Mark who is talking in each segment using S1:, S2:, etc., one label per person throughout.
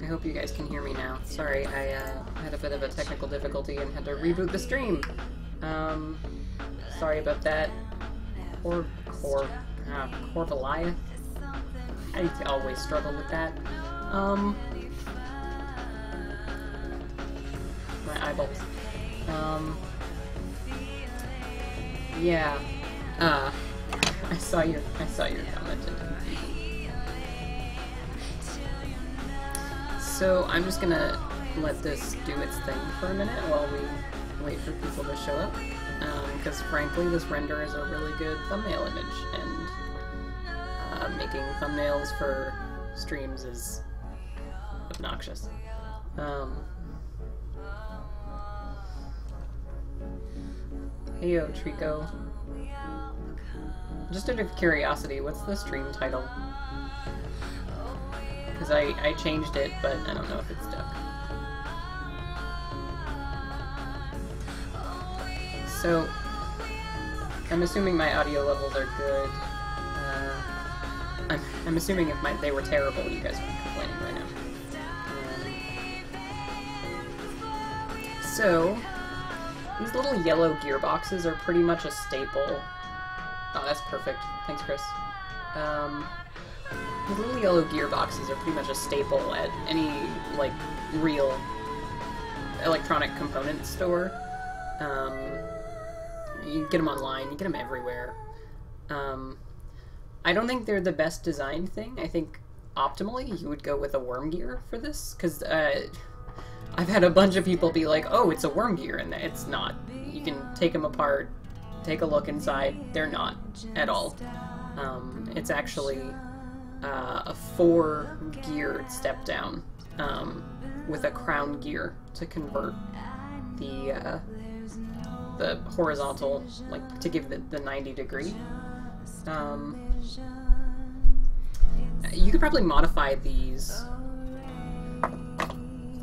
S1: hope you guys can hear me now. Sorry, I had a bit of a technical difficulty and had to reboot the stream. Sorry about that. Corvaliath? I always struggle with that. My eyeballs. Yeah. I saw your comment. So I'm just gonna let this do its thing for a minute while we wait for people to show up. Because frankly, this render is a really good thumbnail image, and making thumbnails for streams is obnoxious. Heyo, Trico. Just out of curiosity, what's the stream title? Because I changed it, but I don't know if it's stuck. So, I'm assuming my audio levels are good. I'm assuming if they were terrible, you guys would be complaining right now. So, these little yellow gearboxes are pretty much a staple. Oh, that's perfect. Thanks, Chris. These little yellow gearboxes are pretty much a staple at any, like, real electronic component store. You get them online, you get them everywhere. I don't think they're the best designed thing. I think, optimally, you would go with a worm gear for this, because, I've had a bunch of people be like, oh, it's a worm gear, and it's not. You can take them apart, take a look inside. They're not at all. It's actually a 4-gear step down with a crown gear to convert the horizontal, like to give the 90 degree. You could probably modify these.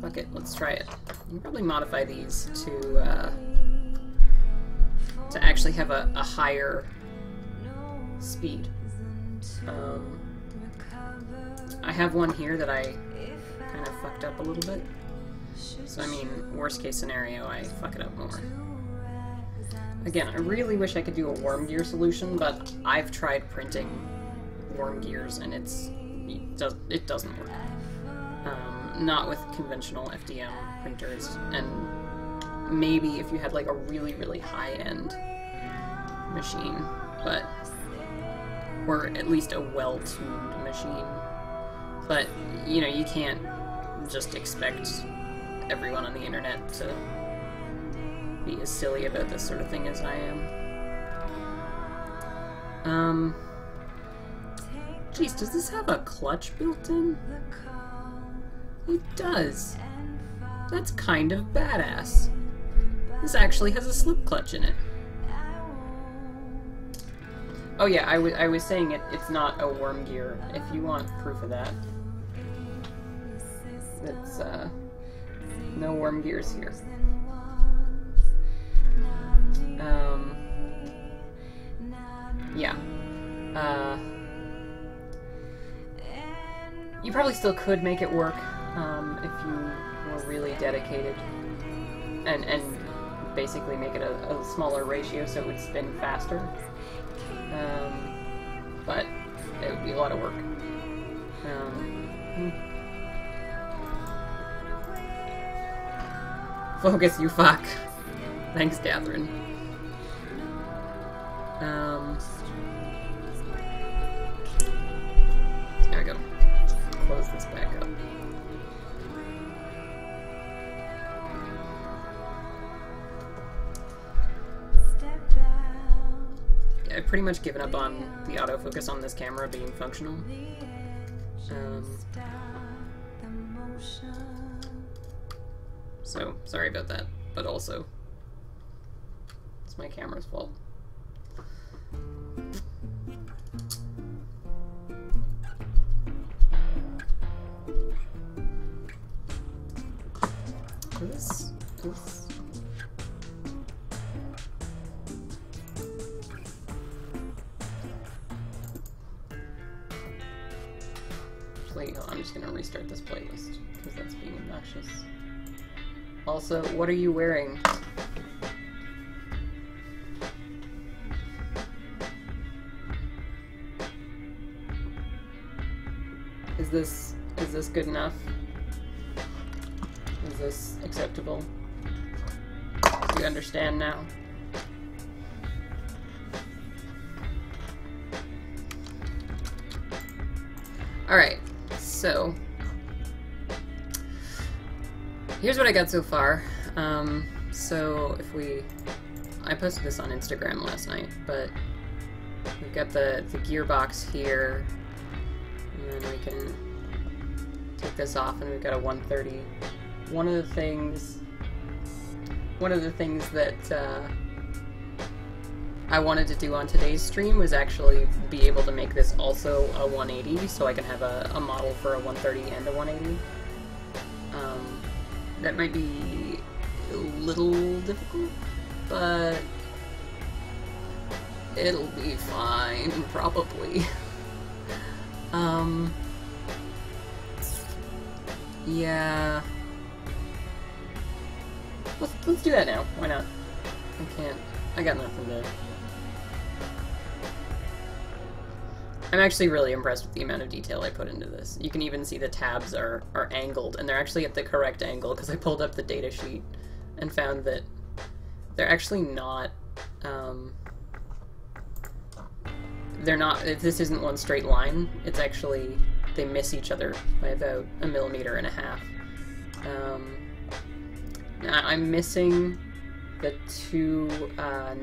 S1: Fuck it, let's try it. You can probably modify these to actually have a higher speed. I have one here that I kind of fucked up a little bit. So I mean, worst case scenario, I fuck it up more. Again, I really wish I could do a worm gear solution, but I've tried printing worm gears and it doesn't work. Not with conventional FDM printers, and maybe if you had like a really, really high-end machine, but or at least a well-tuned machine. But, you know, you can't just expect everyone on the internet to be as silly about this sort of thing as I am. Geez, does this have a clutch built in? It does. That's kind of badass. This actually has a slip clutch in it. Oh yeah, I was saying it's not a worm gear. If you want proof of that. It's, no worm gears here. Yeah. You probably still could make it work, if you were really dedicated. And basically make it a smaller ratio so it would spin faster. But it would be a lot of work. Focus, you fuck. Thanks, Catherine. There we go. Close this back up. Yeah, I've pretty much given up on the autofocus on this camera being functional. So, sorry about that, but also, it's my camera's fault. This. Actually, I'm just gonna restart this playlist, because that's being obnoxious. Also, what are you wearing? Is this good enough? Is this acceptable? Do you understand now? Alright, so here's what I got so far. So if I posted this on Instagram last night, but we've got the gearbox here, and then we can take this off, and we've got a 130. One of the things that I wanted to do on today's stream was actually be able to make this also a 180, so I can have a model for a 130 and a 180. That might be a little difficult, but it'll be fine, probably. Yeah. Let's do that now. Why not? I got nothing to... I'm actually really impressed with the amount of detail I put into this. You can even see the tabs are angled, and they're actually at the correct angle, because I pulled up the data sheet and found that they're actually not, this isn't one straight line. It's actually, they miss each other by about 1.5 millimeters. I'm missing the 2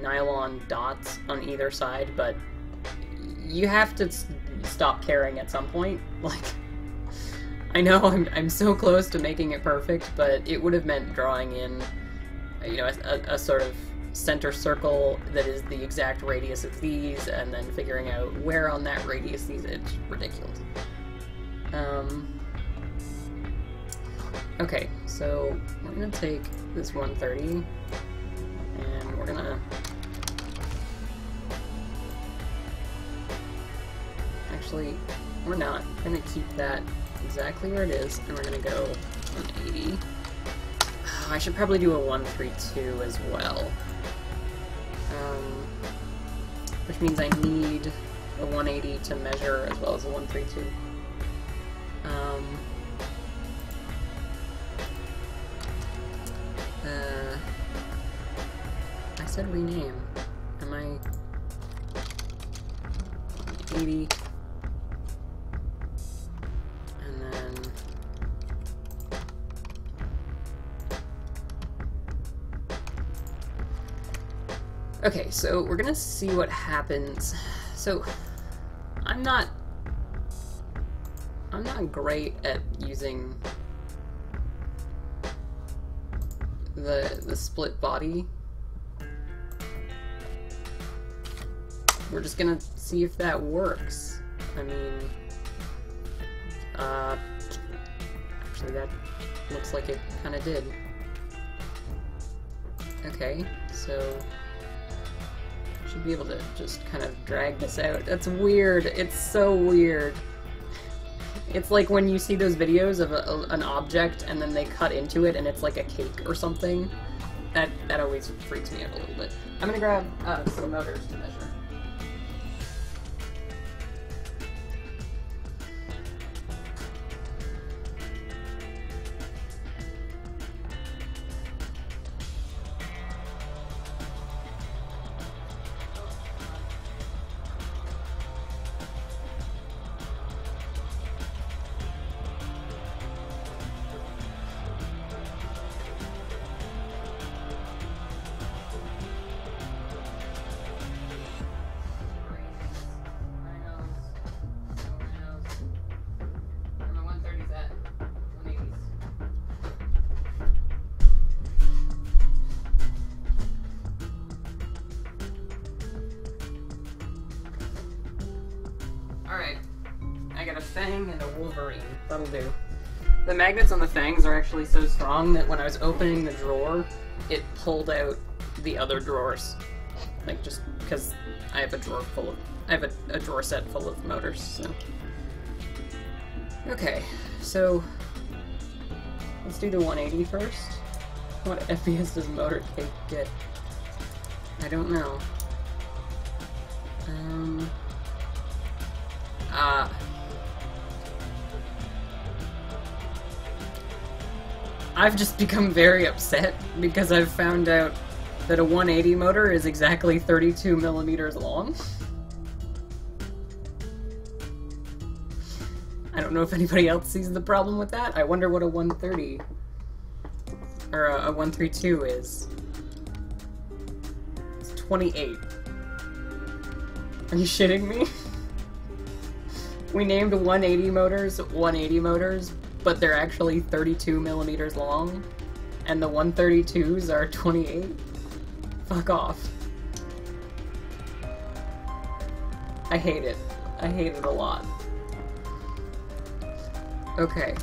S1: nylon dots on either side, but you have to stop caring at some point. Like, I know I'm so close to making it perfect, but it would have meant drawing in, you know, a sort of center circle that is the exact radius of these, and then figuring out where on that radius these. It's ridiculous. Okay, so we're gonna take this 130, and we're gonna actually, we're not. We're gonna keep that exactly where it is, and we're gonna go 180. Oh, I should probably do a 132 as well. Which means I need a 180 to measure as well as a 132. I said rename. Am I 80? And then okay, so we're gonna see what happens. So I'm not great at using the split body. We're just gonna see if that works. I mean, actually that looks like it kind of did. Okay, so I should be able to just kind of drag this out. That's weird. It's so weird. It's like when you see those videos of an object and then they cut into it and it's like a cake or something. That always freaks me out a little bit. I'm gonna grab some motors to measure. Alright, I got a fang and a wolverine. That'll do. The magnets on the fangs are actually so strong that when I was opening the drawer, it pulled out the other drawers. Like, just because I have a drawer full of... I have a drawer set full of motors, so... Okay, so let's do the 180 first. What FPS does Motorcade get? I don't know. I've just become very upset because I've found out that a 180 motor is exactly 32 millimeters long. I don't know if anybody else sees the problem with that. I wonder what a 130 or a 132 is. It's 28. Are you shitting me? We named 180 motors 180 motors, but they're actually 32 millimeters long, and the 132s are 28? Fuck off. I hate it. I hate it a lot. Okay.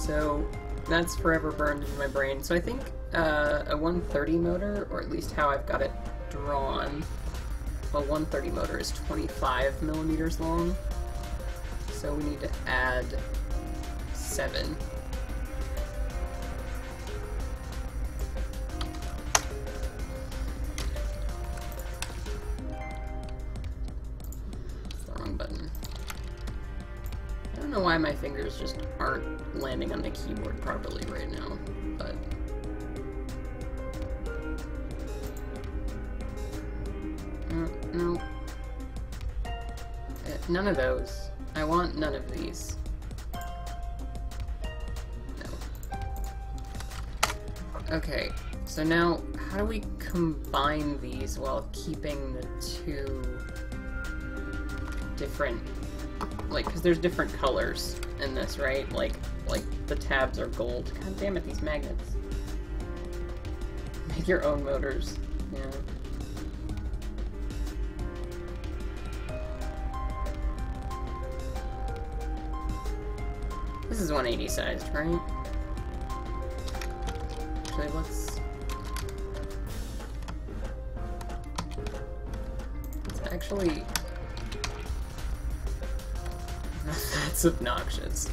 S1: So, that's forever burned into my brain. So I think a 130 motor, or at least how I've got it drawn, a 130 motor is 25 millimeters long. So we need to add 7. That's the wrong button. I don't know why my fingers just aren't landing on the keyboard properly right now, but... no. None of those. I want none of these. No. Okay, so now, how do we combine these while keeping the two different, like, because there's different colors in this, right? Like the tabs are gold. God damn it, these magnets. Make your own motors. Yeah. This is 180 sized, right? Actually, let's actually... That's obnoxious.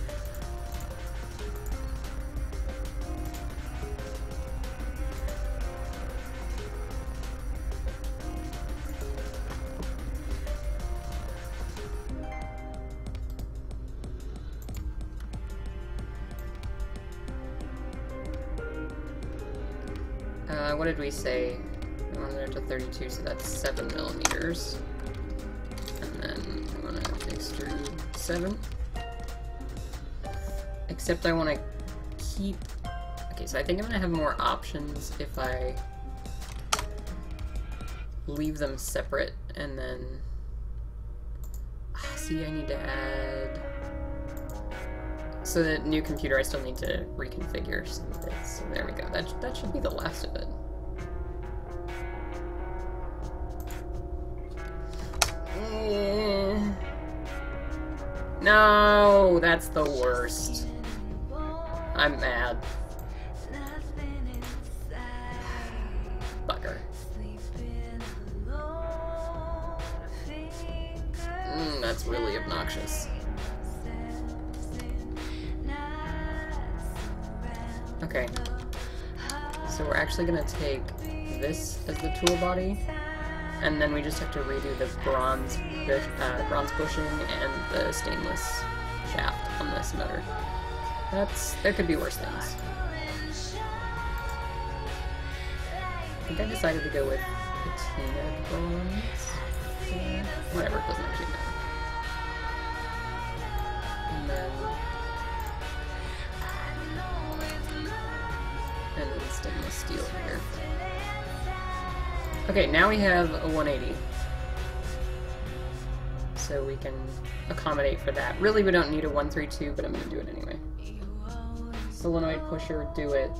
S1: What did we say? We wanted it to 32, so that's 7 millimeters. And then I want to extrude 7. Except I want to keep... Okay, so I think I'm going to have more options if I leave them separate, and then... See, I need to add... So the new computer, I still need to reconfigure some bits. So there we go. That should be the last of it. No, that's the worst. I'm mad. Bugger. That's really obnoxious. Okay. So we're actually gonna take this as the tool body, and then we just have to redo the bronze bushing and the stainless shaft on this motor. There could be worse things. I think I decided to go with patina bronze. Whatever, it doesn't actually matter. And then stainless steel here. Okay, now we have a 180. So we can accommodate for that. Really, we don't need a 132, but I'm going to do it anyway. Solenoid pusher, do it.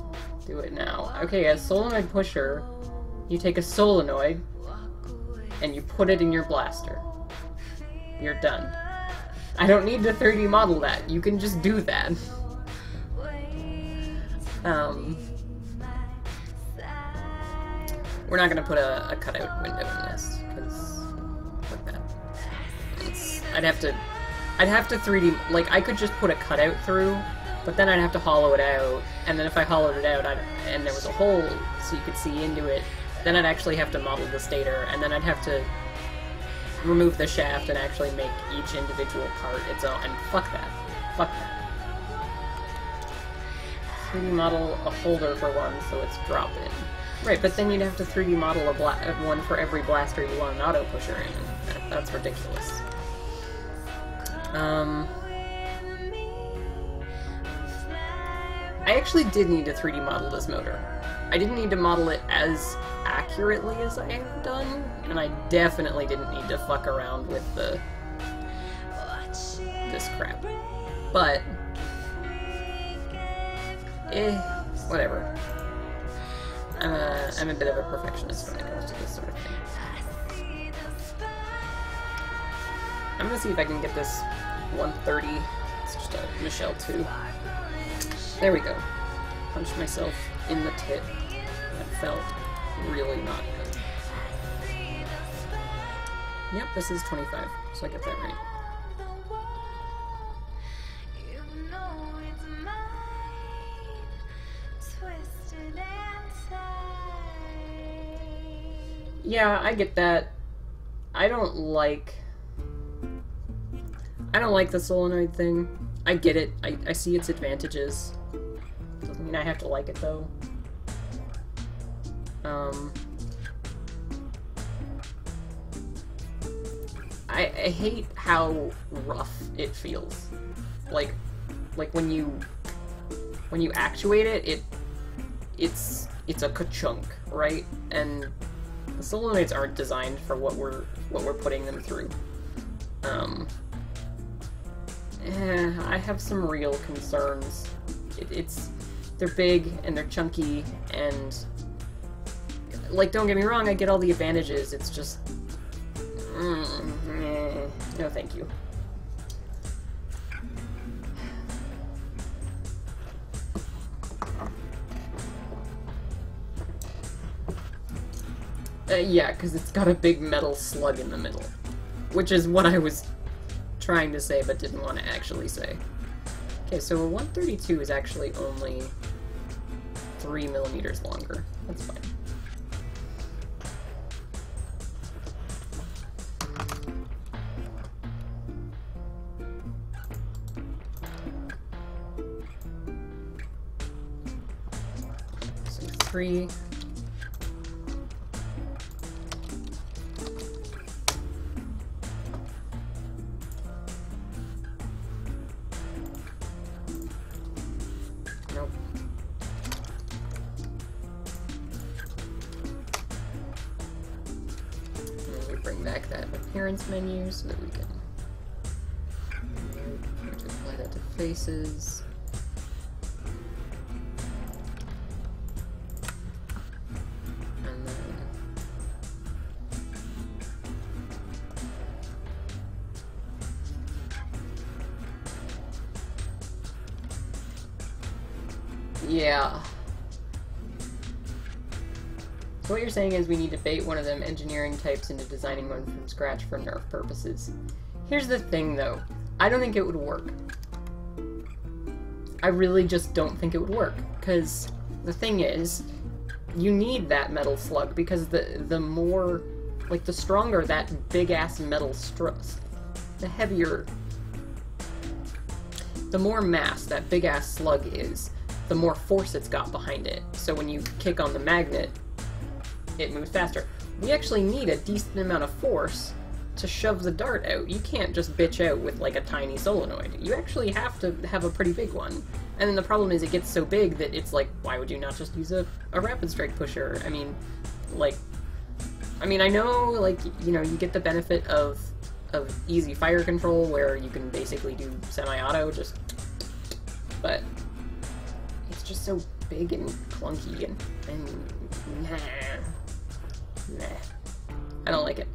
S1: Do it now. Okay, as solenoid pusher, you take a solenoid and you put it in your blaster. You're done. I don't need to 3D model that. You can just do that. We're not gonna put a cutout window in this, because fuck that. I'd have to I'd have to 3D, like, I could just put a cutout through, but then I'd have to hollow it out, and then if I hollowed it out, and there was a hole so you could see into it, then I'd actually have to model the stator, and then I'd have to remove the shaft and actually make each individual part its own, and fuck that. Fuck that. 3D model a holder for one, so it's drop-in. Right, but then you'd have to 3D model one for every blaster you want an auto pusher in. That's ridiculous. I actually did need to 3D model this motor. I didn't need to model it as accurately as I have done, and I definitely didn't need to fuck around with this crap. But whatever. I'm a bit of a perfectionist when it comes to this sort of thing. I'm gonna see if I can get this 130. It's just a Michelle 2. There we go. Punched myself in the tit. That felt really not good. Yep, this is 25, so I get that right. Yeah, I get that. I don't like the solenoid thing. I get it. I see its advantages. Doesn't mean I have to like it, though. I hate how rough it feels. Like when you actuate it, it's a ka-chunk, right? And the solenoids aren't designed for what we're putting them through. I have some real concerns. They're big and they're chunky and, like, don't get me wrong, I get all the advantages. It's just, no, thank you. Yeah, because it's got a big metal slug in the middle, which is what I was trying to say but didn't want to actually say. Okay, so a 132 is actually only 3 millimeters longer. That's fine. So 3. Menu so that we can apply that to faces. And then yeah. So what you're saying is we need to bait one of them engineering types into designing one from scratch for Nerf purposes. Here's the thing, though. I don't think it would work. I really just don't think it would work. Because the thing is, you need that metal slug, because the more, like, the stronger that big-ass metal struts, the heavier, the more mass that big-ass slug is, the more force it's got behind it. So when you kick on the magnet, it moves faster. We actually need a decent amount of force to shove the dart out. You can't just bitch out with like a tiny solenoid. You actually have to have a pretty big one. And then the problem is it gets so big that it's like, why would you not just use a rapid strike pusher? I mean, I know, like, you know, you get the benefit of easy fire control where you can basically do semi-auto, but it's just so big and clunky and nah. I don't like it.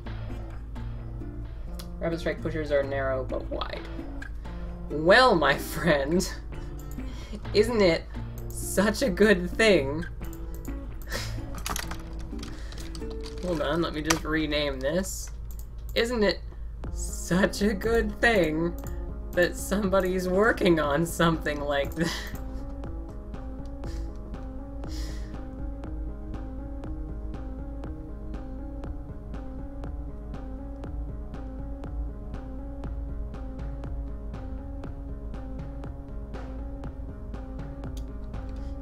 S1: Rapid strike pushers are narrow but wide. Well, my friend, isn't it such a good thing? Hold on, let me just rename this. Isn't it such a good thing that somebody's working on something like that.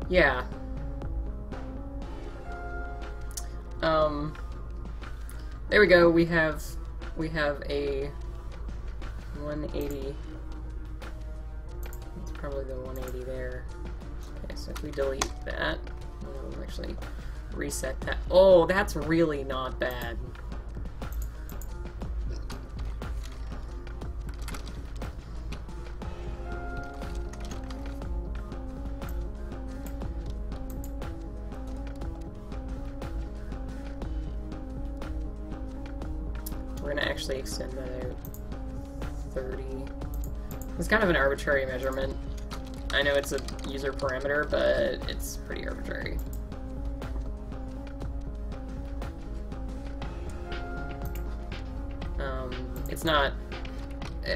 S1: Yeah. There we go. We have a 180. It's probably the 180 there. Okay, so if we delete that, we'll actually reset that. Oh, that's really not bad. We're gonna actually extend that out 30. It's kind of an arbitrary measurement. I know it's a user parameter, but it's pretty arbitrary. It's not...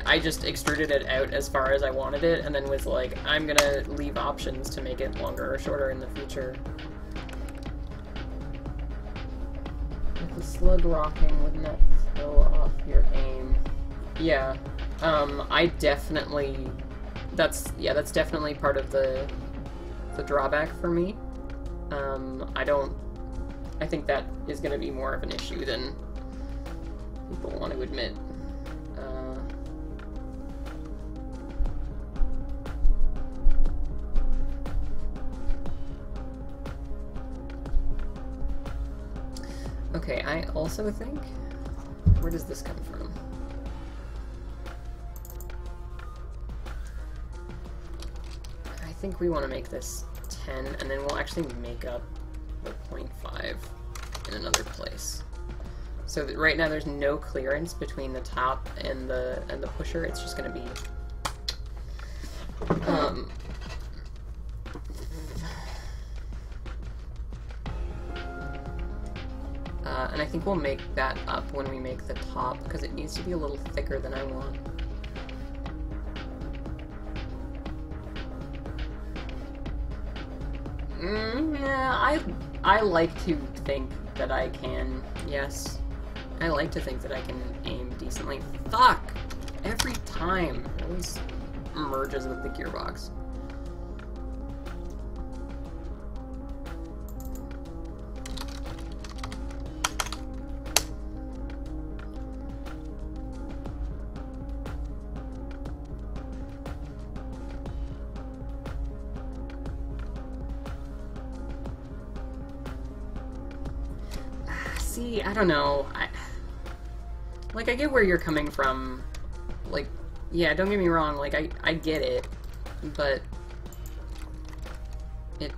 S1: I just extruded it out as far as I wanted it, and then was like, I'm gonna leave options to make it longer or shorter in the future. With the slug rocking, wouldn't that throw off your aim? Yeah. I definitely... That's definitely part of the drawback for me. I think that is gonna be more of an issue than people want to admit. Okay, I also think... Where does this come from? I think we want to make this 10, and then we'll actually make up the 0.5 in another place. So that right now there's no clearance between the top and the pusher. It's just going to be... and I think we'll make that up when we make the top, because it needs to be a little thicker than I want. Yeah, I like to think that I can, yes. I like to think that I can aim decently. Fuck! Every time. It always merges with the gearbox. See, I don't know. I get where you're coming from. Like, yeah, don't get me wrong. Like, I get it, but it,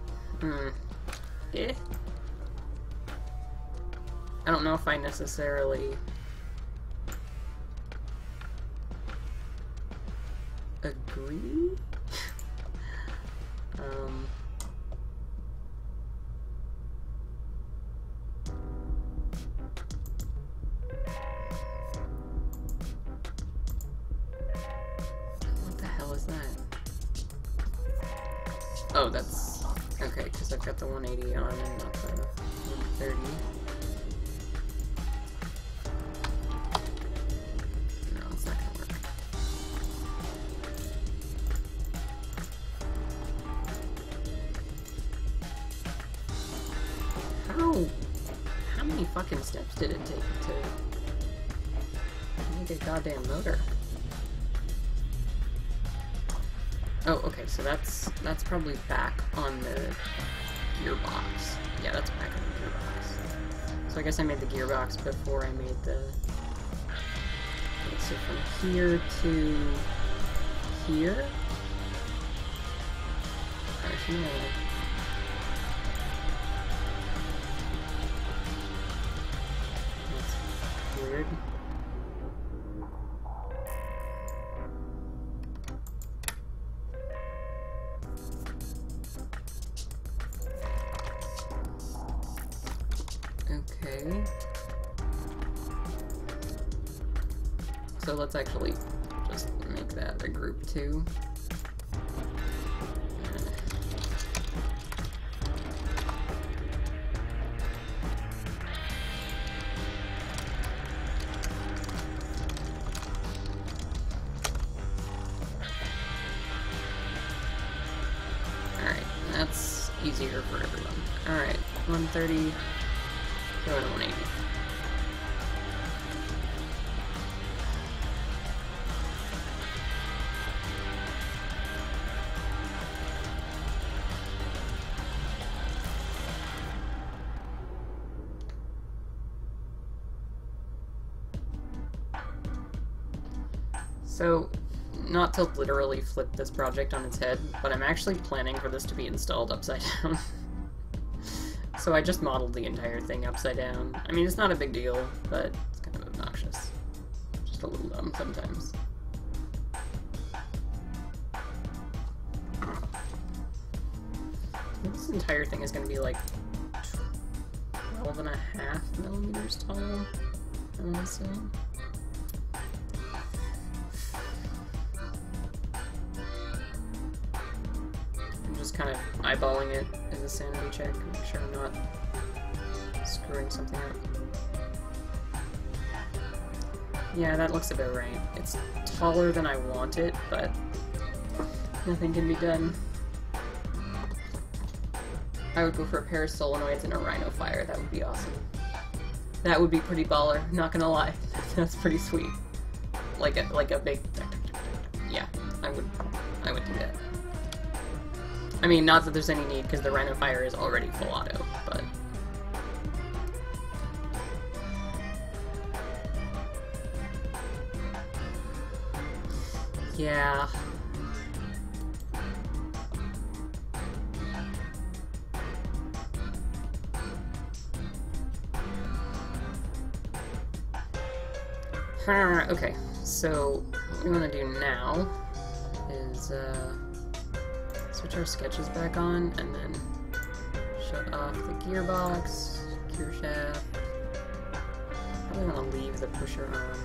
S1: I don't know if I necessarily agree. Oh, that's... Okay, because I've got the 180 on and not the 130. No, it's not gonna work. How many fucking steps did it take to make a goddamn motor? Oh, okay, so that's probably back on the gearbox. Yeah, that's back on the gearbox. So I guess I made the gearbox before I made the... Okay, so from here to here? Actually, no. That's weird. Okay. So let's actually just make that a group too. Alright, that's easier for everyone. Alright, 130, going to 180. So, not to literally flip this project on its head, but I'm actually planning for this to be installed upside down. So I just modeled the entire thing upside down. I mean, it's not a big deal, but it's kind of obnoxious. Just a little dumb sometimes. This entire thing is going to be like 12.5 millimeters tall, I want to say. Kind of eyeballing it as a sanity check, make sure I'm not screwing something up. Yeah, that looks about right. It's taller than I want it, but nothing can be done. I would go for a pair of solenoids and a rhino fire. That would be awesome. That would be pretty baller, not gonna lie. That's pretty sweet. Like a big... Yeah, I would do that. I mean, not that there's any need, because the Rhino Fire is already full auto, but... Yeah... Okay, so what we want to do now is, switch our sketches back on, and then shut off the gearbox, gear shaft. Probably want to leave the pusher on.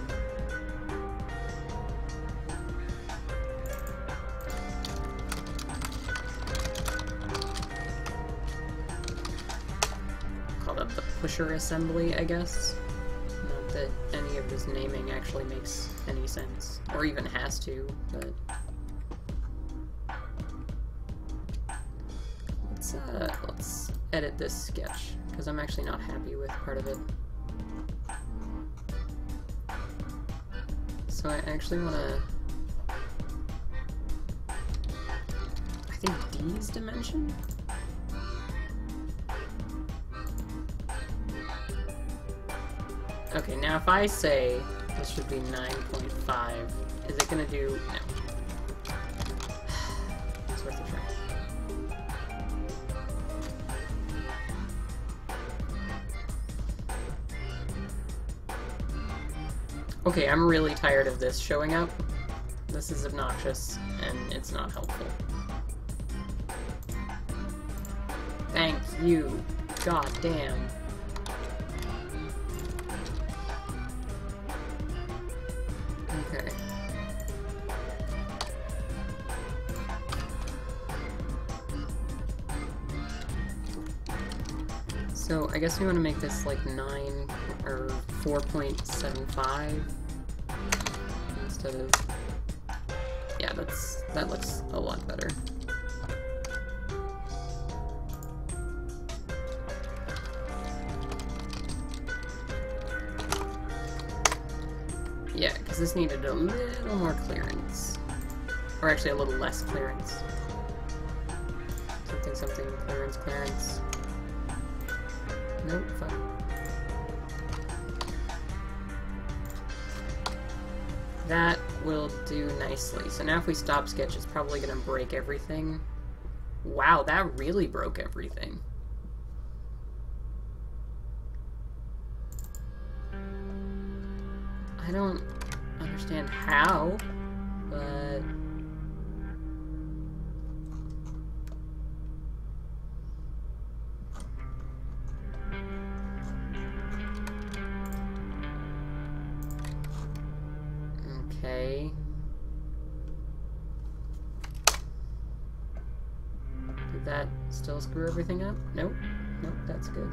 S1: Call that the pusher assembly, I guess. Not that any of this naming actually makes any sense, or even has to, but... let's edit this sketch, because I'm actually not happy with part of it. So I actually want to... I think D's dimension? Okay, now if I say this should be 9.5, is it going to do... No. It's worth a try. Okay, I'm really tired of this showing up. This is obnoxious, and it's not helpful. Thank you. God damn. Okay. So, I guess we want to make this like 9 or 4.75 instead of... Yeah, that looks a lot better. Yeah, because this needed a little more clearance. Or actually a little less clearance. Something, clearance. Nope, fuck. That will do nicely. So now if we stop sketch, it's probably going to break everything. Wow, that really broke everything. I don't understand how, but... Okay. that still screw everything up? Nope. Nope, that's good.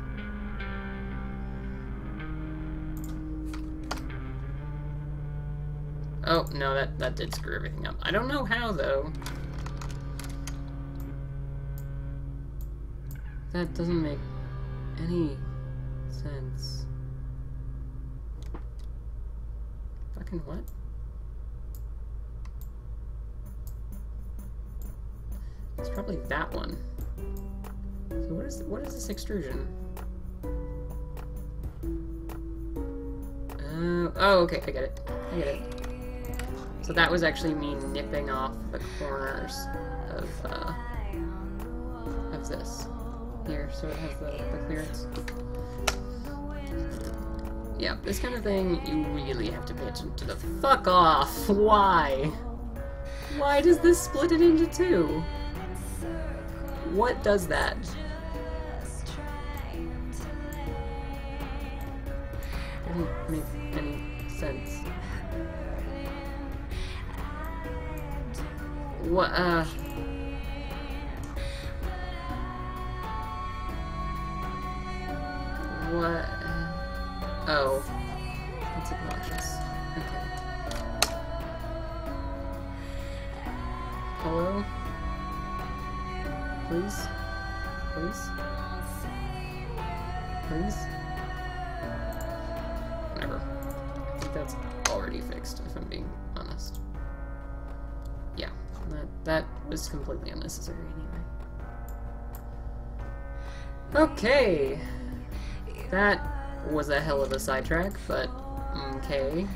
S1: Oh, no, that did screw everything up. I don't know how, though. That doesn't make any sense. Fucking what? It's probably that one. So what is this extrusion? Oh, okay, I get it. I get it. So that was actually me nipping off the corners of this. Here, so it has the clearance. Yeah, this kind of thing, you really have to pay attention to the fuck off! Why? Why does this split it into two? What does that? Doesn't make any sense. What, what? Oh. That's obnoxious. Okay. Hello? Please? Please? Please? Whatever. I think that's already fixed, if I'm being honest. Yeah, that was completely unnecessary anyway. Okay. That was a hell of a sidetrack, but okay.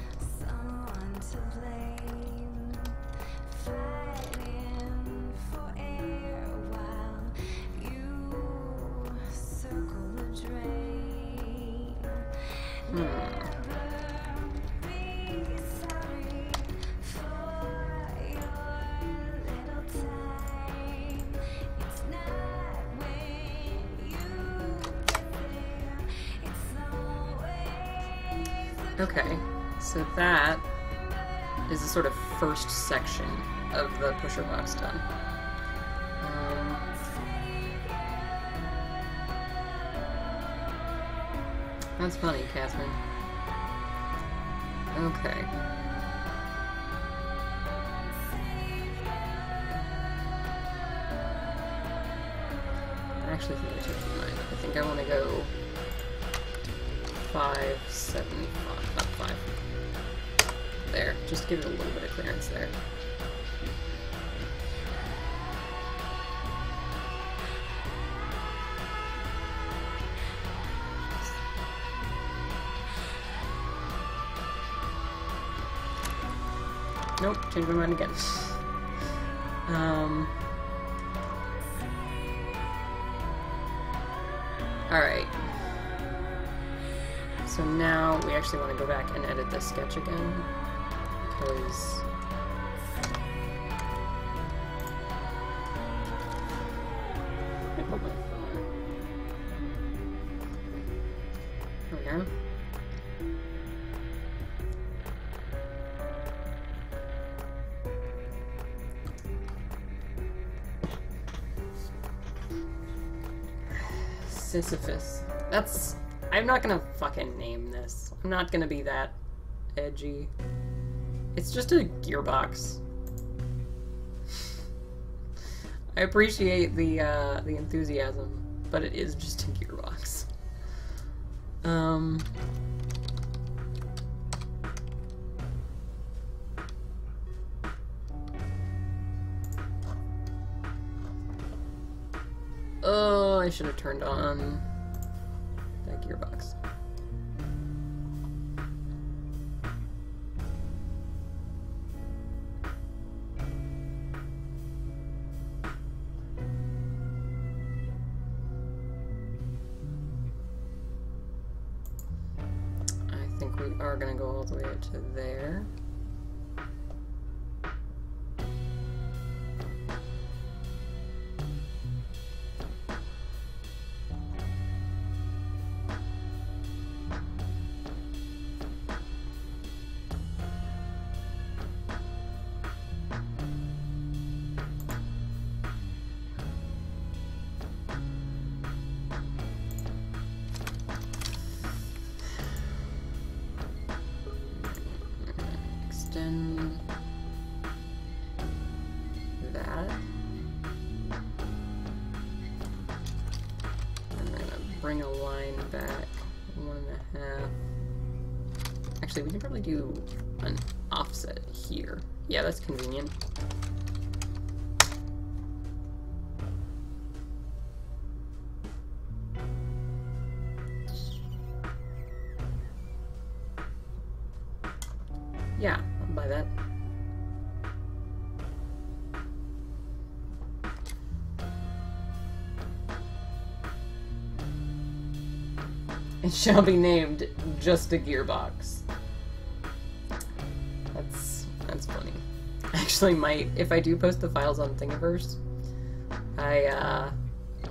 S1: Okay, so that is the sort of first section of the pusher box done. That's funny, Catherine. Okay. I actually think I changed my mind. I think I want to go 5, 7, 5. There, just give it a little bit of clearance there. Nope, changed my mind again. Alright. So now we actually want to go back and edit this sketch again, because there we go. Sisyphus. That's... I'm not gonna fucking name this. I'm not gonna be that edgy. It's just a gearbox. I appreciate the enthusiasm, but it is just a gearbox. Oh, I should have turned on that gearbox. I think we are gonna go all the way to there. extend that. And then bring a line back 1.5. Actually, we can probably do an offset here. Yeah, that's convenient. Yeah, I'll buy that. It shall be named Just a Gearbox. That's funny. I actually might, if I do post the files on Thingiverse, I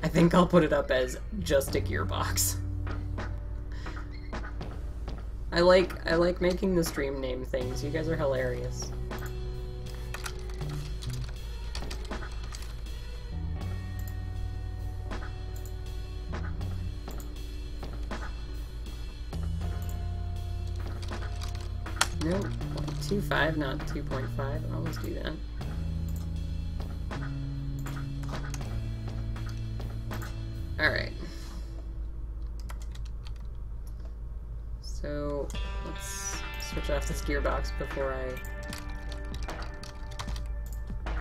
S1: think I'll put it up as Just a Gearbox. I like making the stream name things. You guys are hilarious. Nope, 0.25, not 2.5. I'll always do that. Alright. So, let's switch off this gearbox before I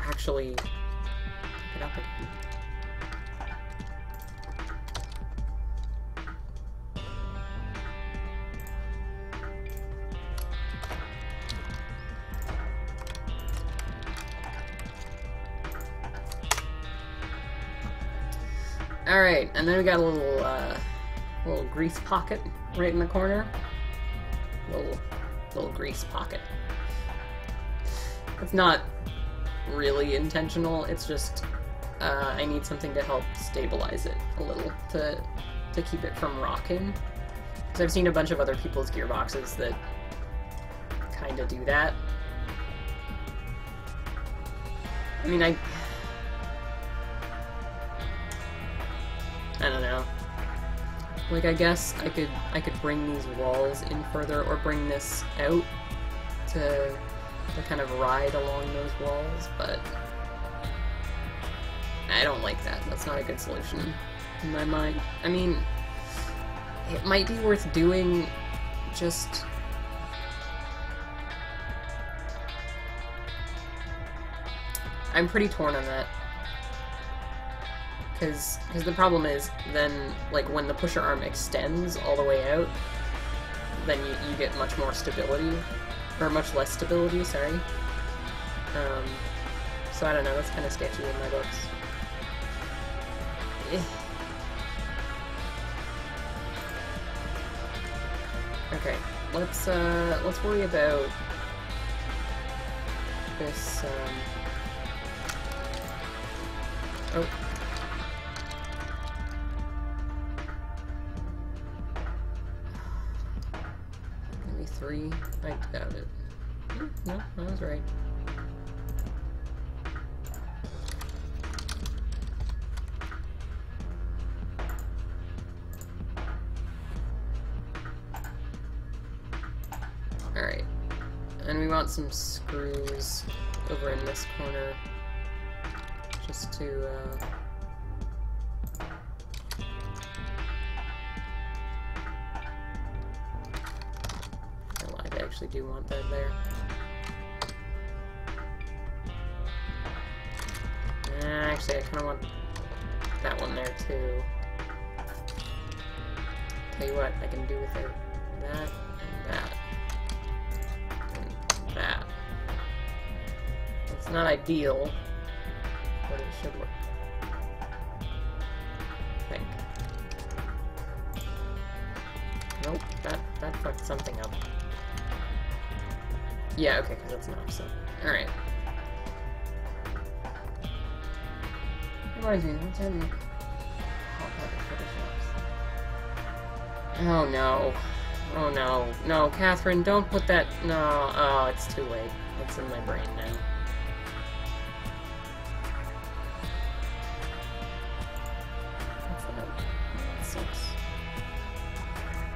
S1: actually pick it up again. Alright, and then we got a little grease pocket right in the corner. Little grease pocket. It's not really intentional, it's just I need something to help stabilize it a little, to keep it from rocking. Because I've seen a bunch of other people's gearboxes that kind of do that. I mean, I don't know. Like, I guess I could bring these walls in further, or bring this out to kind of ride along those walls, but I don't like that. That's not a good solution in my mind. I mean, it might be worth doing, just I'm pretty torn on that. Because the problem is, then, like, when the pusher arm extends all the way out, then you get much more stability, or much less stability, sorry. So I don't know, that's kind of sketchy in my books. Okay, let's worry about this, oh. Maybe 3? I doubt it. No, I was right. Alright. And we want some screws over in this corner, just to, I actually do want that there. Actually, I kind of want that one there, too. Tell you what, I can do with it that and that. And that. It's not ideal, but it should work. I think. Nope, that fucked something up. Yeah, okay, because that's an offset. Alright. Reminds me, what's in hot water photoshops? Oh no. Oh no. No, Catherine, don't put that. No, oh, it's too late. It's in my brain now. What's that? That sucks.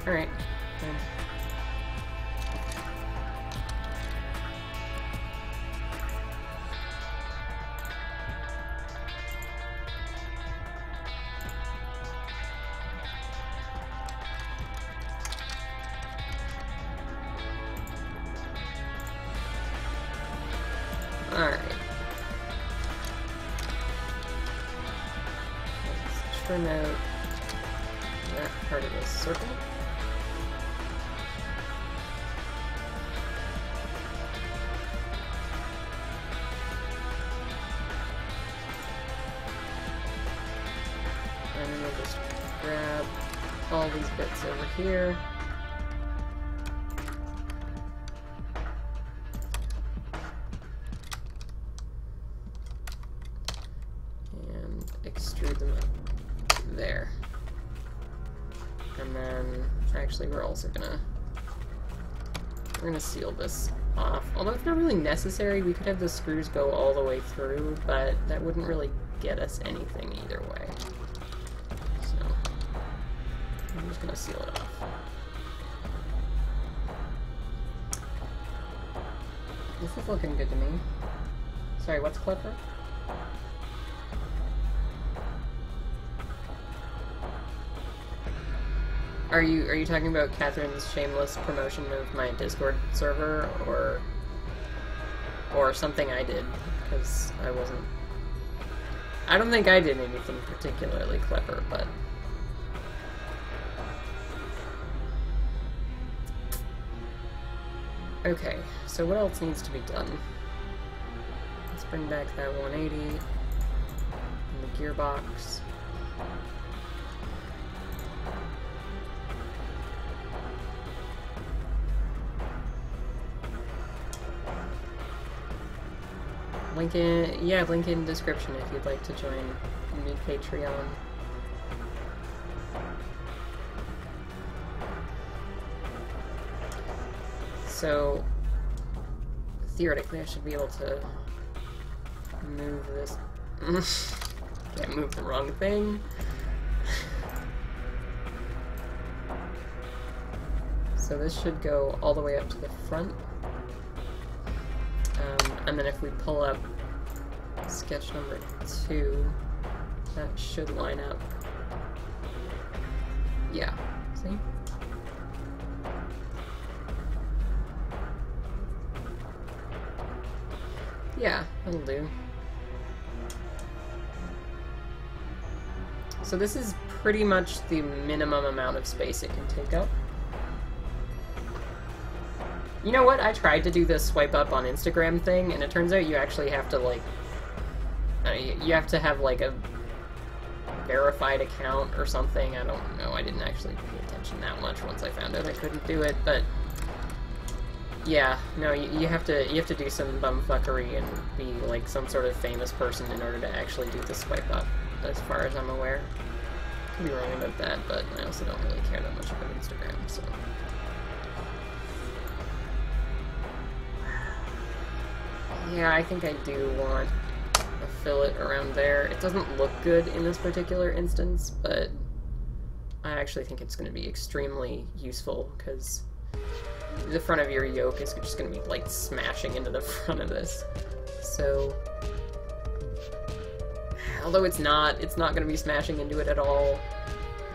S1: Alright. Alright. Let's trim out that part of the circle. And then we'll just grab all these bits over here. And extrude them up there. And then, actually, we're gonna seal this off. Although it's not really necessary, we could have the screws go all the way through, but that wouldn't really get us anything either way. So, I'm just gonna seal it off. This is looking good to me. Sorry, what's clever? Are you talking about Catherine's shameless promotion of my Discord server, or something I did? Because I don't think I did anything particularly clever, but... Okay, so what else needs to be done? Let's bring back that 180 and the gearbox. Link in description if you'd like to join me Patreon. So, theoretically I should be able to move this. Can't move the wrong thing. So this should go all the way up to the front. And then if we pull up sketch number 2, that should line up. Yeah, see? Yeah, that'll do. So this is pretty much the minimum amount of space it can take up. You know what? I tried to do this swipe up on Instagram thing, and it turns out you actually have to, like... you have to have, like, a verified account or something. I don't know. I didn't actually pay attention that much once I found out I couldn't do it, but... Yeah, no, you have to do some bumfuckery and be, like, some sort of famous person in order to actually do the swipe up, as far as I'm aware. Could be wrong about that, but I also don't really care that much about Instagram, so... Yeah, I think I do want a fillet around there. It doesn't look good in this particular instance, but I actually think it's going to be extremely useful, because the front of your yoke is just going to be, like, smashing into the front of this. So, although it's not going to be smashing into it at all.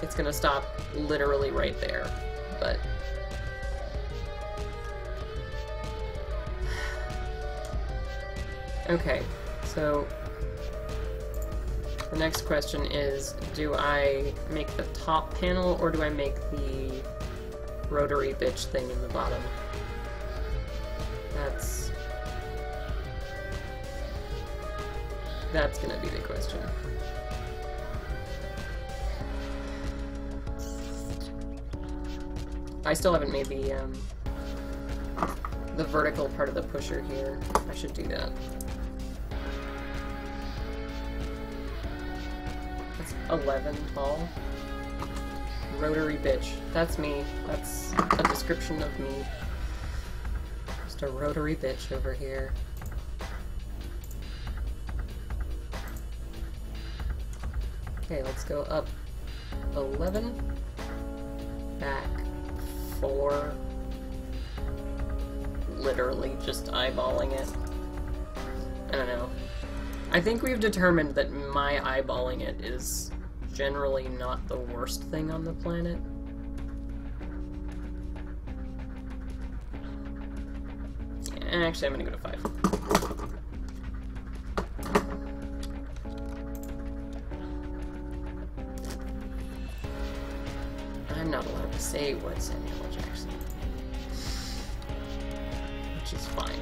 S1: It's going to stop literally right there, but... Okay, so the next question is, do I make the top panel, or do I make the rotary bitch thing in the bottom? That's gonna be the question. I still haven't made the vertical part of the pusher here. I should do that. 11 tall. Rotary bitch. That's me. That's a description of me. Just a rotary bitch over here. Okay, let's go up 11. Back 4. Literally just eyeballing it. I don't know. I think we've determined that my eyeballing it is generally not the worst thing on the planet. Actually, I'm gonna go to 5. say what Samuel Jackson, which is fine.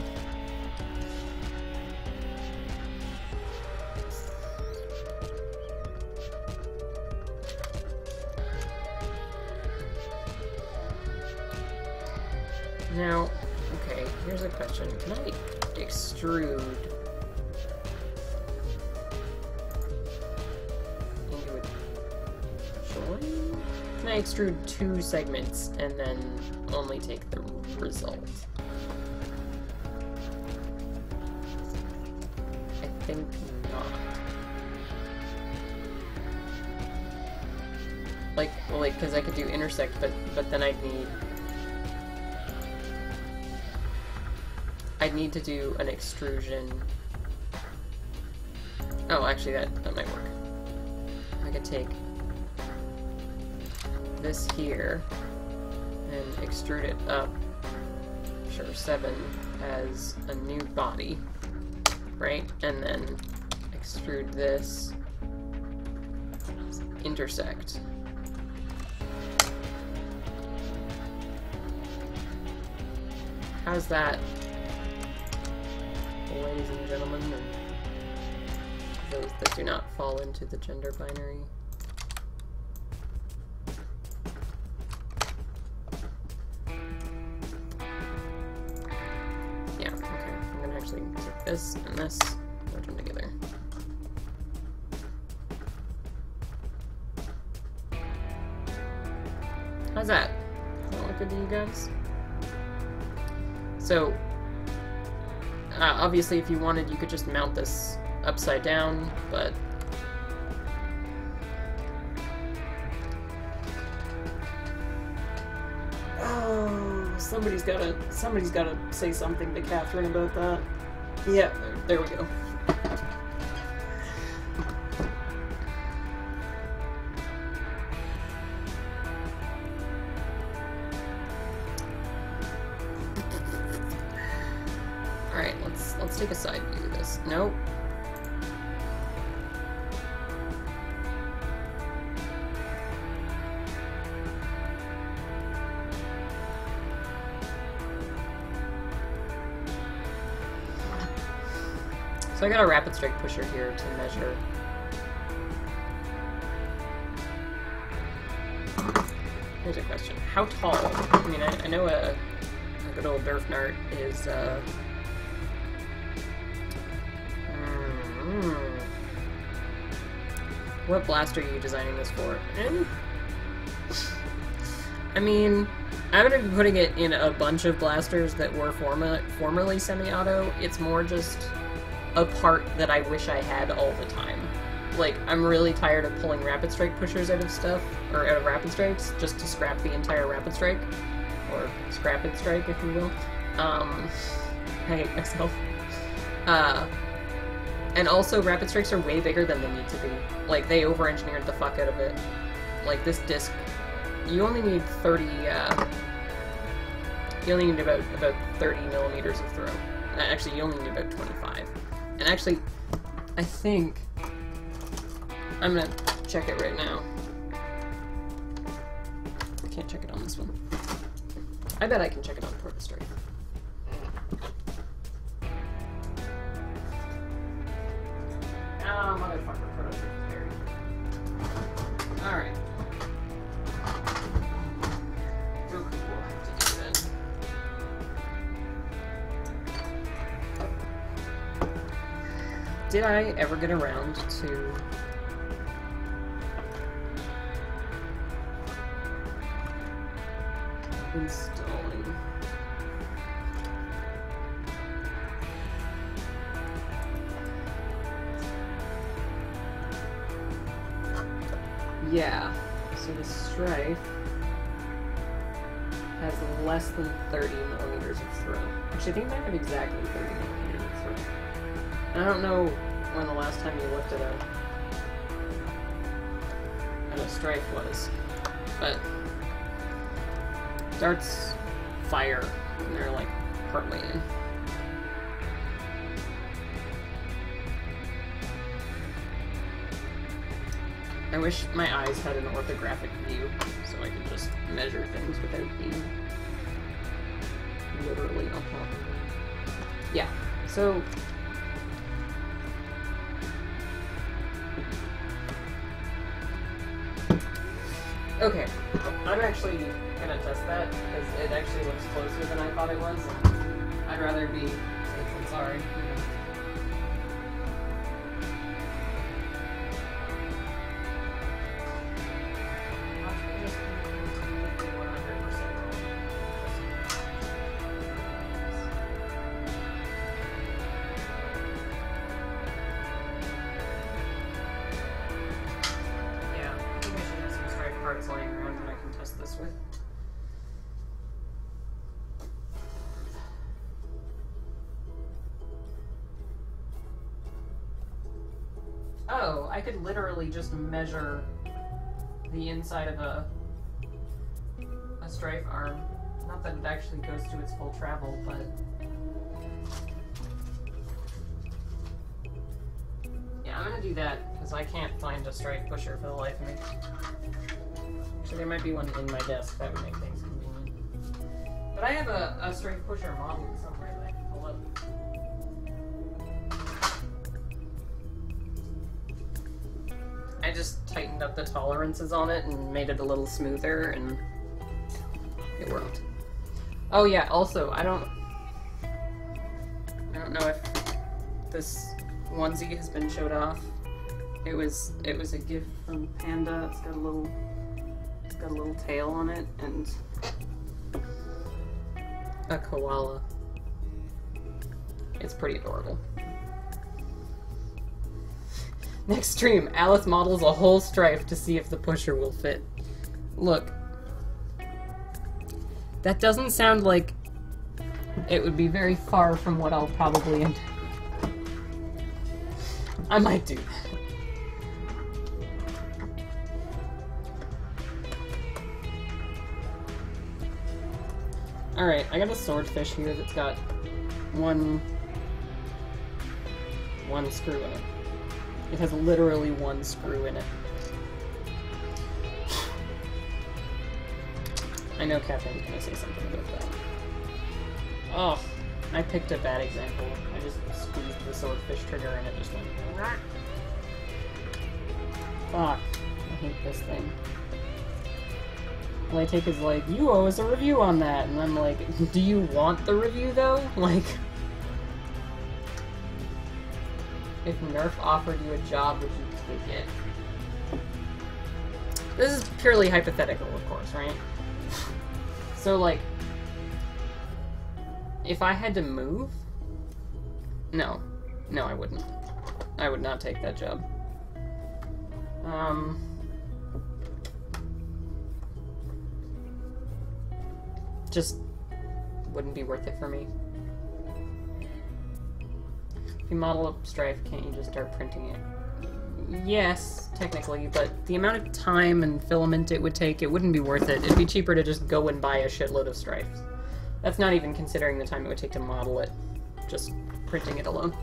S1: Now, okay, here's a question. Can I extrude into a join? Can I extrude 2 segments and then only take the result? I think not. Like, well, like, because I could do intersect, but then I'd need to do an extrusion. Oh, actually, that might work. I could take this here and extrude it up, sure, 7 as a new body, right? And then extrude this, intersect. How's that, ladies and gentlemen, and those that do not fall into the gender binary? Yeah, okay. I'm gonna actually take this and this, merge them together. How's that? Does that look good to you guys? So, obviously, if you wanted, you could just mount this upside down, but oh, somebody's gotta say something to Catherine about that. Yeah, there we go. Alright, let's take a side view of this. Nope. So I got a rapid strike pusher here to measure. Here's a question. How tall? I mean, I know a good old Durfnart is, what blaster are you designing this for? I mean, I'm going to be putting it in a bunch of blasters that were formerly semi-auto. It's more just a part that I wish I had all the time. Like, I'm really tired of pulling rapid strike pushers out of stuff, or out of rapid strikes, just to scrap the entire rapid strike. Or scrapid strike, if you will. I hate myself. And also, rapid strikes are way bigger than they need to be. Like, they over-engineered the fuck out of it. Like, this disc, you only need 30, you only need about 30 millimeters of throw. Actually, you only need about 25. And actually, I think, I'm gonna check it right now. I can't check it on this one. I bet I can check it on Proto Strike. Oh, motherfucker, Proto Strike carried. Alright. Goku will have to do then. Did I ever get around to installing? Yeah, so the Strife has less than 30 millimeters of throw. Actually, I think it might have exactly 30 millimeters of throw. I don't know when the last time you looked at a Strife was, but darts fire when they're like partway in. I wish my eyes had an orthographic view, so I could just measure things without being literally on top of them. Yeah, so... Okay, I'm actually gonna test that, because it actually looks closer than I thought it was, and I'd rather be safe than sorry. Laying around that I can test this with. Oh, I could literally just measure the inside of a strife arm. Not that it actually goes to its full travel, but... Yeah, I'm gonna do that, because I can't find a strife pusher for the life of me. So there might be one in my desk, that would make things convenient. But I have a strife pusher model somewhere that I can pull up. I just tightened up the tolerances on it and made it a little smoother, and it worked. Oh yeah, also, I don't know if this onesie has been showed off. It was a gift from Panda. It's got a little tail on it and a koala. It's pretty adorable. Next stream, Alice models a whole strife to see if the pusher will fit. Look. That doesn't sound like it would be very far from what I'll probably end. I might do that. Alright, I got a swordfish here that's got one screw in it. It has literally one screw in it. I know Catherine's gonna say something about that. Oh, I picked a bad example. I just squeezed the swordfish trigger and it just went... Fuck. I hate this thing. Playtake is like, you owe us a review on that, and I'm like, do you want the review though? Like, if Nerf offered you a job, would you take it? This is purely hypothetical, of course, right? So, like, if I had to move? No, I wouldn't. I would not take that job. Just wouldn't be worth it for me. If you model a strife, can't you just start printing it? Yes, technically, but the amount of time and filament it would take, it wouldn't be worth it. It'd be cheaper to just go and buy a shitload of strifes. That's not even considering the time it would take to model it. Just printing it alone.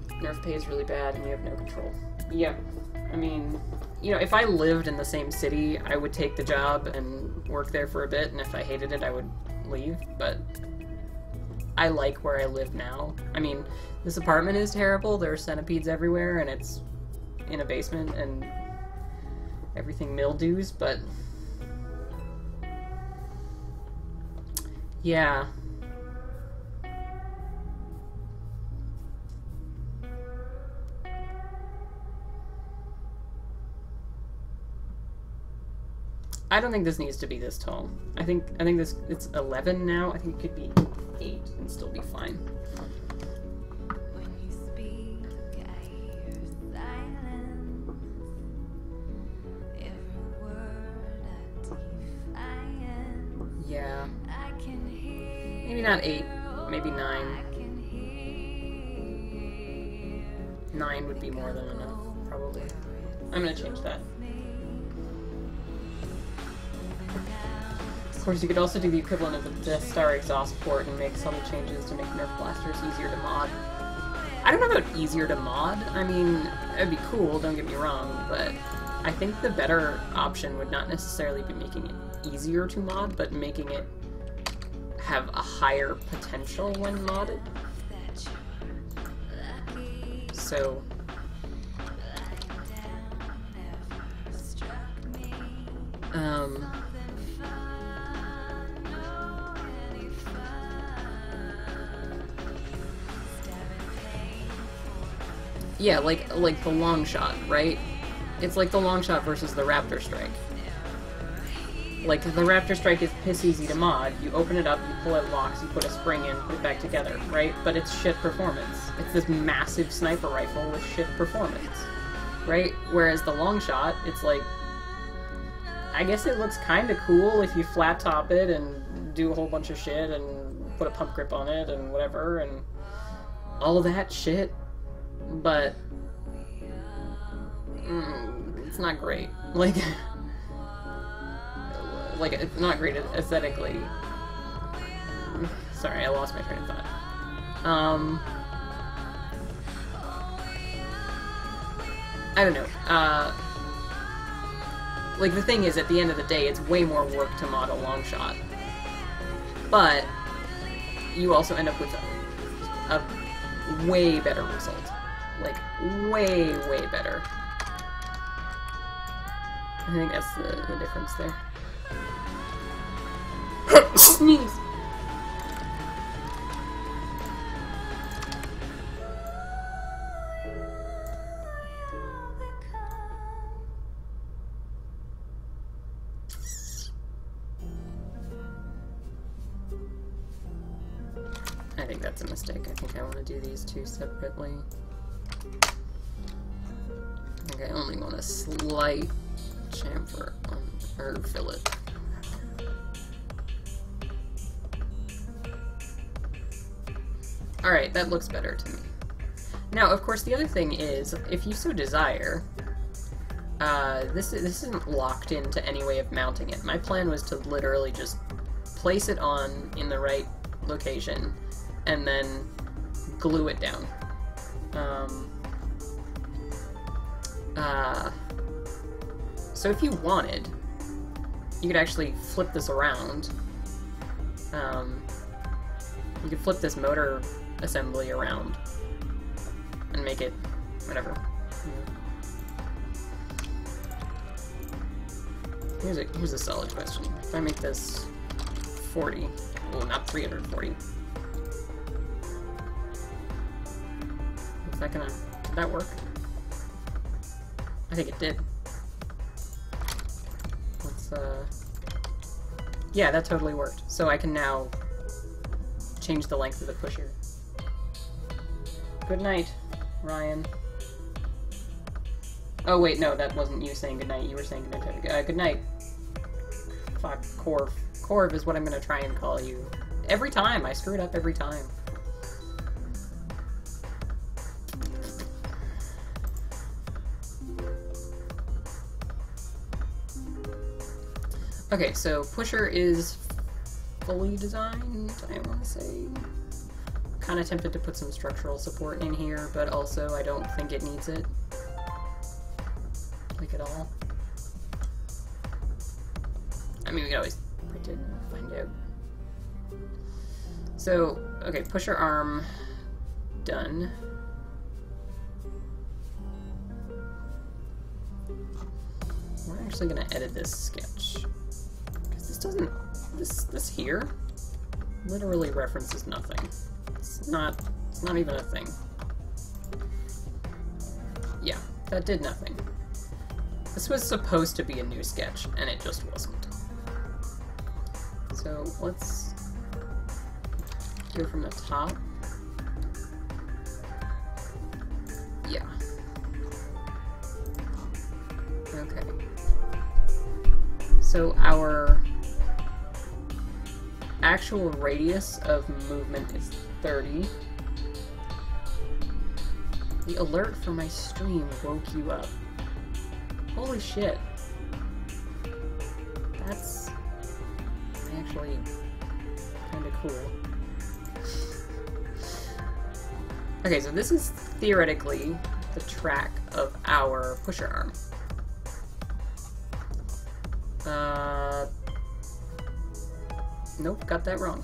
S1: Nerf pay is really bad and you have no control. Yep. I mean, you know, if I lived in the same city, I would take the job and work there for a bit, and if I hated it, I would leave, but I like where I live now. I mean, this apartment is terrible, there are centipedes everywhere, and it's in a basement, and everything mildews, but yeah. I don't think this needs to be this tall. I think this, it's 11 now. I think it could be 8 and still be fine.
S2: When you speak, I hear silence. Every word a defiance.
S1: Yeah.
S2: I can hear.
S1: Maybe not 8, maybe 9.
S2: I can hear.
S1: 9 would be more than enough, probably. I'm gonna change that. Of course, you could also do the equivalent of the Death Star exhaust port and make subtle changes to make Nerf blasters easier to mod. I don't know about easier to mod. I mean, it'd be cool, don't get me wrong, but I think the better option would not necessarily be making it easier to mod, but making it have a higher potential when modded. So, yeah, like the long shot, right? It's like the long shot versus the Raptor Strike. Like, the Raptor Strike is piss easy to mod. You open it up, you pull out locks, you put a spring in, put it back together, right? But it's shit performance. It's this massive sniper rifle with shit performance, right? Whereas the long shot, it's like, I guess it looks kind of cool if you flat top it and do a whole bunch of shit and put a pump grip on it and whatever and all that shit, but it's not great. Like, it's not great aesthetically. Sorry, I lost my train of thought. I don't know. Like, the thing is, at the end of the day, it's way more work to mod a long shot. But you also end up with a way better result. Like, way, way better. I think that's the difference there. Sneeze! I think that's a mistake. I think I want to do these two separately. I think I only want a slight chamfer on, or fillet. Alright, that looks better to me. Now, of course, the other thing is, if you so desire, this isn't locked into any way of mounting it. My plan was to literally just place it on in the right location, and then glue it down. So if you wanted, you could actually flip this around. You could flip this motor assembly around and make it whatever. Here's a solid question. If I make this 40, well, not 340. Is that gonna, did that work? I think it did. Let's, yeah, that totally worked. So I can now change the length of the pusher. Good night, Ryan. Oh wait, no, that wasn't you saying good night. You were saying good night. Good night. Fuck, Corv. Corv is what I'm gonna try and call you. Every time! I screw it up every time. Okay, so pusher is fully designed, I want to say. Kind of tempted to put some structural support in here, but also I don't think it needs it. Like, at all. I mean, we can always print it and find out. So, okay, pusher arm done. We're actually going to edit this sketch. Because this doesn't... This here literally references nothing. It's not even a thing. Yeah, that did nothing. This was supposed to be a new sketch, and it just wasn't. So let's do it from the top. Yeah. Okay. So our actual radius of movement is 30. The alert for my stream woke you up. Holy shit. That's actually kind of cool. Okay, so this is theoretically the track of our pusher arm. Nope, got that wrong.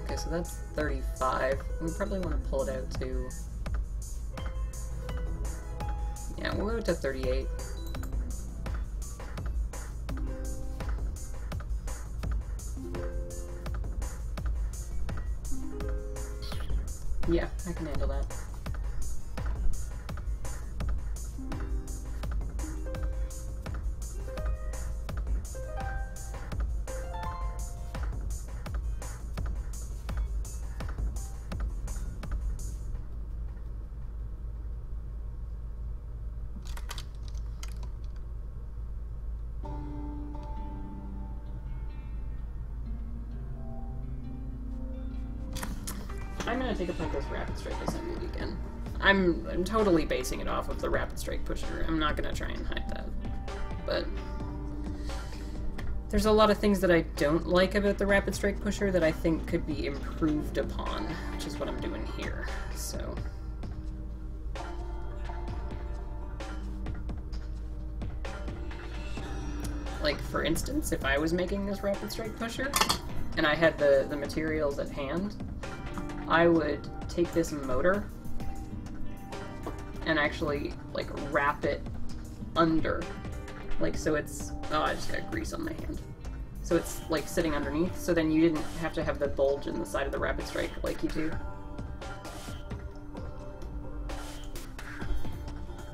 S1: Okay, so that's 35. We probably want to pull it out to... Yeah, we'll go to 38. Yeah, I can handle that. I'm gonna take a look at this rapid strike assembly again. I'm totally basing it off of the rapid strike pusher. I'm not gonna try and hide that. But there's a lot of things that I don't like about the rapid strike pusher that I think could be improved upon, which is what I'm doing here. So like for instance, if I was making this rapid strike pusher and I had the materials at hand, I would take this motor and actually like wrap it under, like so it's, oh, I just got grease on my hand. So it's like sitting underneath, so then you didn't have to have the bulge in the side of the rapid strike like you do.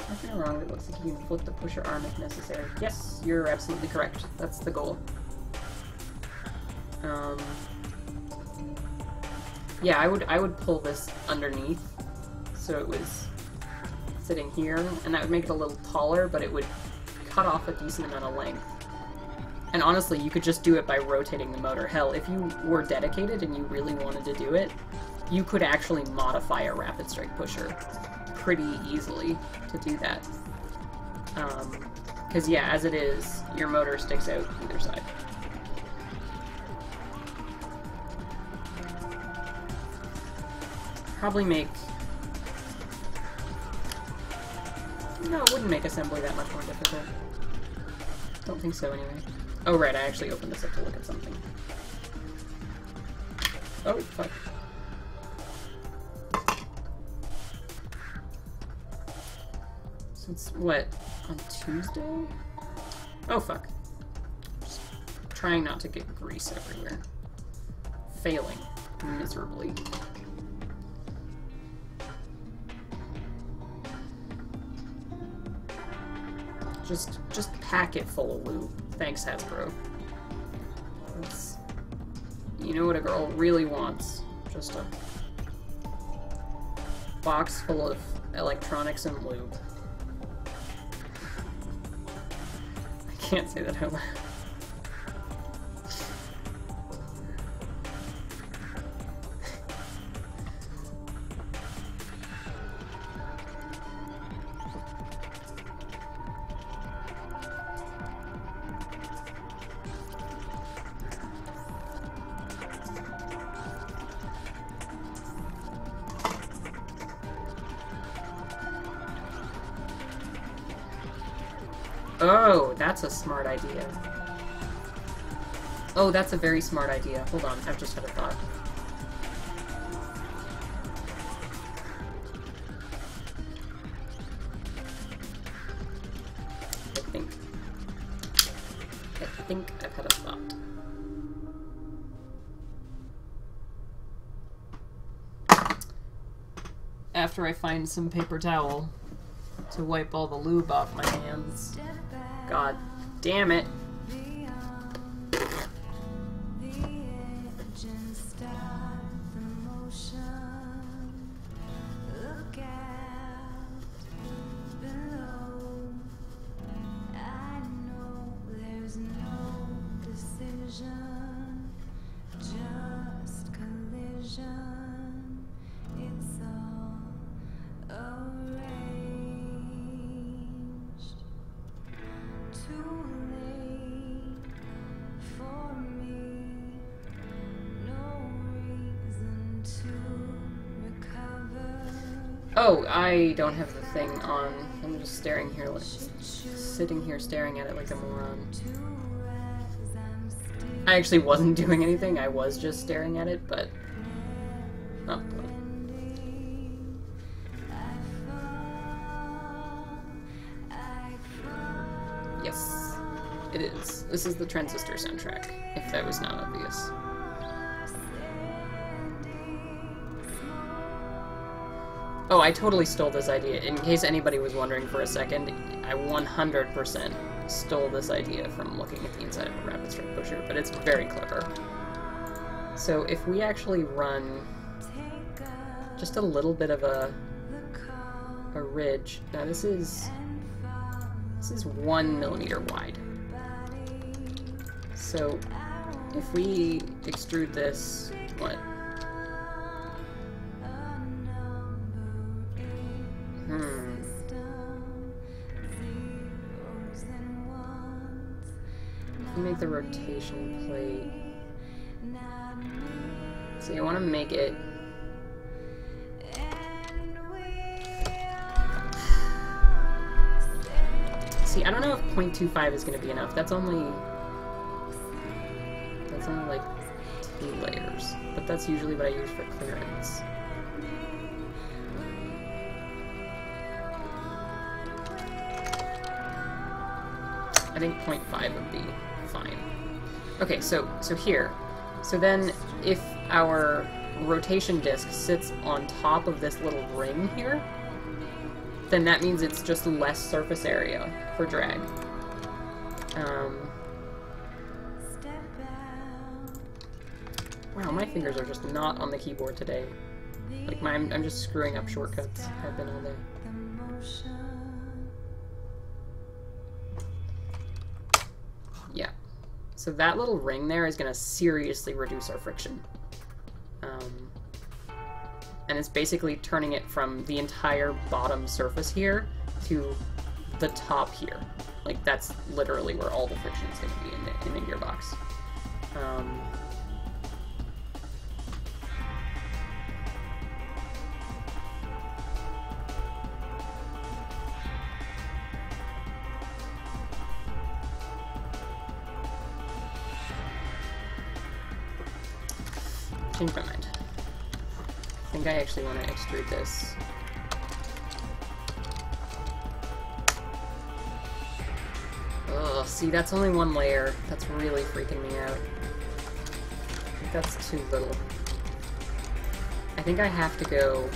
S1: Nothing wrong, it looks like you can flip the pusher arm if necessary. Yes, you're absolutely correct. That's the goal. Yeah, I would pull this underneath so it was sitting here, and that would make it a little taller, but it would cut off a decent amount of length. And honestly, you could just do it by rotating the motor. Hell, if you were dedicated and you really wanted to do it, you could actually modify a rapid strike pusher pretty easily to do that. Because yeah, as it is, your motor sticks out either side. Probably make... No, it wouldn't make assembly that much more difficult. Don't think so anyway. Oh right, I actually opened this up to look at something. Oh, fuck. So it's, what, on Tuesday? Oh fuck. Just trying not to get grease everywhere. Failing miserably. Just pack it full of lube. Thanks, Hasbro. That's, you know what a girl really wants. Just a box full of electronics and lube. I can't say that out loud. Oh, that's a smart idea. Oh, that's a very smart idea. Hold on, I've just had a thought. I think I've had a thought. After I find some paper towel to wipe all the lube off my hands. God damn it.
S2: To
S1: Oh, I don't have the thing on. I'm just staring here, like, sitting here staring at it like a moron. I actually wasn't doing anything, I was just staring at it, but... Oh, yes, it is. This is the Transistor soundtrack, if that was not obvious. Oh, I totally stole this idea. In case anybody was wondering for a second, I 100% stole this idea from looking at the inside of a rapid strike pusher, but it's very clever. So if we actually run just a little bit of a ridge, now this is 1 millimeter wide. So if we extrude this, what? Make the rotation plate. So you want to make it see, I don't know if 0.25 is going to be enough. That's only like 2 layers, but that's usually what I use for clearance. I think 0.5 would be fine. Okay, so here. So then if our rotation disc sits on top of this little ring here, then that means it's just less surface area for drag. Wow, my fingers are just not on the keyboard today. Like, I'm just screwing up shortcuts. I've been all day. Yeah. So that little ring there is going to seriously reduce our friction. And it's basically turning it from the entire bottom surface here to the top here. Like, that's literally where all the friction is going to be in the gearbox. Changed my mind. I think I actually want to extrude this. Ugh, see, that's only 1 layer. That's really freaking me out. I think that's too little. I think I have to go...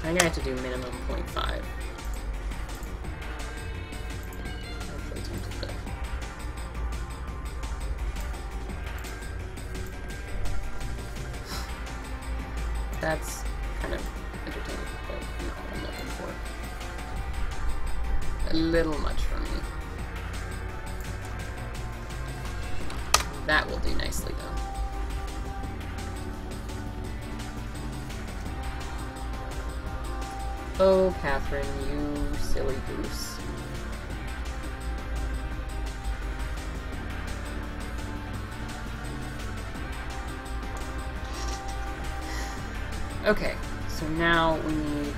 S1: I think I have to do minimum 0.5. That's kind of entertaining, but not what I'm looking for. A little much for me. That will do nicely, though. Oh, Catherine, you silly goose. Okay, so now we need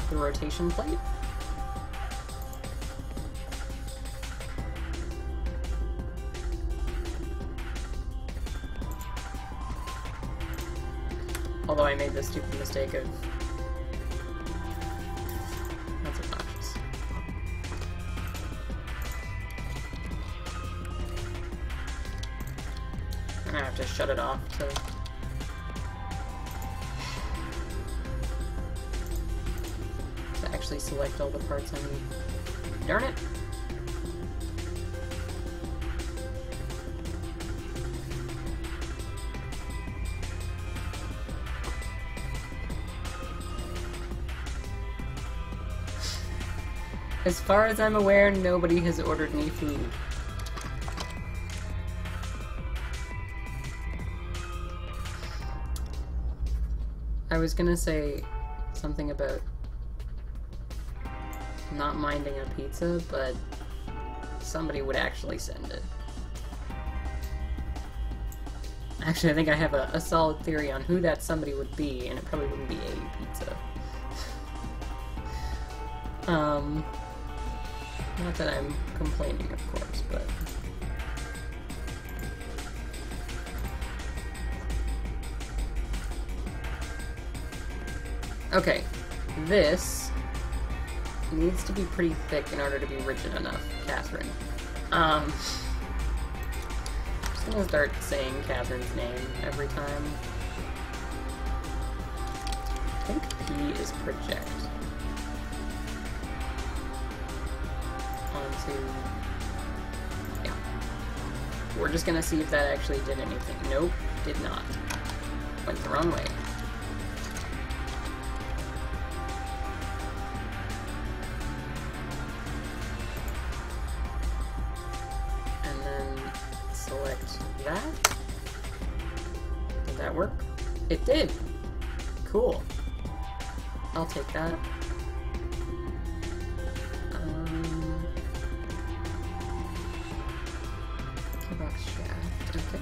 S1: the rotation plate. Although I made the stupid mistake of... That's obnoxious. I'm gonna have to shut it off to... actually select all the parts I need. Darn it! As far as I'm aware, nobody has ordered me food. I was gonna say something about not minding a pizza, but somebody would actually send it. Actually, I think I have a solid theory on who that somebody would be, and it probably wouldn't be a pizza. Not that I'm complaining, of course, but... Okay, this needs to be pretty thick in order to be rigid enough, Catherine. I'm just gonna start saying Catherine's name every time. I think P is project. Onto... yeah. We're just gonna see if that actually did anything. Nope, did not. Went the wrong way. That? Did that work? It did! Cool. I'll take that. Box shaft. Okay.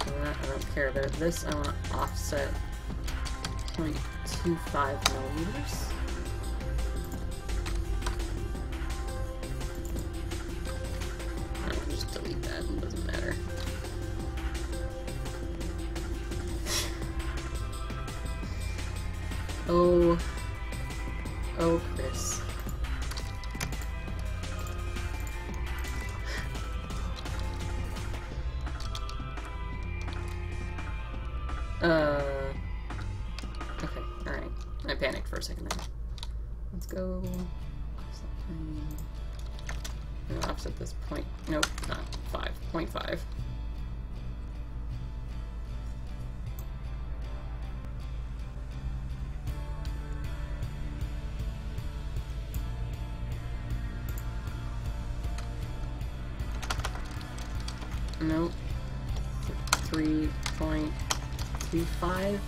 S1: So that I don't care about. This I want to offset 0.25 millimeters. Oh, Chris. Okay, alright. I panicked for a second there. Let's go... I'm gonna offset this point... Nope, not 5. 0.5. Nope. 3.25.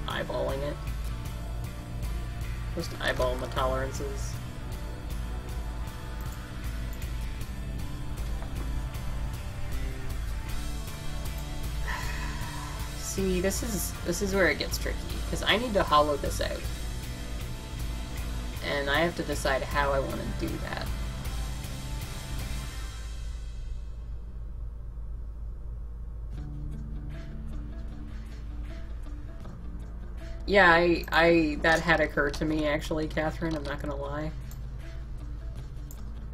S1: Eyeballing it. Just eyeball the tolerances. See, this is where it gets tricky, because I need to hollow this out. And I have to decide how I want to do that. Yeah, I that had occurred to me, actually, Catherine, I'm not gonna lie.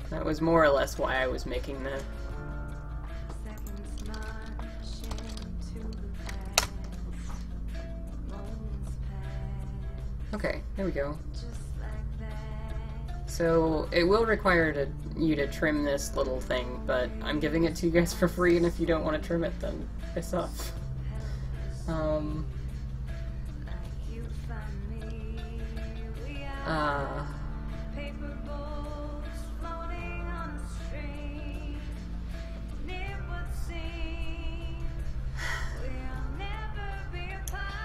S1: That was more or less why I was making the... Okay, there we go. So, it will require you to trim this little thing, but I'm giving it to you guys for free, and if you don't want to trim it, then piss off.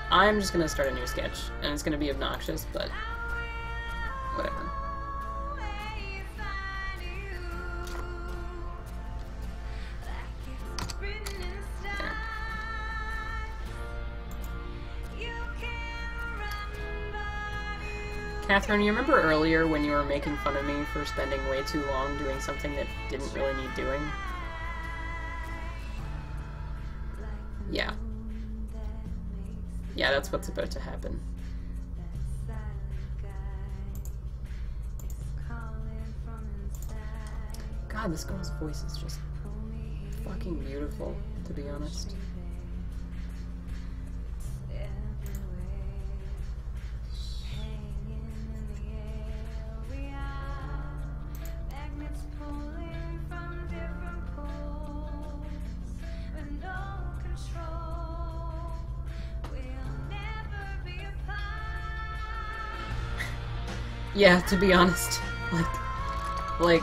S1: I'm just gonna start a new sketch, and it's gonna be obnoxious, but whatever. There. Catherine, you remember earlier when you were making fun of me for spending way too long doing something that didn't really need doing? Yeah. Yeah, that's what's about to happen. God, this girl's voice is just fucking beautiful, to be honest. Yeah, to be honest, like,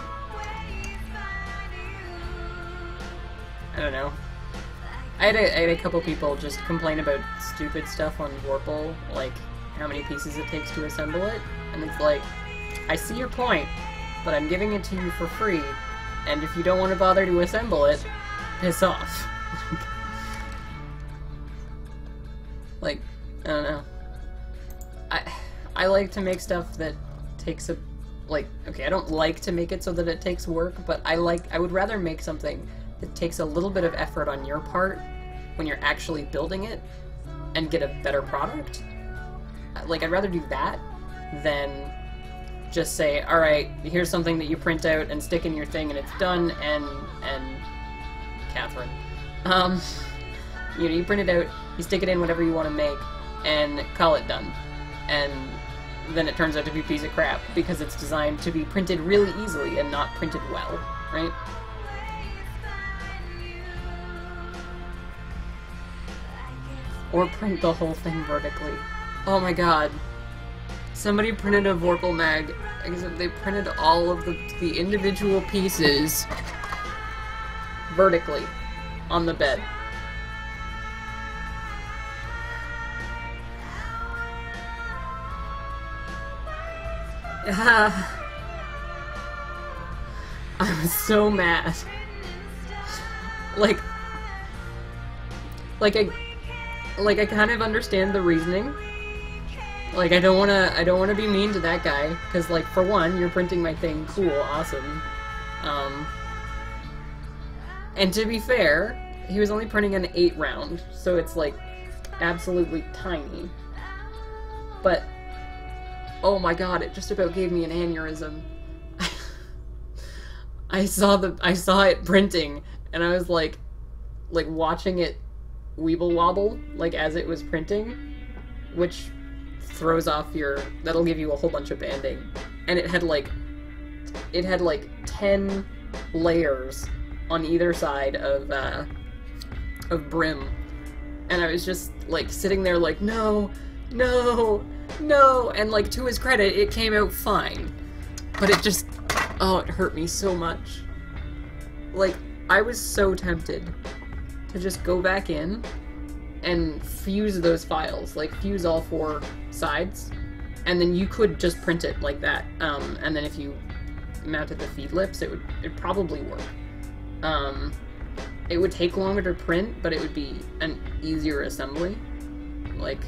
S1: I don't know. I had a couple people just complain about stupid stuff on Warple, like how many pieces it takes to assemble it, and it's like, I see your point, but I'm giving it to you for free, and if you don't want to bother to assemble it, piss off. Like, I don't know. I like to make stuff that takes a, like, okay, I don't like to make it so that it takes work, but I would rather make something that takes a little bit of effort on your part when you're actually building it and get a better product. Like, I'd rather do that than just say, alright, here's something that you print out and stick in your thing and it's done, and Catherine. You know, you print it out, you stick it in whatever you want to make, and call it done. And then it turns out to be a piece of crap, because it's designed to be printed really easily and not printed well, right? Or print the whole thing vertically. Oh my god. Somebody printed a Vorpal mag, except they printed all of the individual pieces vertically on the bed. I was so mad. Like I kind of understand the reasoning. Like, I don't wanna be mean to that guy, because, like, for one, you're printing my thing, cool, awesome. And to be fair, he was only printing an 8 round, so it's, like, absolutely tiny. But, oh my god, it just about gave me an aneurysm. I saw it printing, and I was like watching it weeble wobble, like, as it was printing, which throws off that'll give you a whole bunch of banding. And it had like 10 layers on either side of brim. And I was just, like, sitting there like, no, no, no, and, like, to his credit, it came out fine. But it just, oh, it hurt me so much. Like, I was so tempted to just go back in and fuse those files, like, fuse all 4 sides, and then you could just print it like that, and then if you mounted the feed lips, it'd probably work. It would take longer to print, but it would be an easier assembly. Like,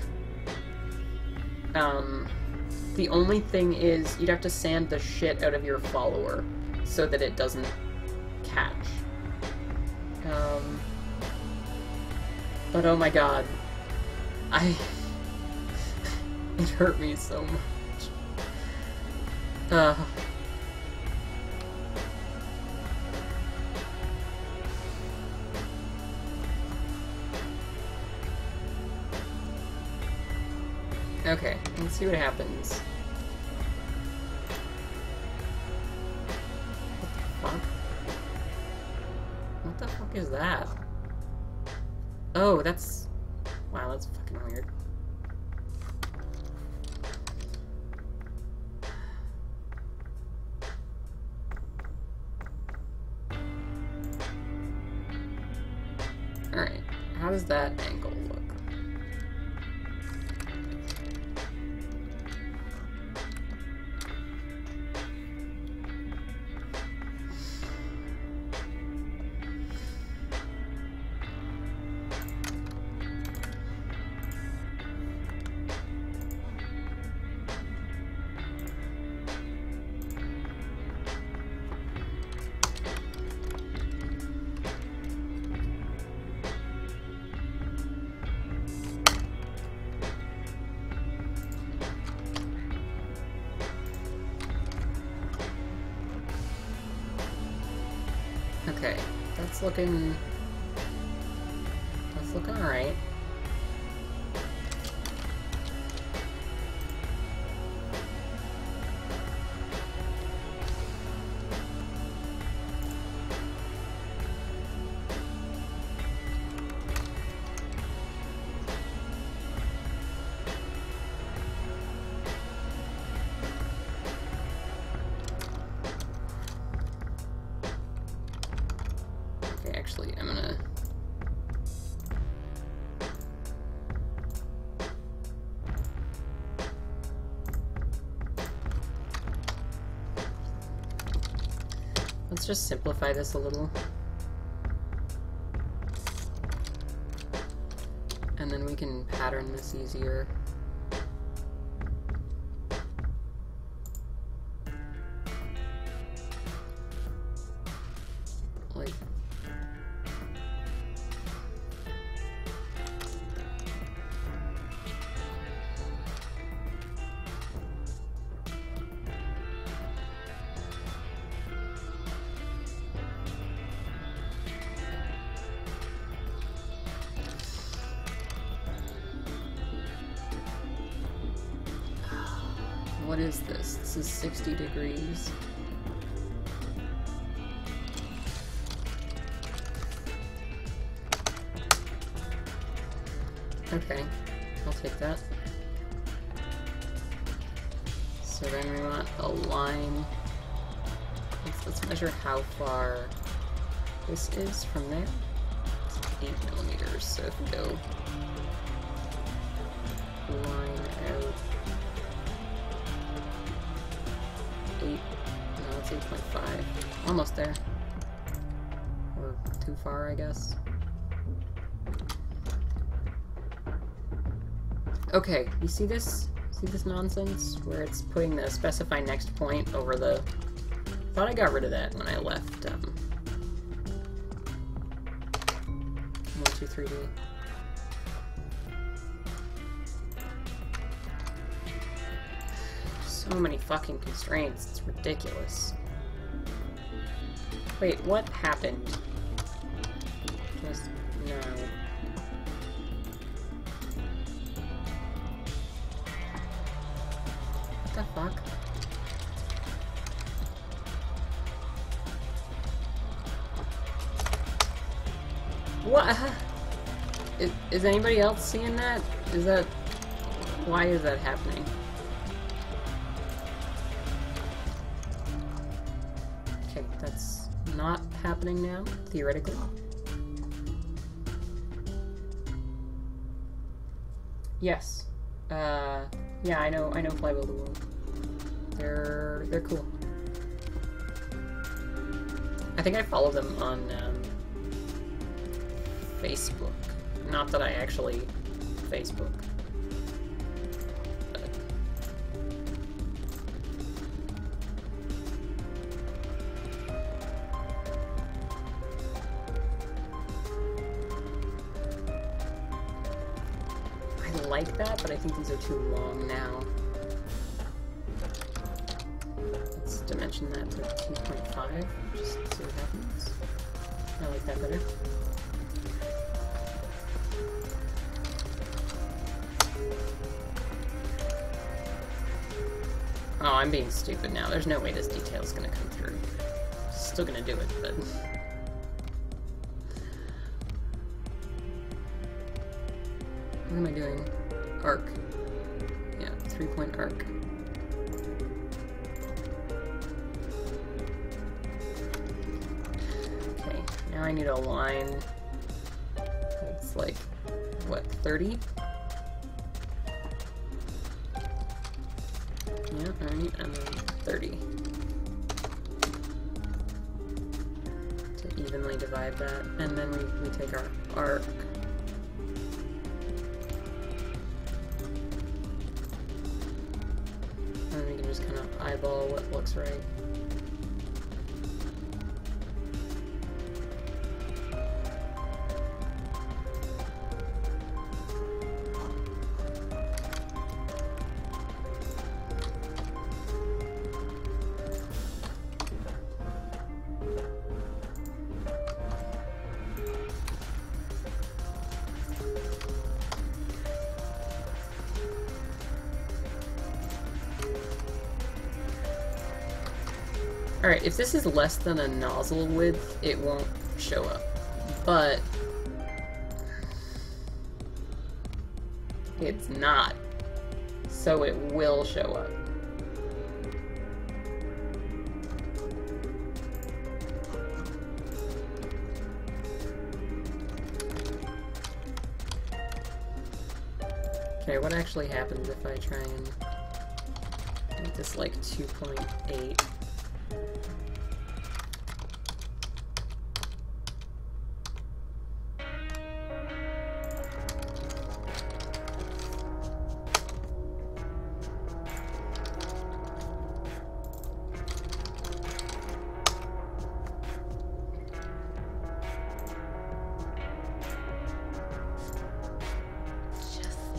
S1: the only thing is, you'd have to sand the shit out of your follower so that it doesn't catch. But oh my god, it hurt me so much. Okay, let's see what happens. What the fuck? What the fuck is that? Oh, that's... Wow, that's fucking weird. Alright, how does that angle look? Okay, that's looking alright. Actually, I'm gonna... Let's just simplify this a little. then we can pattern this easier. Like, what is this? This is 60 degrees. Okay, I'll take that. So then we want a line. Let's measure how far this is from there. It's 8 millimeters, so if we go line out 8, no, it's 8.5. Almost there. Or too far, I guess. Okay, you see this? See this nonsense? Where it's putting the specify next point over the... Thought I got rid of that when I left, 1, 2, 3D. So many fucking constraints, it's ridiculous. Wait, what happened? Just... no. What the fuck? What? Is anybody else seeing that? Is that... why is that happening? Okay, that's not happening now, theoretically. Yes. Yeah, I know Flybuilder World. They're cool. I think I follow them on Facebook. Not that I actually Facebook. But... I like that, but I think these are too long now. Let's dimension that to 2.5, just see what happens. I like that better. Oh, I'm being stupid now. There's no way this detail is gonna come through. Still gonna do it, but... What am I doing? Arc. Yeah, 3-point arc. Okay, now I need a line that's like, what, 30? Yeah, alright, and then 30. To evenly divide that, and then we take our arc. And then we can just kind of eyeball what looks right. Alright, if this is less than a nozzle width, it won't show up. But... it's not. So it will show up. Okay, what actually happens if I try and make this like 2.8?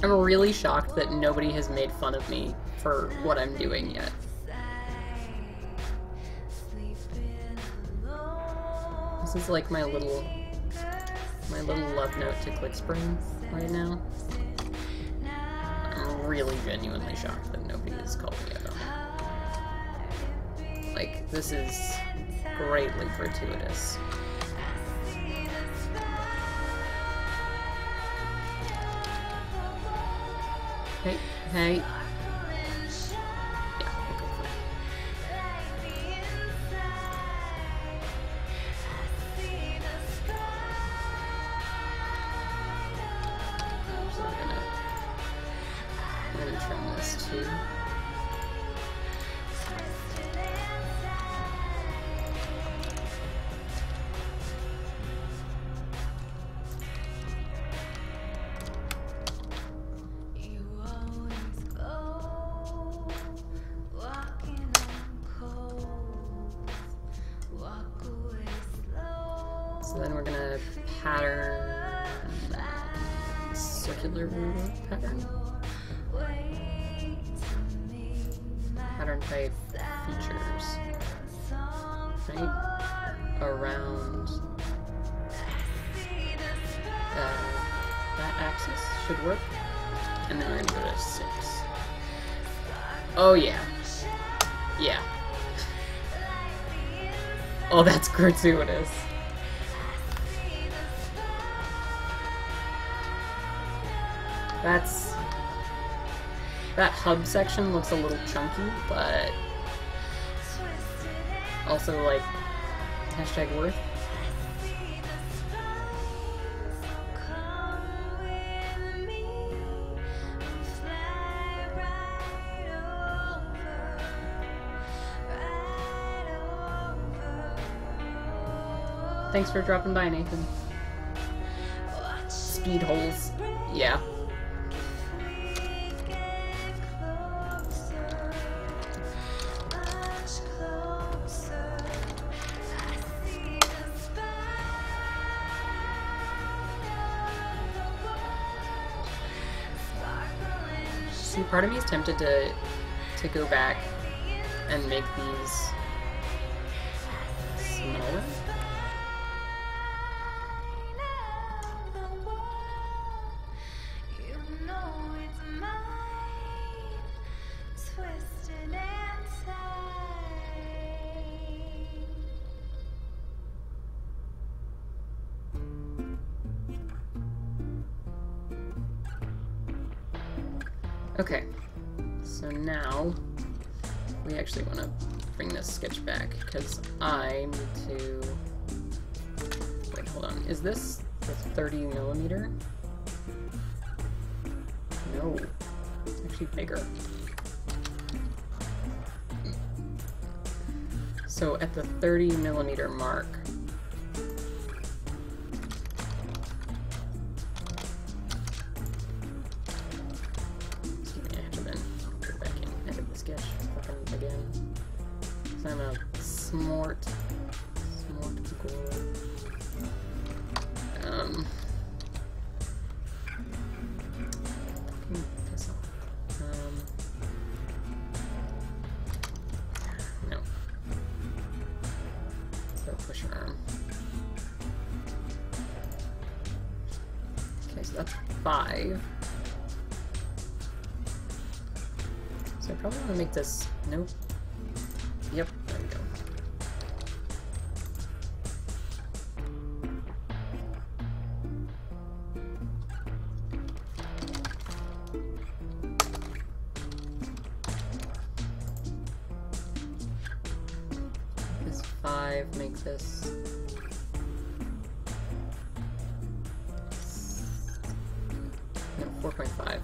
S1: I'm really shocked that nobody has made fun of me for what I'm doing yet. This is like my little love note to ClickSpring right now. I'm really genuinely shocked that nobody has called me out on it. Like, this is greatly gratuitous. Hey, hey. Yeah, we'll go for it. So I'm gonna trim this too. So then we're gonna pattern circular pattern. Pattern type features. Right? Around that axis should work. And then we're gonna go to 6. Oh yeah. Yeah. Oh, that's gratuitous. That hub section looks a little chunky, but also like hashtag worth. Thanks for dropping by, Nathan. Speed holes. Yeah. See, part of me is tempted to go back and make these smaller. Okay, so now we actually want to bring this sketch back because I need to. Wait, hold on. Is this the 30mm? No, it's actually bigger. So at the 30mm mark, I'm a smart girl. Piss off. No. So push your arm. Okay, so that's 5. So I probably want to make this. Nope. Yep, there we go. This 5 makes this. No, 4.5.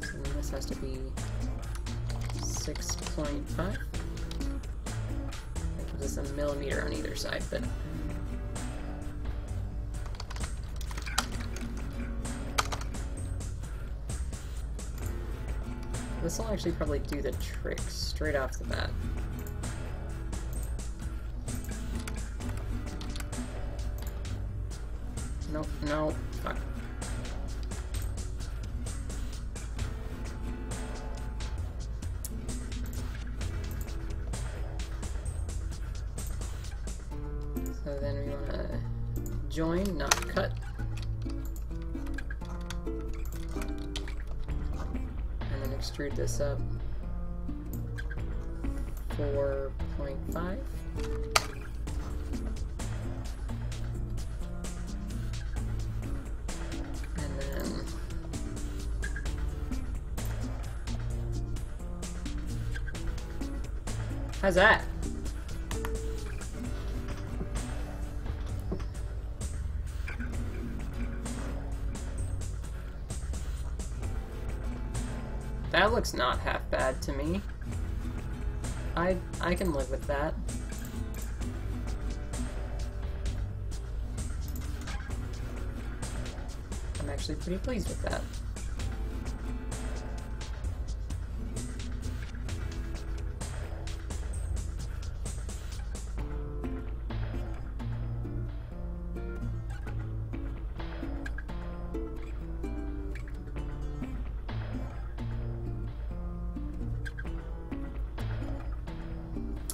S1: So then this has to be 6.5. This a millimeter on either side, but this will actually probably do the trick straight off the bat. Nope, no, fuck. So then we want to join, not cut. And then extrude this up 4.5. And then how's that? That looks not half bad to me. I can live with that. I'm actually pretty pleased with that.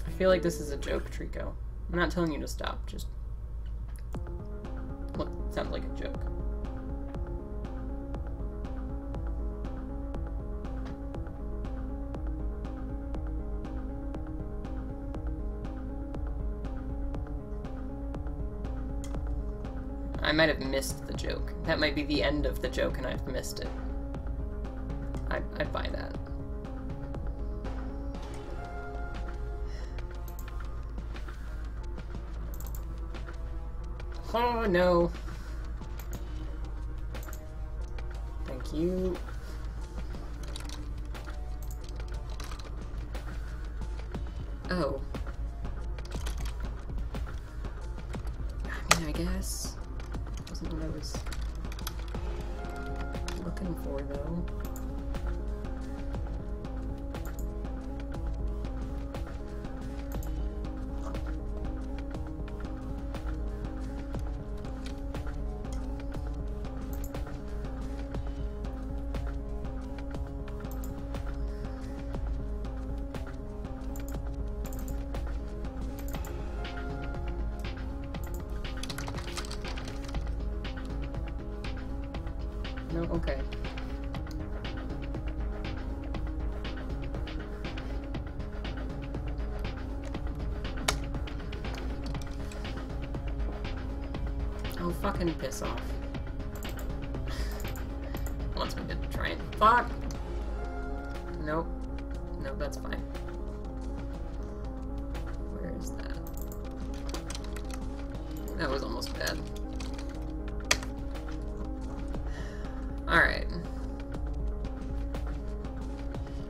S1: I feel like this is a joke, Trico. I'm not telling you to stop, just... Look, it sounds like a joke. I might have missed the joke. That might be the end of the joke and I've missed it. I'd buy that. Oh no. Thank you. Oh. I mean, I guess. Wasn't what I was looking for, though. No, okay. Oh, fucking piss off. Wants me to try and... Fuck! Nope. Nope, that's fine. Where is that? That was almost bad. Alright.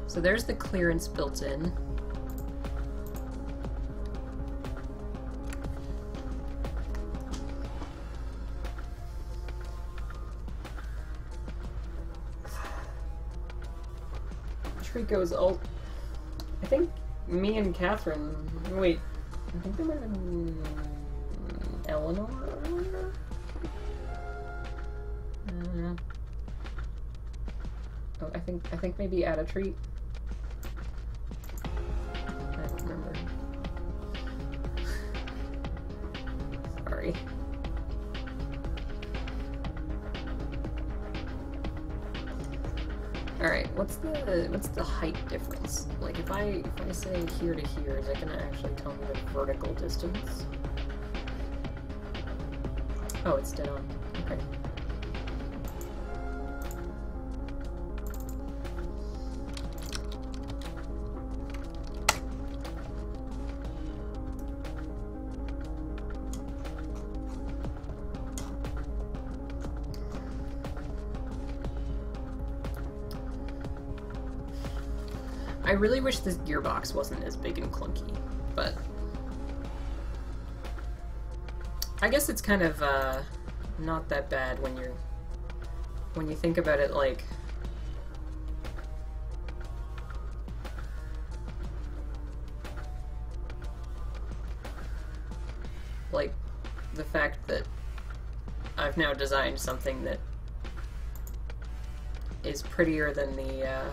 S1: So there's the clearance built in. Trico's ult. I think me and Catherine... Wait. I think there might have been Eleanor earlier? Oh, I think maybe add a treat. I don't remember. Sorry. Alright, what's the height difference? Like if I say here to here, is it gonna actually tell me the vertical distance? Oh, it's dead on. Okay. I really wish this gearbox wasn't as big and clunky, but I guess it's kind of not that bad when you think about it, like the fact that I've now designed something that is prettier than the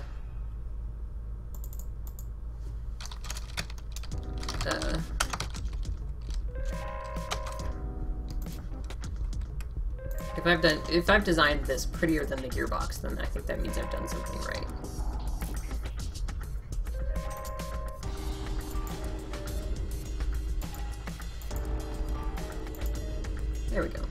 S1: If I've designed this prettier than the gearbox, then I think that means I've done something right. There we go.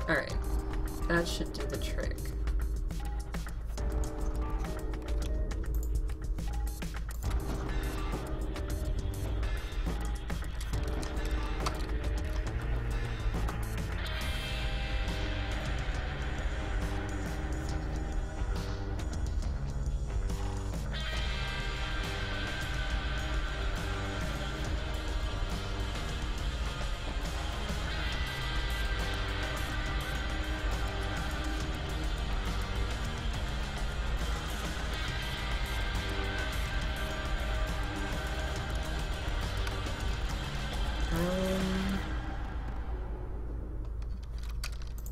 S1: Alright, that should do the trick.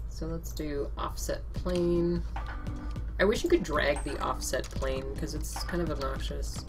S1: So let's do offset plane. I wish you could drag the offset plane because it's kind of obnoxious.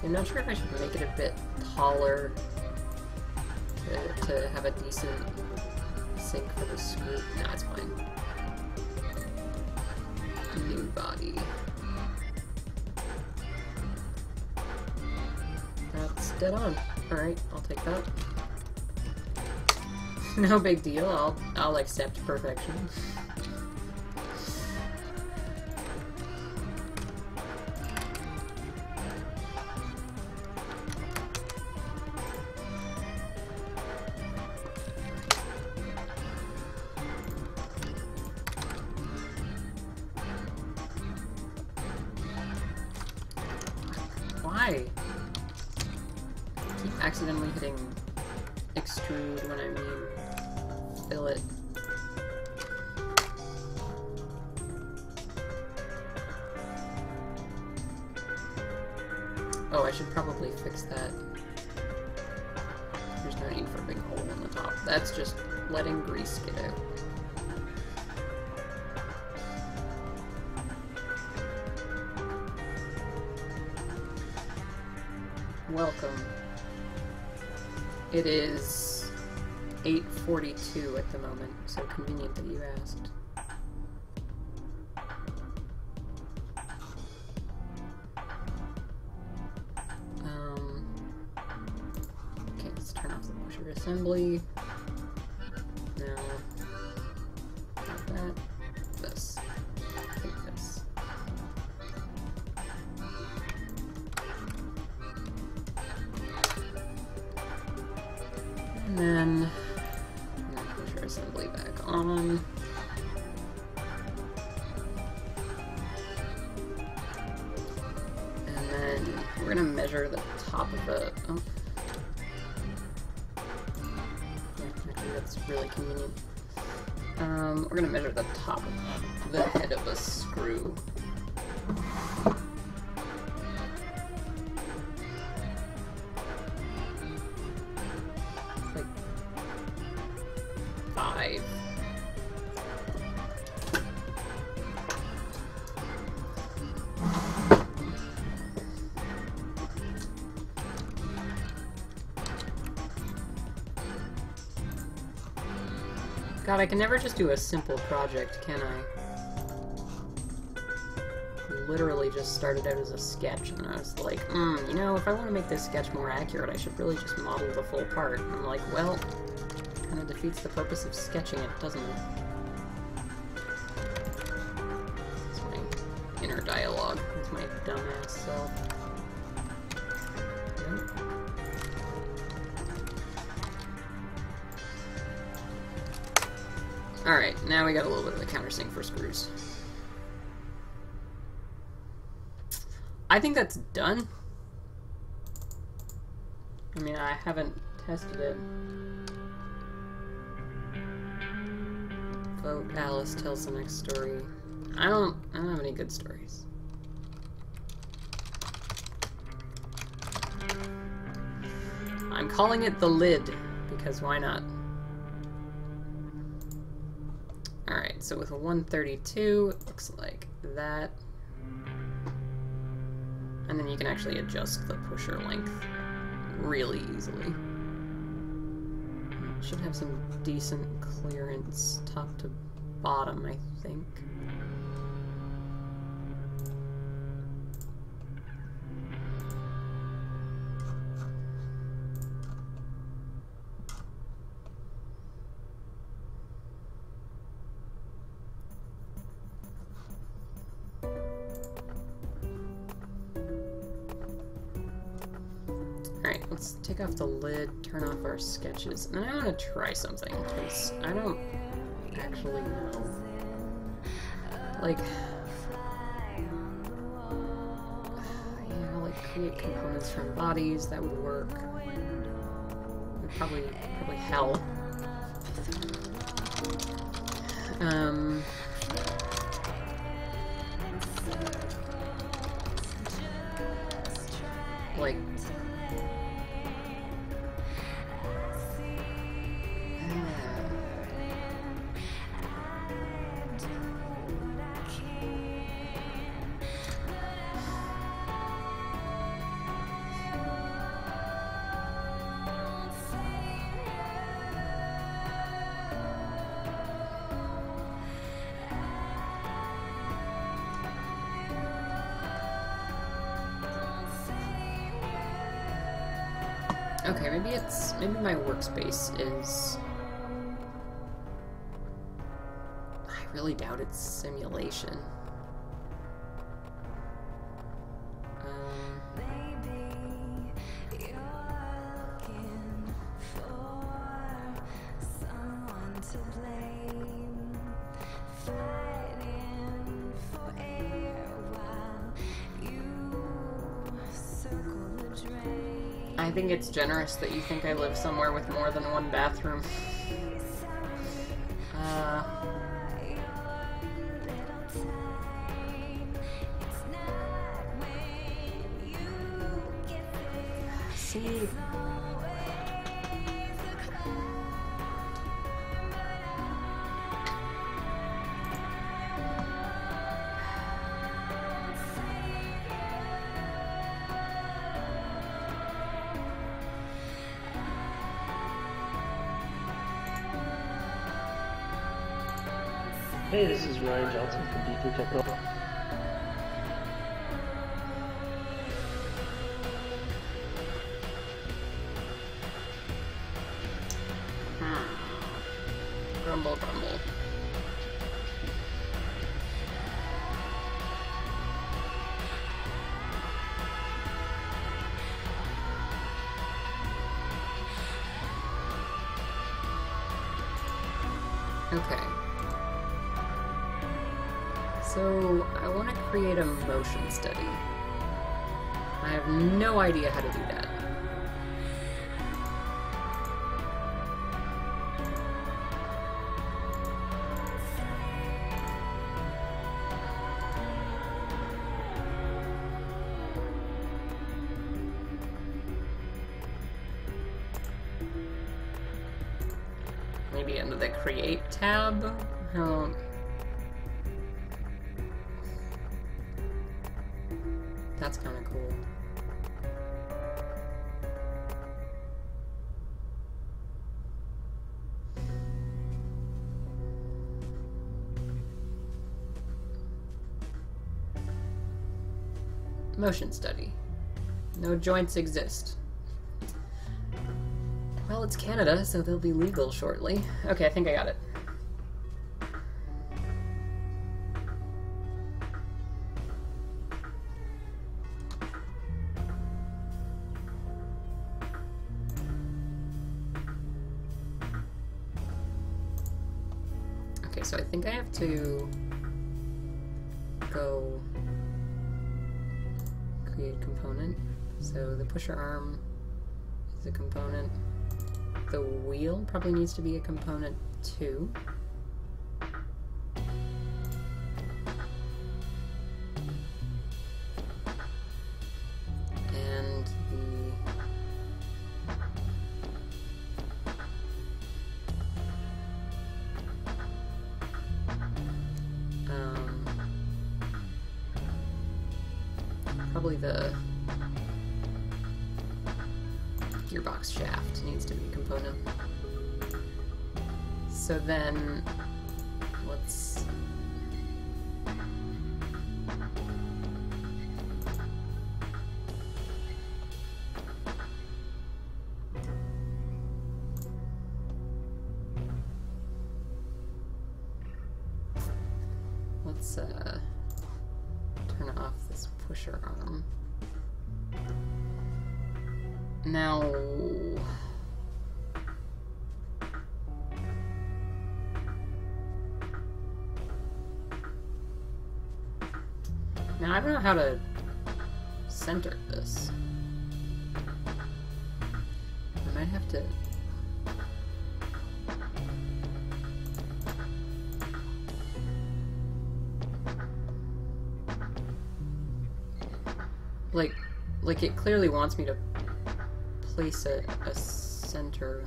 S1: I'm not sure if I should make it a bit taller to have a decent sink for the screw. No, it's fine. New body. That's dead on. Alright, I'll take that. No big deal, I'll accept perfection. Why? I keep accidentally hitting extrude when I mean fillet. Oh, I should probably fix that. There's no need for a big hole in the top. That's just letting grease get out. Welcome. It is 8:42 at the moment, so convenient that you asked. Okay, let's turn off the pusher assembly. No. Not that. This. I think this. And then pusher assembly back on. And then we're gonna measure the top of the. Oh. Yeah, actually that's really convenient. We're gonna measure the top of the head of a screw. God, I can never just do a simple project, can I? Literally just started out as a sketch, and I was like, you know, if I want to make this sketch more accurate, I should really just model the full part. And I'm like, well, kind of defeats the purpose of sketching it, doesn't it? It's my inner dialogue with my dumbass self. Yep. Alright, now we got a little bit of a countersink for screws. I think that's done. I mean, I haven't tested it. Vote Alice tells the next story. I don't have any good stories. I'm calling it The Lid, because why not? Alright, so with a 132, it looks like that. And then you can actually adjust the pusher length really easily. Should have some decent clearance top to bottom, I think. Alright, let's take off the lid, turn off our sketches, and then I want to try something, because I don't actually know. Like, yeah, like create components from bodies, that would work. Would probably hell. Like, okay, maybe my workspace is... I really doubt it's simulation. I think it's generous that you think I live somewhere with more than one bathroom. See?
S3: Hey, this is Ryan Johnson from D3 Technical.
S1: Grumble, grumble. Okay. So, I want to create a motion study. I have no idea how to do that. Maybe under the Create tab? Oh. That's kind of cool. Motion study. No joints exist. Well, it's Canada, so they'll be legal shortly. Okay, I think I got it. Okay, so I think I have to go create component. So the pusher arm is a component. The wheel probably needs to be a component too. And probably the gearbox shaft needs to be a component. So then, let's... turn off this pusher arm. Now... Now, I don't know how to center this. I might have to... Like it clearly wants me to place a center.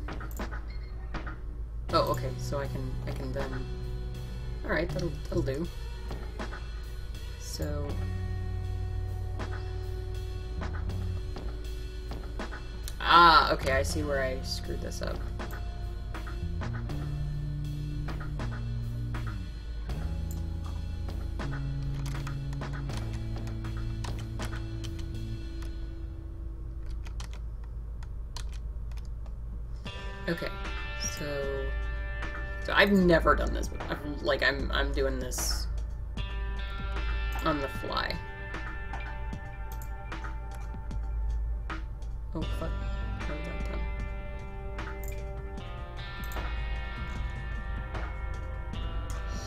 S1: Oh, okay, so I can then... Alright, that'll do. So... Ah, okay, I see where I screwed this up. Okay, so I've never done this, but I'm doing this on the fly. Oh fuck! How did that done?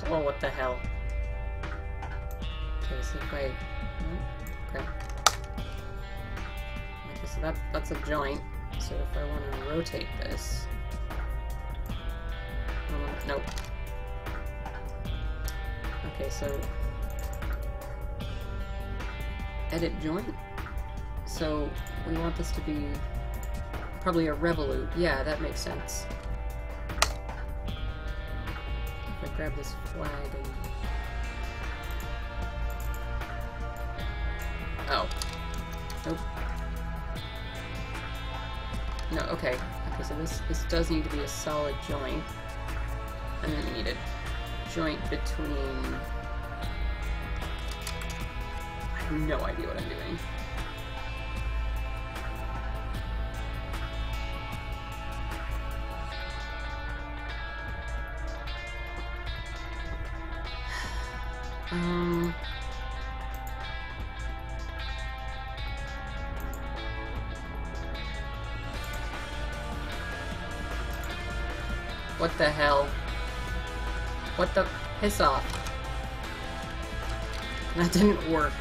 S1: Oh, what the hell? Okay, so if I... Okay. Okay, so that's a joint. So if I want to rotate this... Nope. Okay, so... Edit joint? So we want this to be probably a revolute. Yeah, that makes sense. If I grab this flag and... Oh. Nope. No, okay. Okay, so this does need to be a solid joint. And then we need a joint between... I have no idea what I'm doing. What the hell? What the... Piss off. That didn't work.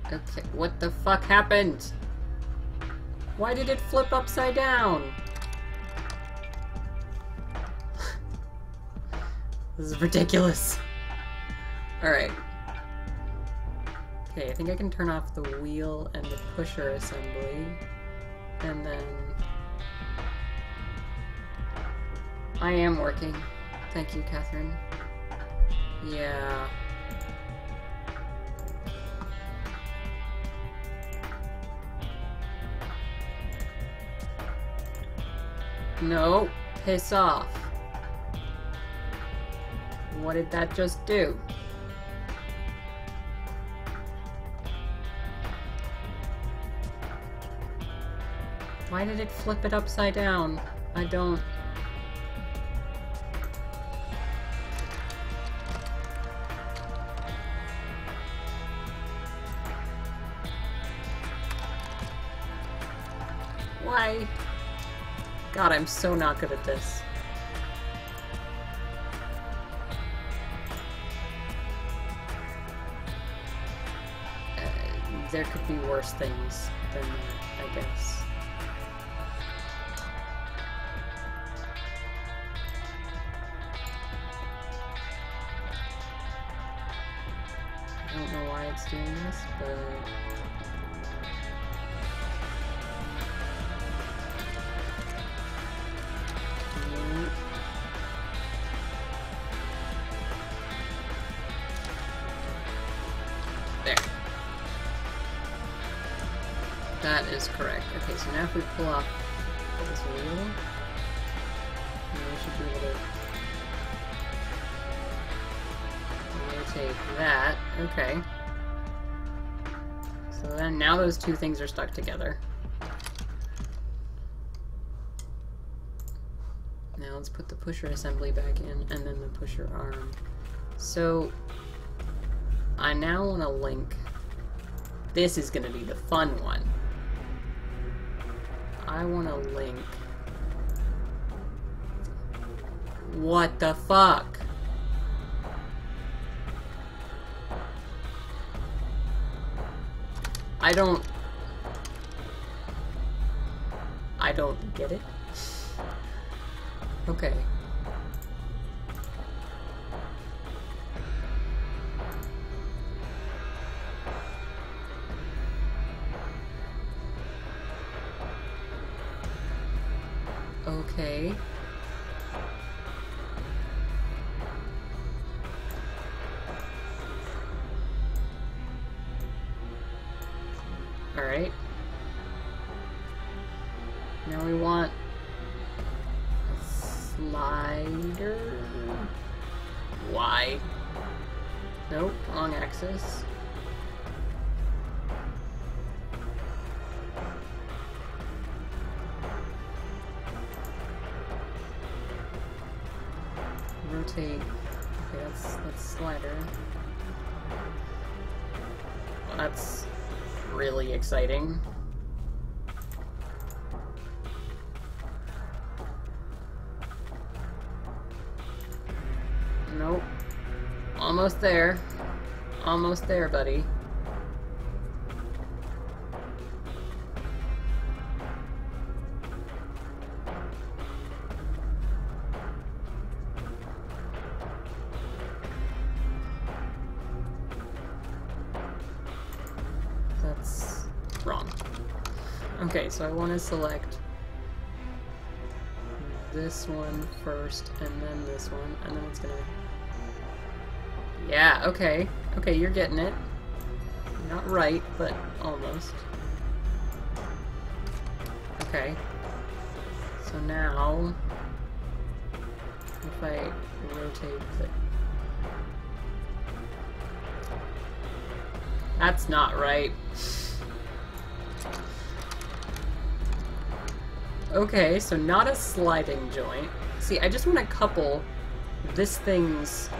S1: Okay, what the fuck happened? Why did it flip upside down? This is ridiculous. Alright. Okay, I think I can turn off the wheel and the pusher assembly. And then... I am working. Thank you, Catherine. Yeah. No, piss off. What did that just do? Why did it flip it upside down? I don't... Why? God, I'm so not good at this. There could be worse things than that, I guess. I don't know why it's doing this, but... There. That is correct. Okay, so now if we pull off this wheel, we should be able to rotate that. Okay. So then now those two things are stuck together. Now let's put the pusher assembly back in and then the pusher arm. So I now want to link. This is going to be the fun one. I want to link. What the fuck? I don't get it. Okay. Okay. Alright. Now we want a slider. Y. Nope, wrong axis. Rotate. Okay, that's slider. Well, that's really exciting. Nope. Almost there. Almost there, buddy. That's wrong. Okay, so I want to select this one first, and then this one, and then it's gonna... Yeah, okay. Okay, you're getting it. Not right, but almost. Okay. So now, if I rotate it... That's not right. Okay, so not a sliding joint. See, I just want to couple this thing's...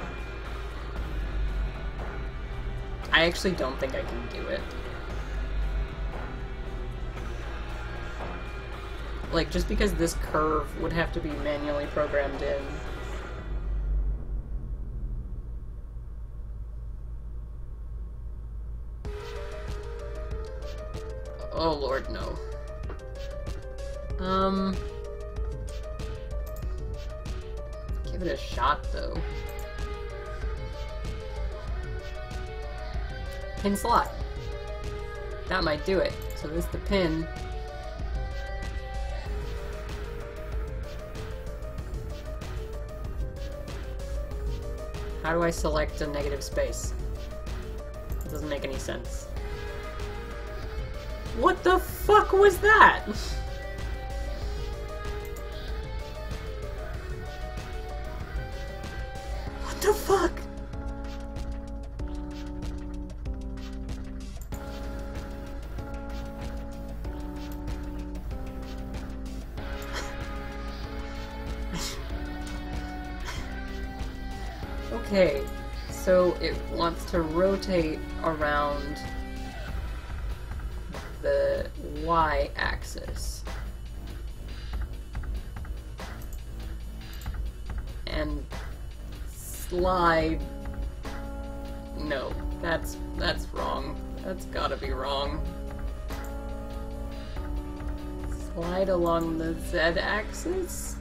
S1: I actually don't think I can do it. Like, just because this curve would have to be manually programmed in. Oh lord, no. Give it a shot, though. Pin slot. That might do it. So this is the pin. How do I select a negative space? It doesn't make any sense. What the fuck was that? What the fuck? Okay, so it wants to rotate around the y-axis. And slide... No, that's wrong. That's gotta be wrong. Slide along the z-axis?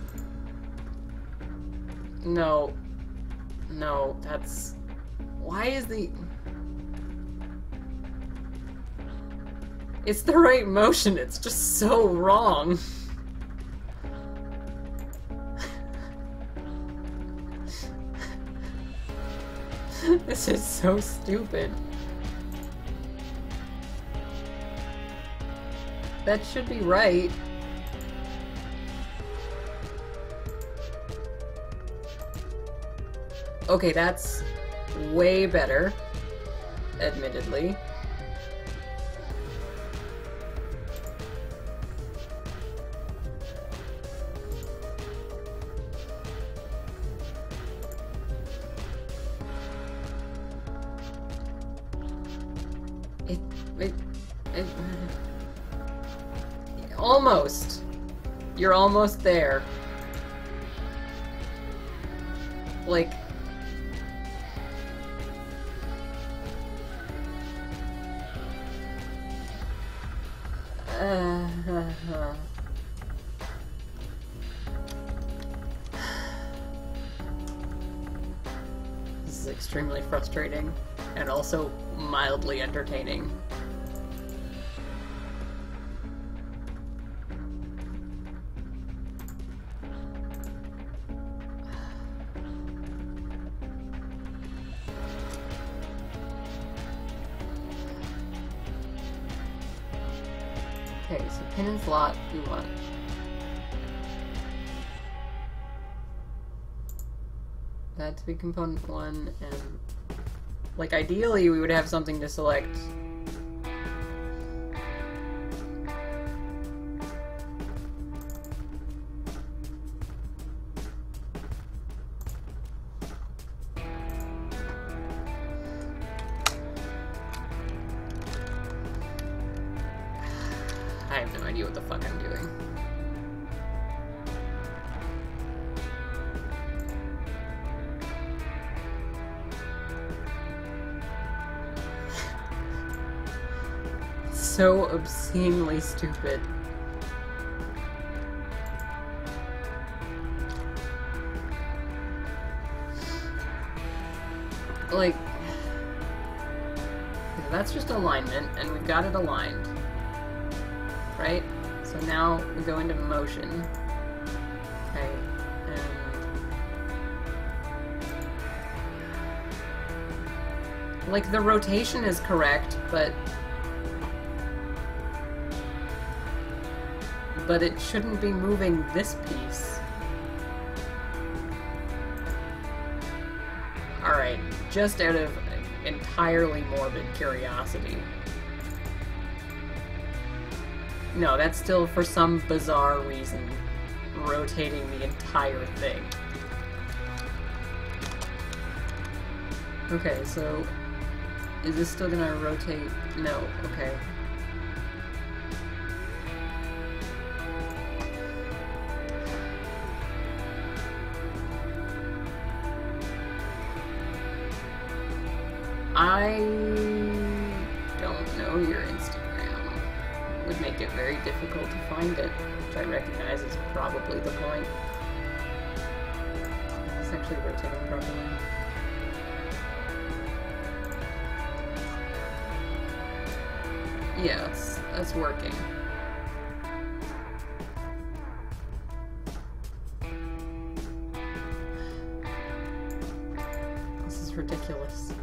S1: No. No, that's... Why is the... It's the right motion, it's just so wrong. This is so stupid. That should be right. Okay, that's way better, admittedly. It almost. You're almost there. Like... This is extremely frustrating and also mildly entertaining. Okay, so pin and slot, we want. That to be component 1, and... Like, ideally, we would have something to select. I have no idea what the fuck I'm doing. So obscenely stupid. Like, that's just alignment, and we've got it aligned. Right? So now we go into motion. Okay, and... Like, the rotation is correct, but it shouldn't be moving this piece. Alright, just out of entirely morbid curiosity. No, that's still, for some bizarre reason, rotating the entire thing. Okay, so... Is this still gonna rotate? No, okay. I don't know your Instagram. It would make it very difficult to find it, which I recognize is probably the point. It's actually rotating properly. Yeah, that's working. This is ridiculous.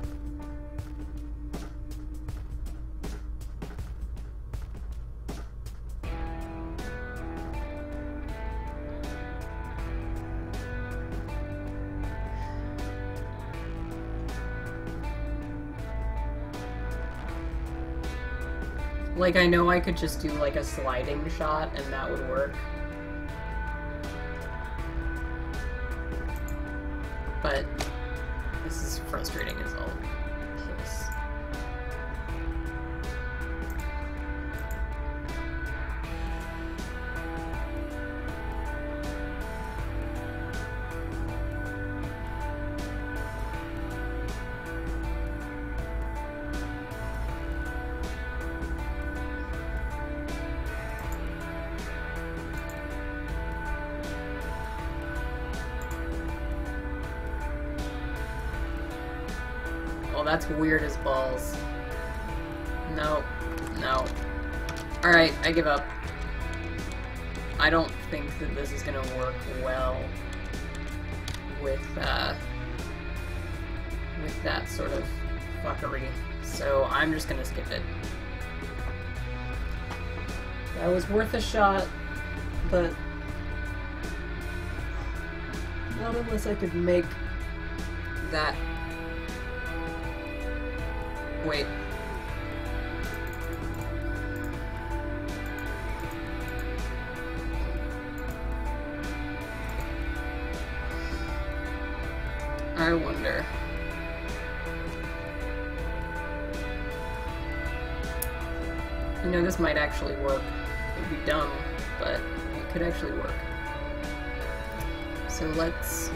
S1: Like, I know I could just do, like, a sliding shot, and that would work. But this is frustrating as all piss. Well, that's weird as balls. No. No. Alright, I give up. I don't think that this is gonna work well with that sort of fuckery. So I'm just gonna skip it. That was worth a shot, but not unless I could make that. Wait. I wonder. You know, this might actually work. It would be dumb, but it could actually work. So let's...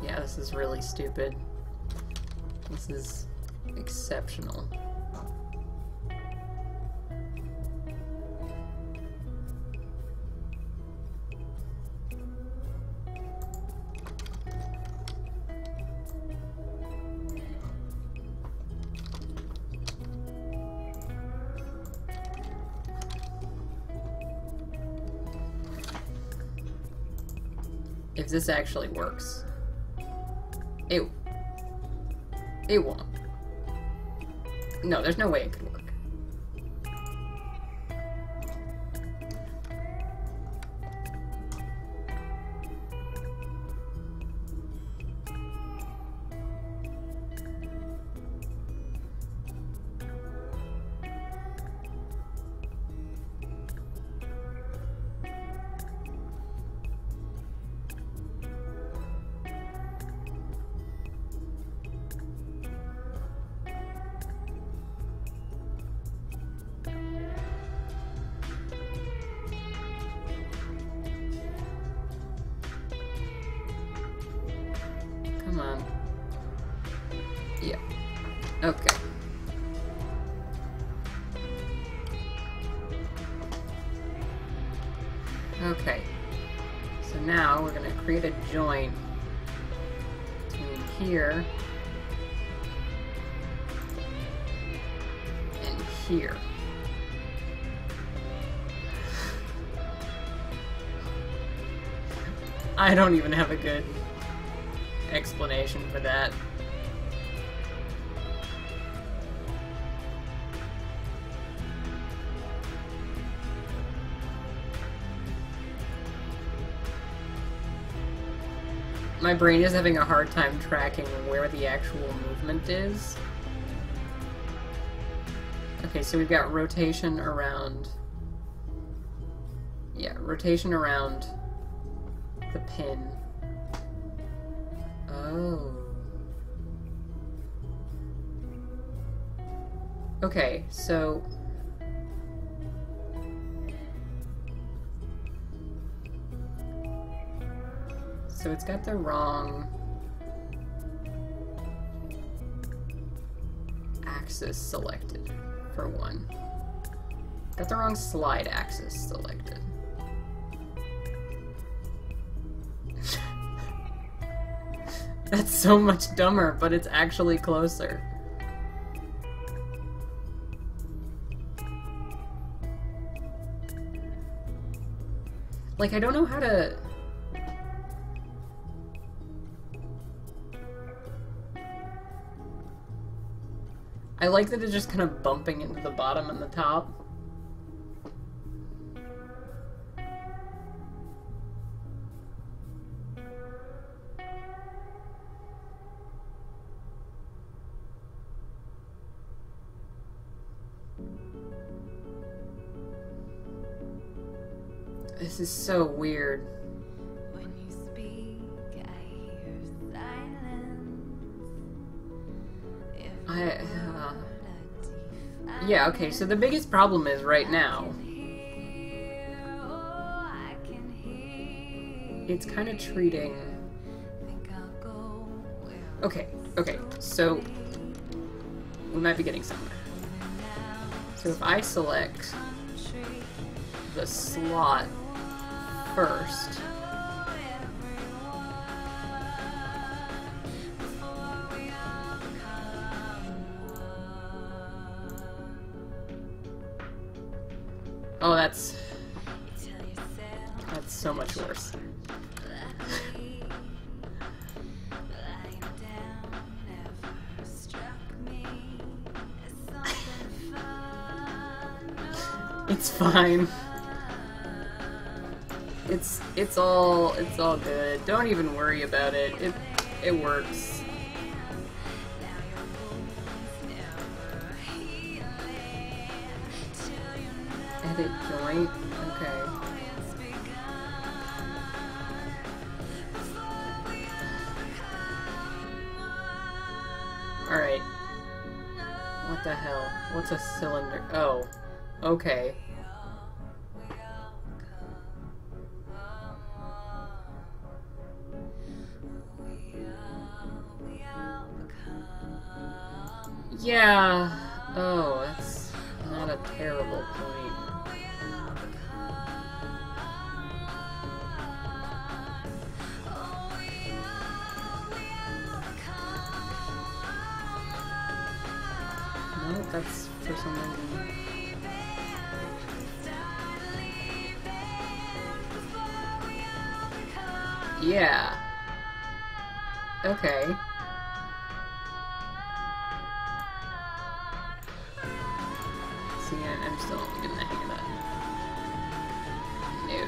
S1: Yeah, this is really stupid. This is exceptional. If this actually works. It won't. No, there's no way it could work. Come on. Yeah. Okay. Okay. So now we're gonna create a joint between here and here. I don't even have a good explanation for that. My brain is having a hard time tracking where the actual movement is. Okay, so we've got rotation around... Yeah, rotation around the pin. Oh. Okay, so... So it's got the wrong axis selected, for one. Got the wrong slide axis selected. That's so much dumber, but it's actually closer. Like, I don't know how to... I like that it's just kind of bumping into the bottom and the top. This is so weird.
S2: When you speak, I hear silence.
S1: Yeah, okay, so the biggest problem is right now, it's kind of treating... Okay, so we might be getting somewhere. So if I select the slot first, oh, that's so much worse. It's fine. It's all good. Don't even worry about it. It works. Edit joint. Okay. All right. What the hell? What's a cylinder? Oh. Okay. Yeah. Oh, that's not a terrible point. No, that's for some reason. Yeah. Okay. See, I'm still not getting the hang of that. No.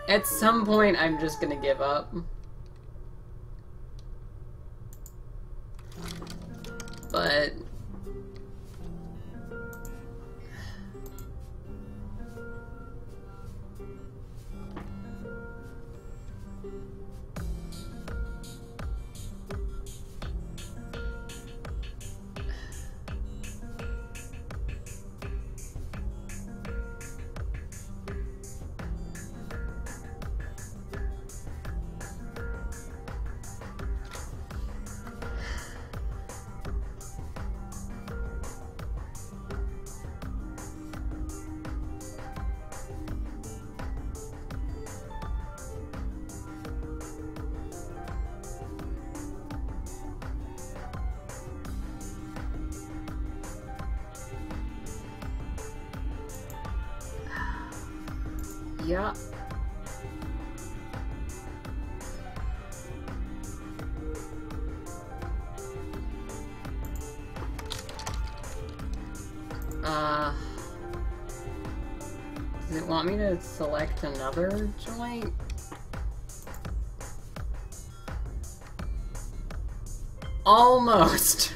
S1: At some point, I'm just gonna give up. But... yeah. Does it want me to select another joint? Almost.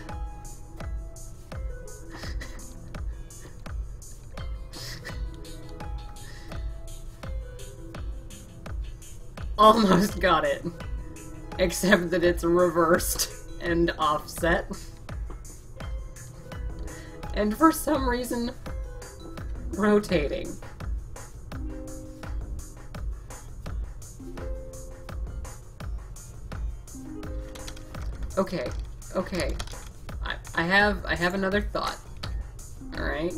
S1: Almost got it. Except that it's reversed and offset. And for some reason, rotating. Okay. I have another thought. Alright.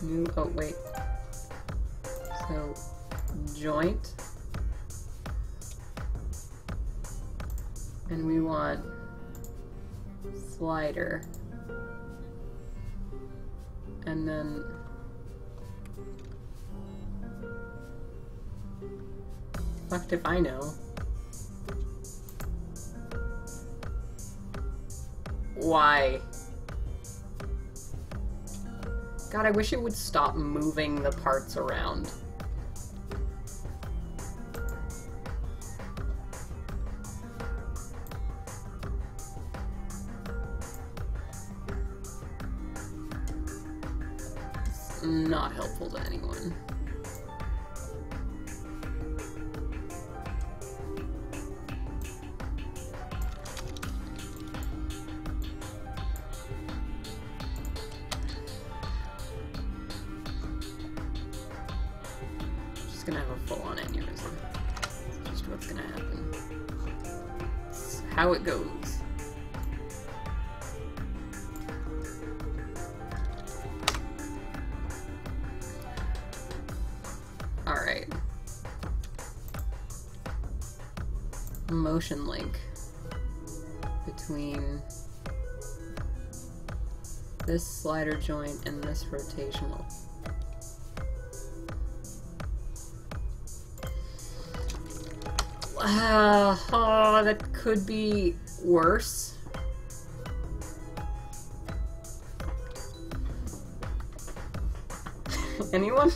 S1: New, oh wait. So, joint. And we want slider. And then fucked if I know. Why? God, I wish it would stop moving the parts around. It's not helpful to anyone. Gonna have a full-on aneurysm. Just what's gonna happen. It's how it goes. Alright. Motion link between this slider joint and this rotational. Oh, that could be worse. Anyone?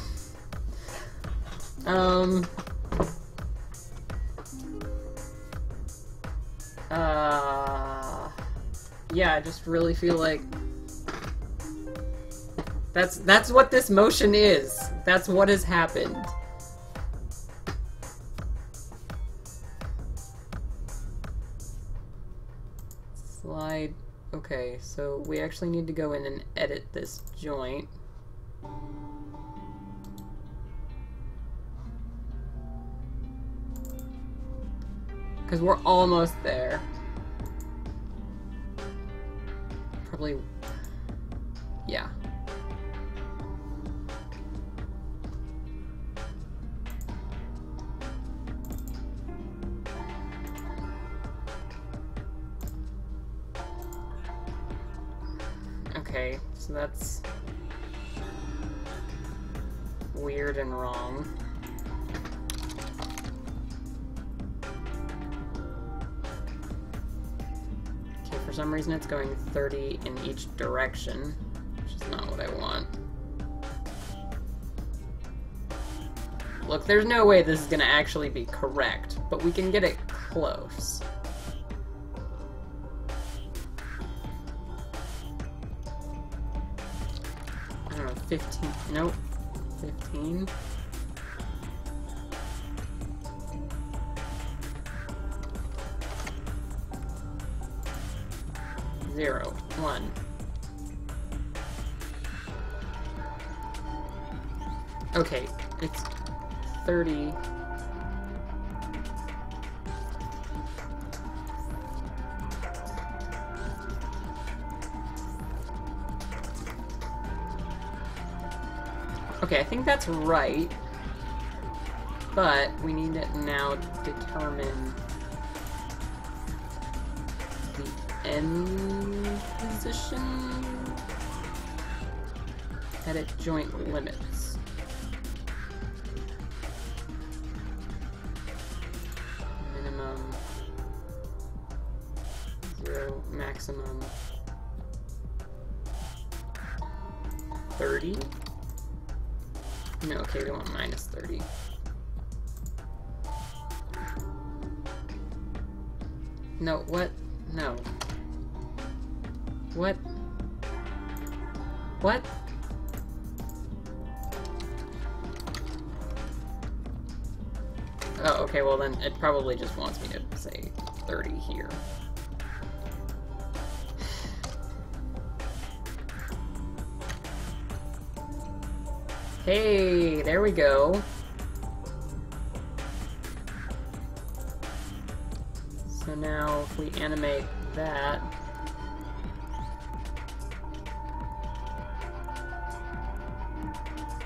S1: Yeah, I just really feel like that's what this motion is. That's what has happened. Slide. Okay, so we actually need to go in and edit this joint. Because we're almost there. Probably... yeah. Okay, so that's weird and wrong. Okay, for some reason it's going 30 in each direction, which is not what I want. Look, there's no way this is gonna actually be correct, but we can get it close. I don't know, 15, nope, 15. Zero, one. Okay, it's 30. Okay, I think that's right, but we need to now determine the end position. Edit joint limits. Minimum, 0, maximum, 30. No, okay, we want minus 30. No, what? No. What? What? Oh, okay, well then it probably just wants me to say 30 here. Hey, there we go. So now if we animate that.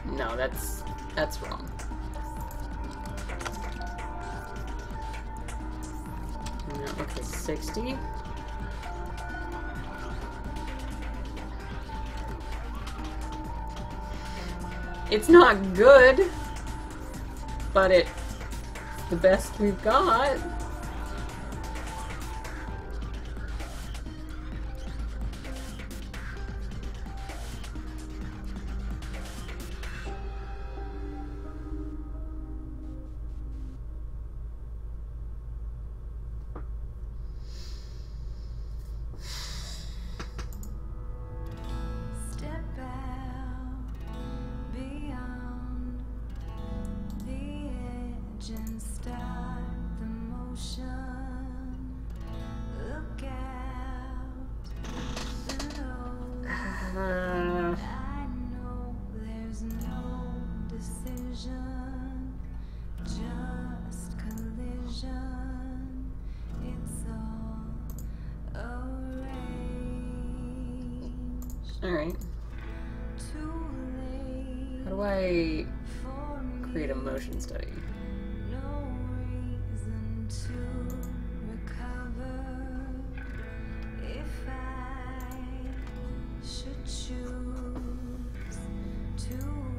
S1: No, that's wrong. No, okay, 60. It's not good, but it's the best we've got.
S2: I know there's no decision, just collision. It's all arranged.
S1: Alright.
S2: Too late
S1: How do I
S2: for
S1: create a
S2: me.
S1: motion study?
S2: No reason to recover. If I should choose to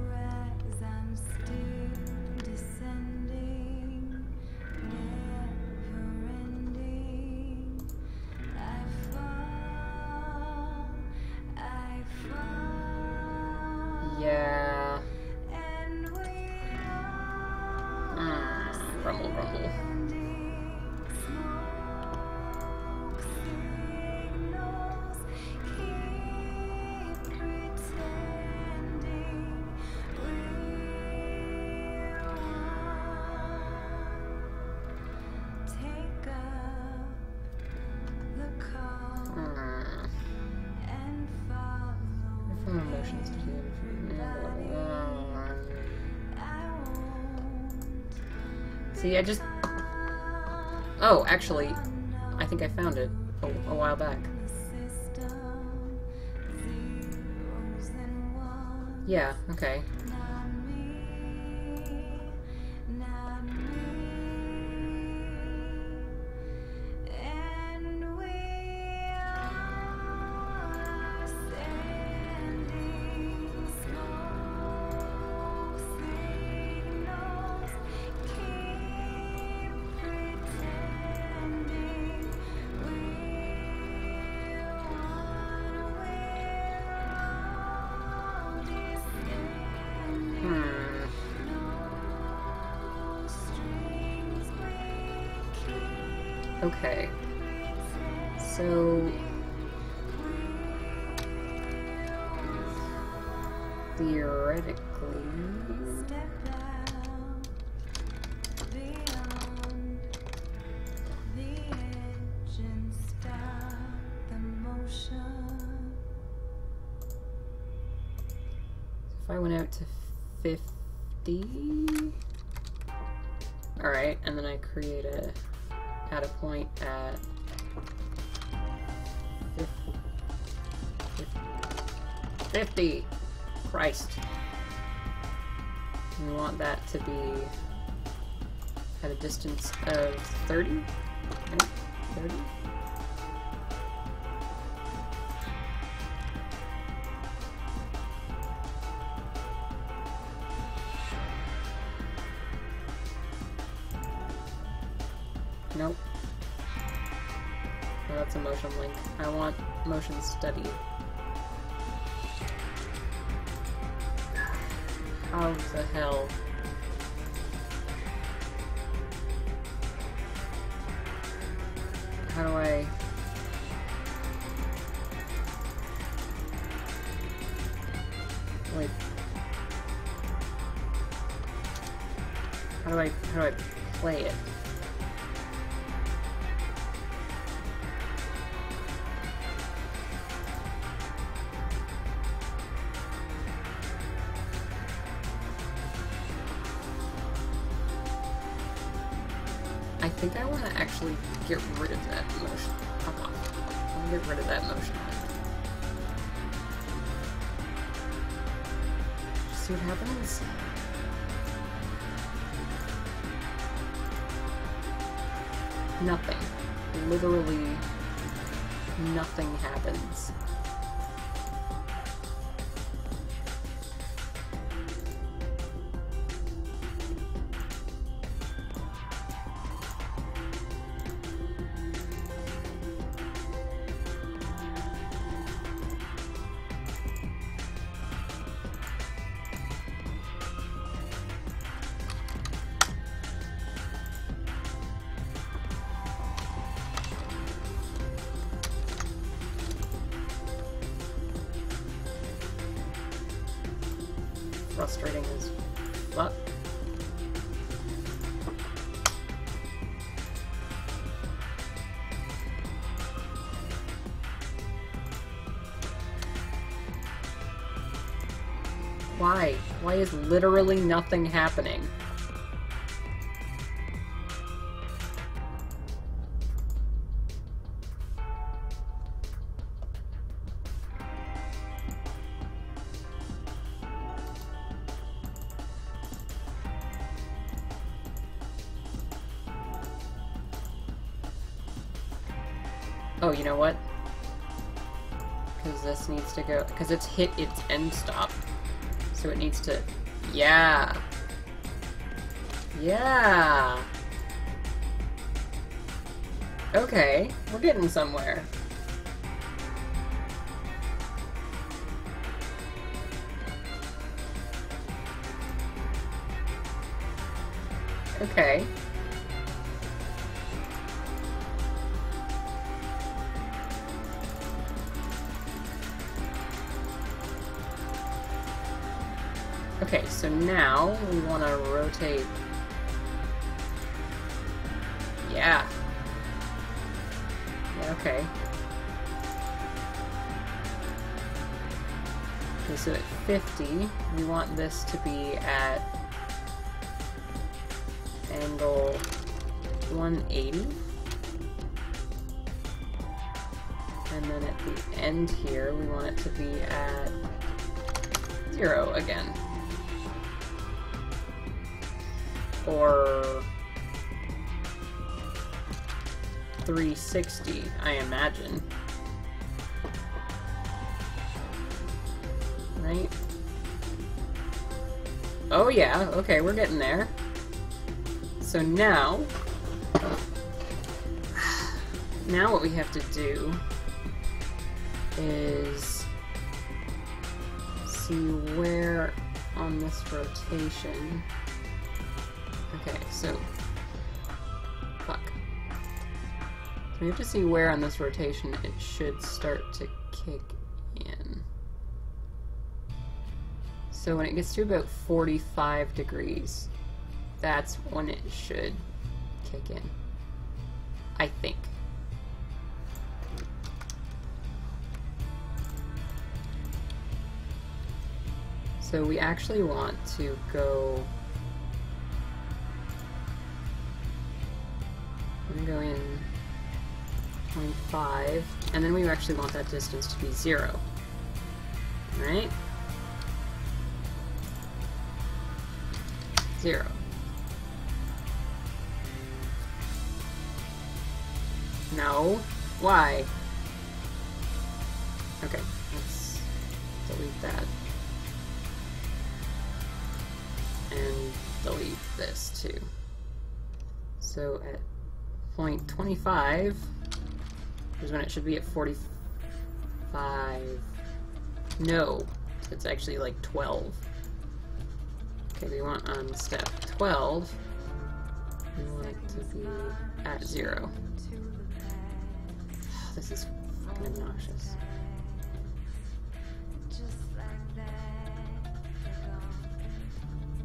S2: rise, I'm still descending, never ending. I fall,
S1: Yeah.
S2: and we
S1: Rumble, rumble.
S2: smoke signals, keep pretending we're one. Take up the call and follow.
S1: Motion study.
S2: I won't.
S1: See, I just... Oh, actually, I think I found it a while back. Yeah, okay. Okay. So... theoretically... If I went out to 50... Alright, and then I create add a point at 50. Christ. We want that to be at a distance of 30? Right? 30? Nope. Oh, that's a motion link. I want motion study. How the hell? How do I... like... How do I play it? I think I want to actually get rid of that motion. Fuck off. I'll get rid of that motion. See what happens. Nothing. Literally nothing happens. Frustrating as fuck. Why? Why is literally nothing happening? Oh, you know what? Because this needs to go... Because it's hit its end stop. So it needs to... Yeah! Yeah! Okay, we're getting somewhere. Okay. Okay, so now we want to rotate. Yeah. Okay. Okay, so at 50, we want this to be at angle 180. And then at the end here, we want it to be at 0 again. Or 360, I imagine. Right? Oh yeah, okay, we're getting there. So now what we have to do is see where on this rotation. Okay, so fuck. So we have to see where on this rotation it should start to kick in. So when it gets to about 45 degrees, that's when it should kick in. I think. So we actually want to go... I'm gonna go in 0.5, and then we actually want that distance to be 0. Right? 0. No. Why? Okay, let's delete that. And delete this too. So at 0.25 is when it should be at 45. No, it's actually like 12. Okay, we want on step 12, we want it to be at 0. This is fucking obnoxious.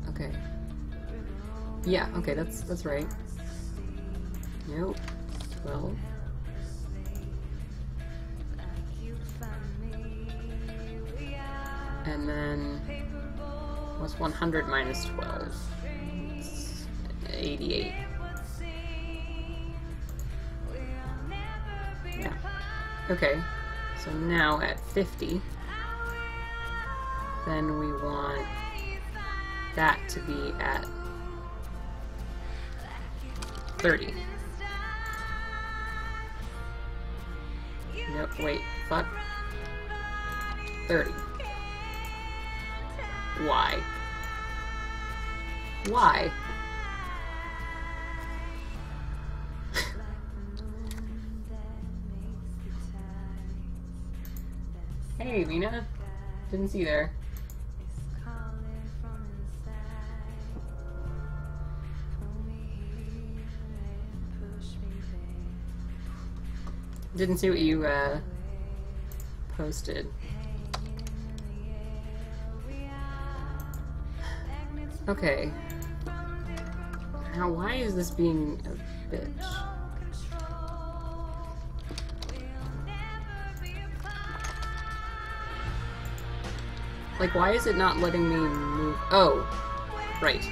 S1: Okay. Yeah, okay, that's right. Nope. 12. And then what's 100 minus 12? It's 88. Yeah. Okay, so now at 50, then we want that to be at 30. Nope, wait, fuck. 30. Why? Why? Hey, Vina. Didn't see you there. Didn't see what you posted. Okay. Now, why is this being a bitch? Like, why is it not letting me move? Oh, right.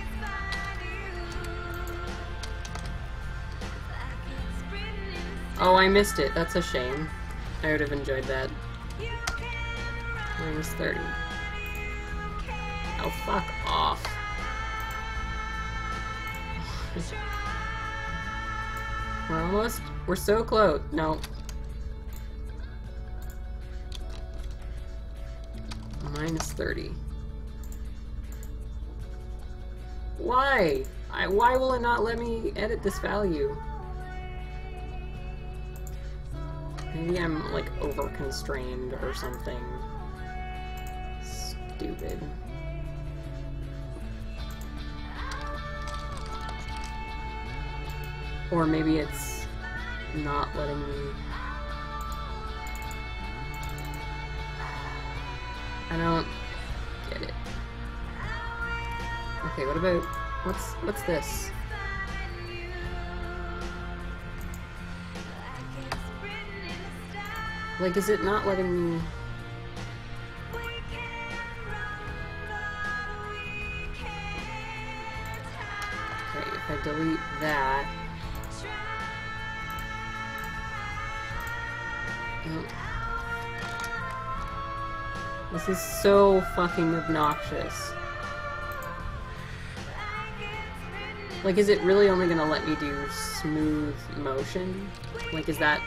S1: Oh, I missed it. That's a shame. I would have enjoyed that. Minus 30. Oh, fuck off. We're almost... We're so close. No. Minus 30. Why? Why will it not let me edit this value? Maybe I'm, like, over-constrained or something. Stupid. Or maybe it's not letting me... I don't get it. Okay, what about... What's this? Like, is it not letting me... Okay, if I delete that... Oh. This is so fucking obnoxious. Like, is it really only gonna let me do smooth motion? Like, is that...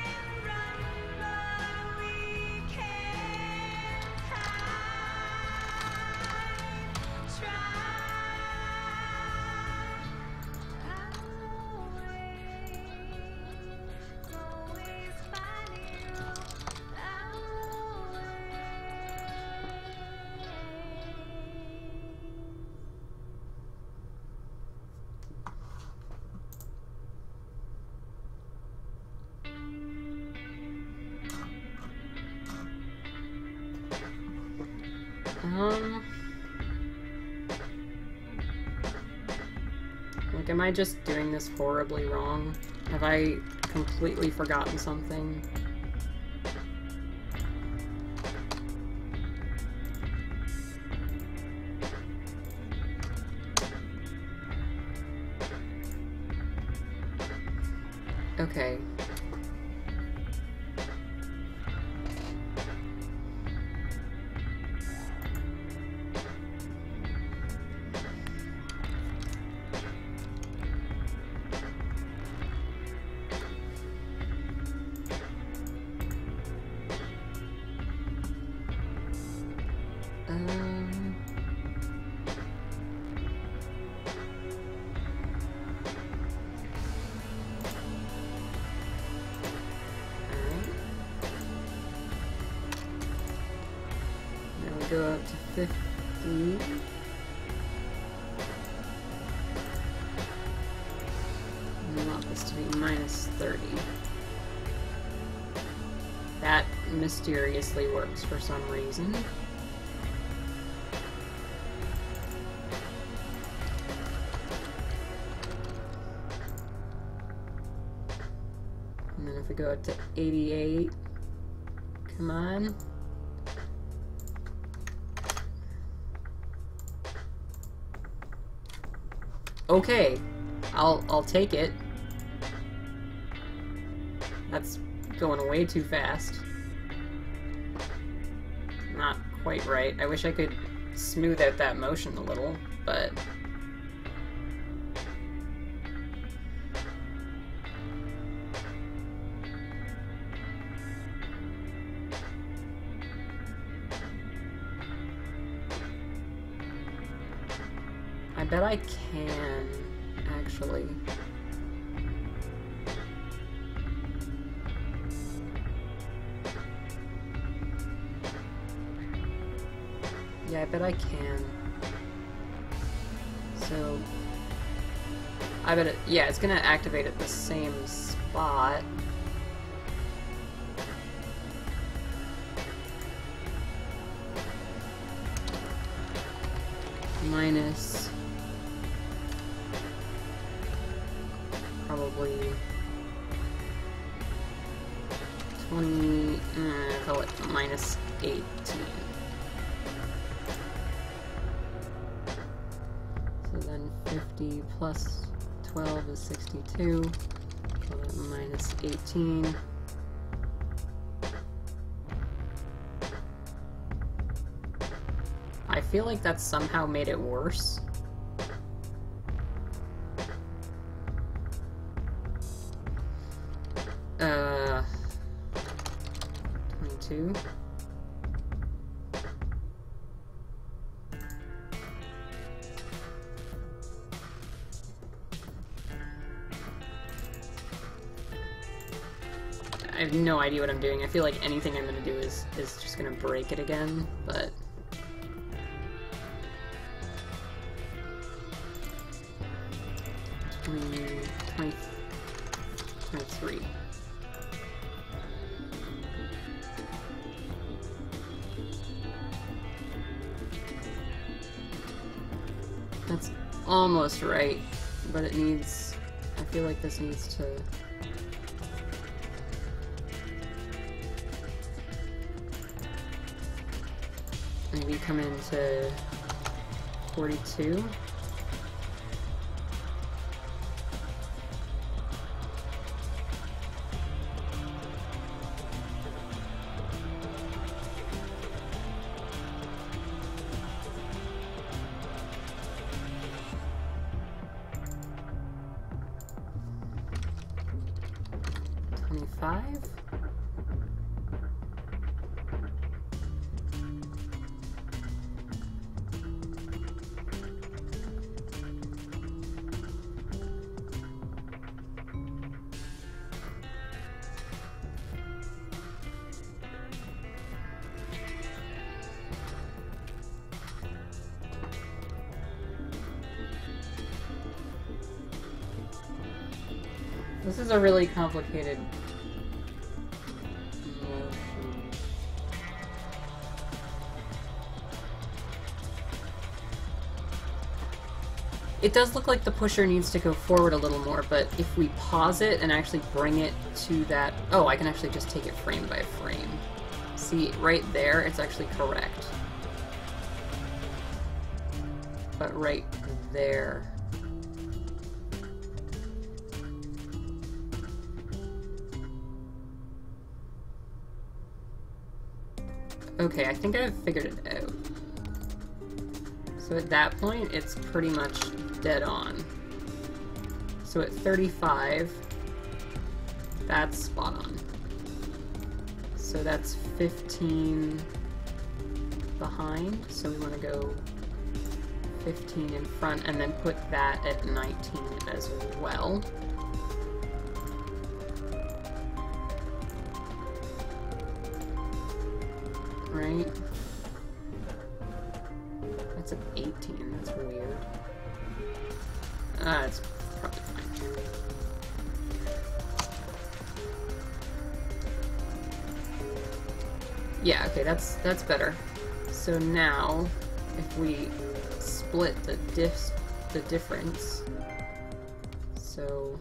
S1: Like, am I just doing this horribly wrong? Have I completely forgotten something? Okay. Go up to 50. I want this to be minus 30. That mysteriously works for some reason. And then if we go up to 88, come on. Okay, I'll take it. That's going way too fast. quite right. I wish I could smooth out that motion a little, but... I bet I can, actually. Yeah, I bet I can. So, I bet it, yeah, it's gonna activate at the same spot. Minus probably 20, call it minus 18. So then 50 plus 12 is 62, so that minus 18. I feel like that somehow made it worse. Uh, 22. I have no idea what I'm doing. I feel like anything I'm gonna do is just gonna break it again, but... Twenty, 23. That's almost right, but it needs... I feel like this needs to... maybe come into 42. This is a really complicated motion. It does look like the pusher needs to go forward a little more, but if we pause it and actually bring it to that... Oh, I can actually just take it frame by frame. See, right there, it's actually correct. But right there... Okay, I think I've figured it out. So at that point, it's pretty much dead on. So at 35, that's spot on. So that's 15 behind, so we want to go 15 in front, and then put that at 19 as well. Right? That's an 18, that's weird. It's probably fine. Yeah, okay, that's better. So now, if we split the difference, so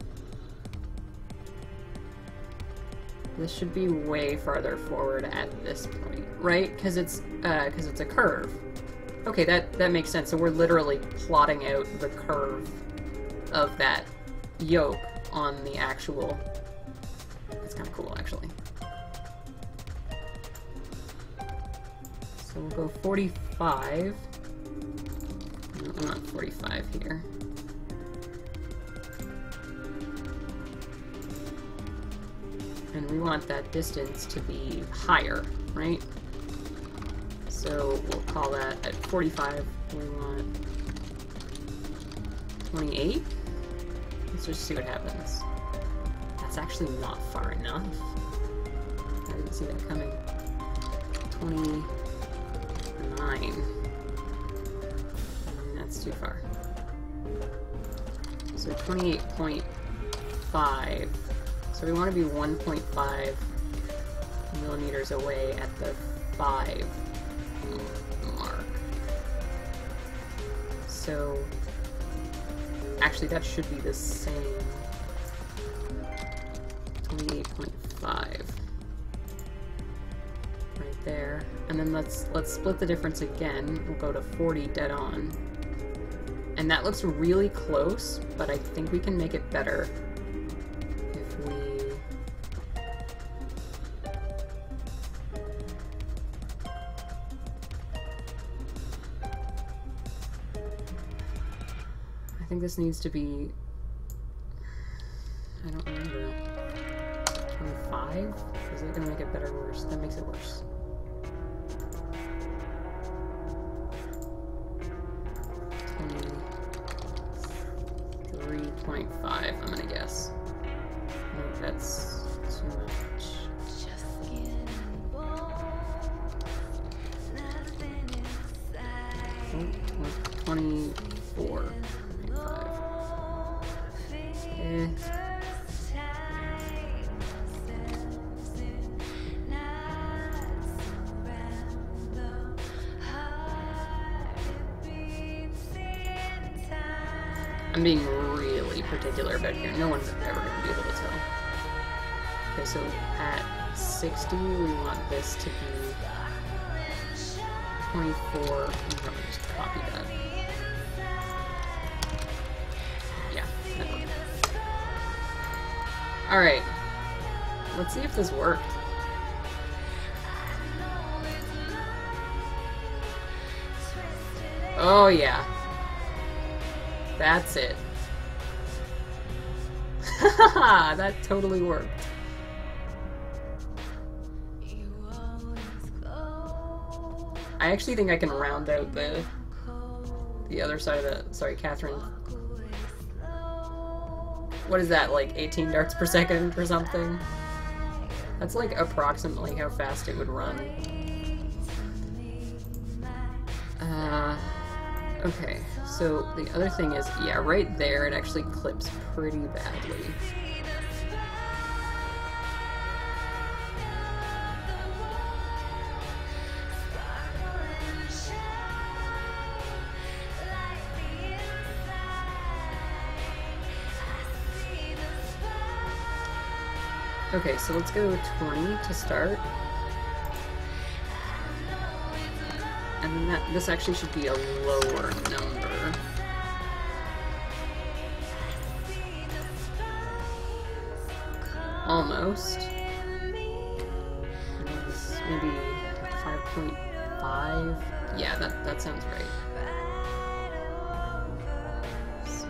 S1: this should be way farther forward at this point, right? Because it's a curve. Okay, that makes sense. So we're literally plotting out the curve of that yoke on the actual... It's kind of cool, actually. So So we'll go 45. No, I'm not 45 here. And we want that distance to be higher, right? So we'll call that at 45, we want 28. Let's just see what happens. That's actually not far enough. I didn't see that coming. 29. That's too far. So 28.5. So we want to be 1.5 millimeters away at the 5 mark. So actually that should be the same. 28.5 right there. And then let's split the difference again. We'll go to 40 dead on. And that looks really close, but I think we can make it better if we I think this needs to be, I don't remember, 25? Is that gonna make it better or worse? That makes it worse. 23.5, I'm gonna guess. Nope, that's too much. Oh, 24. I'm being really particular about here. No one's ever going to be able to tell. Okay, so at 60, we want this to be 24. I'm probably just copy that. Yeah, that worked. Alright. Let's see if this worked. Oh, yeah. That's it. Haha, that totally worked. I actually think I can round out the other side of the, sorry, Catherine. What is that, like 18 darts per second or something? That's like approximately how fast it would run. Okay, so the other thing is, yeah, right there it actually clips pretty badly. Okay, so let's go 20 to start. And then this actually should be a lower number. Almost. Maybe 5.5. Yeah, that sounds right. So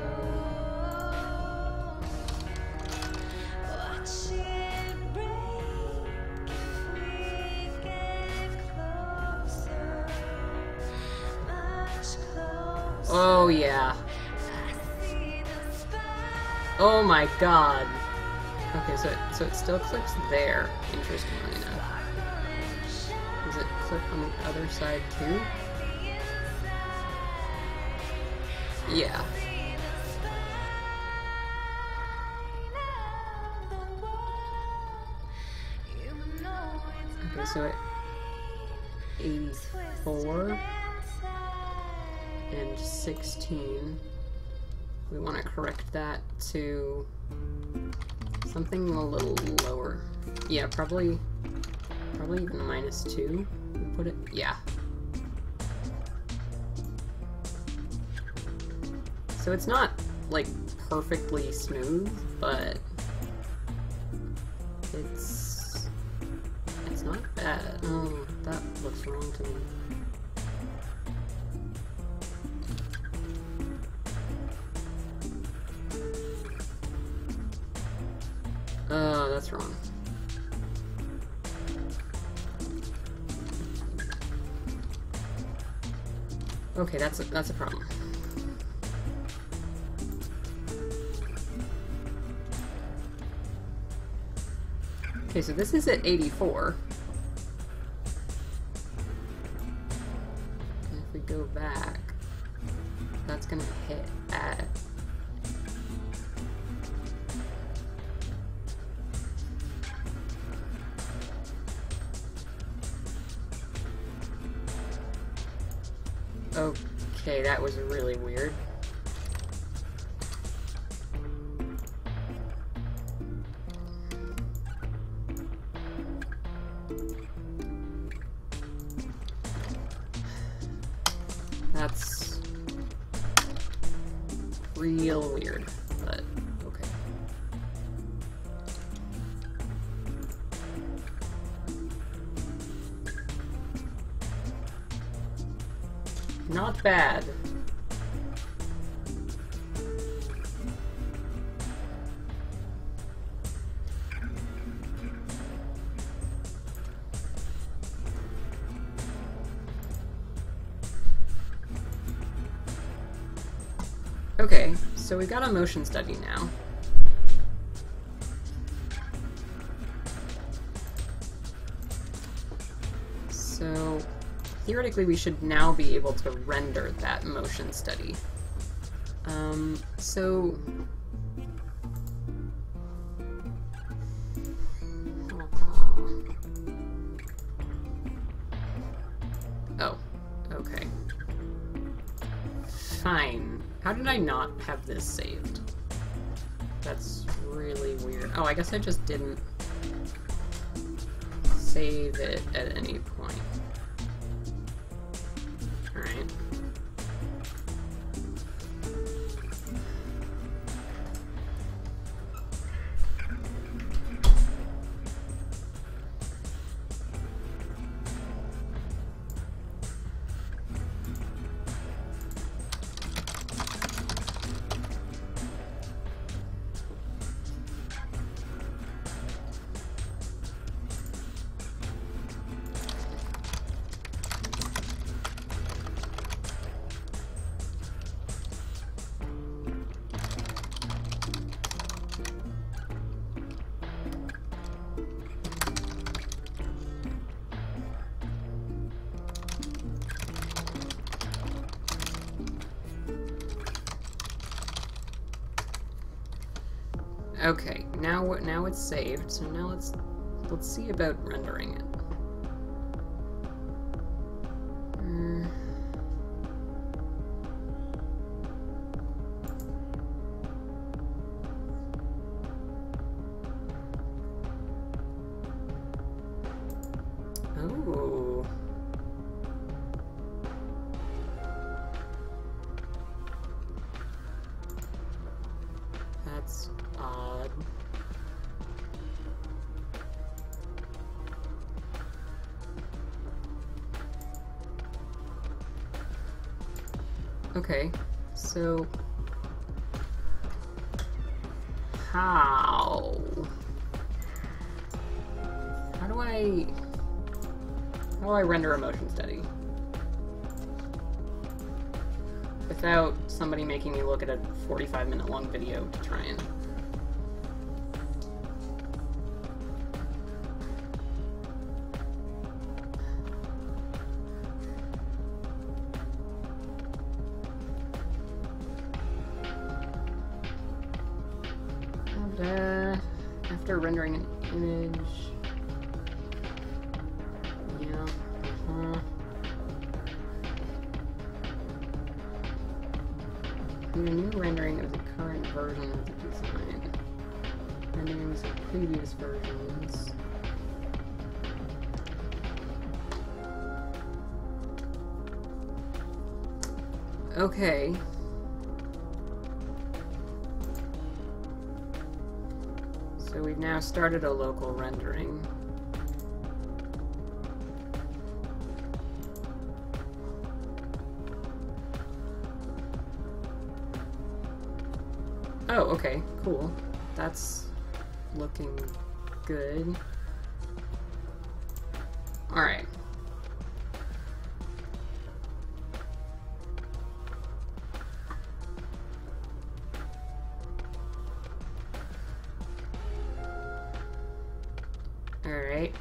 S1: oh yeah. Oh my god. Okay, so it still clips there, interestingly enough. Does it clip on the other side too? Yeah. Okay, so at 84 and 16, we want to correct that to something a little lower. Yeah, probably even -2. We put it, yeah. So it's not like perfectly smooth, but it's not bad. Oh, that looks wrong to me. That's wrong. Okay, that's a problem. Okay, so this is at 84. And if we go back, that's gonna hit at... Okay, that was really weird. That's real weird, but okay. Not bad. Okay, so we've got a motion study now. So theoretically we should now be able to render that motion study. Oh, okay. Fine. How did I not have this saved? That's really weird. Oh, I guess I just didn't save it at any point. Alright. Okay, now it's saved, so now let's see about rendering it. Oh. That's odd. Okay, so how do I render a motion study without somebody making me look at a 45-minute long video to try and... And, after rendering an image... Yeah, Do a new rendering of the current version of the design. Renderings of previous versions. Okay. So we've now started a local rendering. Oh, okay, cool. That's looking good. Alright. Alright.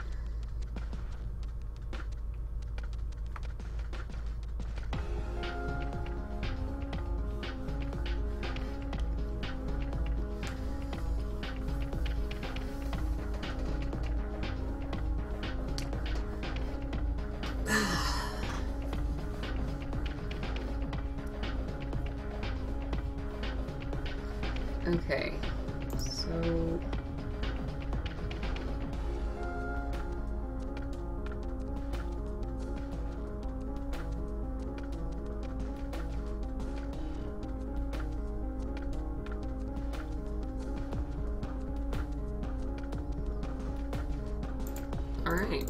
S1: Okay, so all right.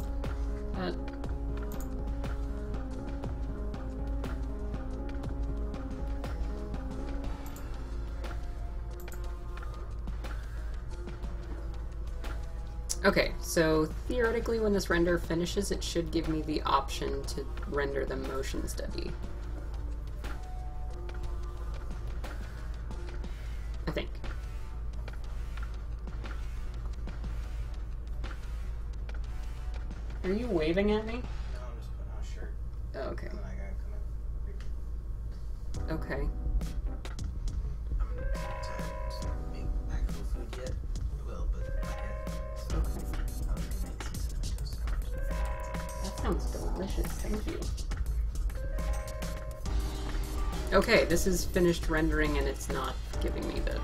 S1: Okay, so theoretically when this render finishes, it should give me the option to render the motion study. I think. Are you waving at me?
S4: No, I'm just putting on a shirt.
S1: Oh, okay.
S4: And then I gotta come in.
S1: Okay.
S4: I'm not to make actual food yet. I will, but not yet. So
S1: Okay.
S4: I'll make some cinnamon toast sandwich.
S1: That sounds delicious, thank you. Okay, this is finished rendering and it's not giving me the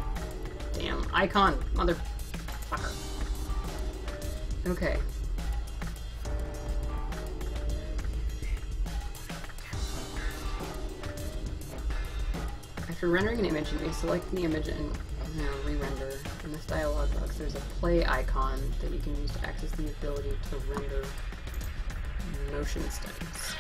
S1: damn icon, motherfucker. Okay. After rendering an image, you may select the image and re-render. In this dialog box, there's a play icon that you can use to access the ability to render motion studies.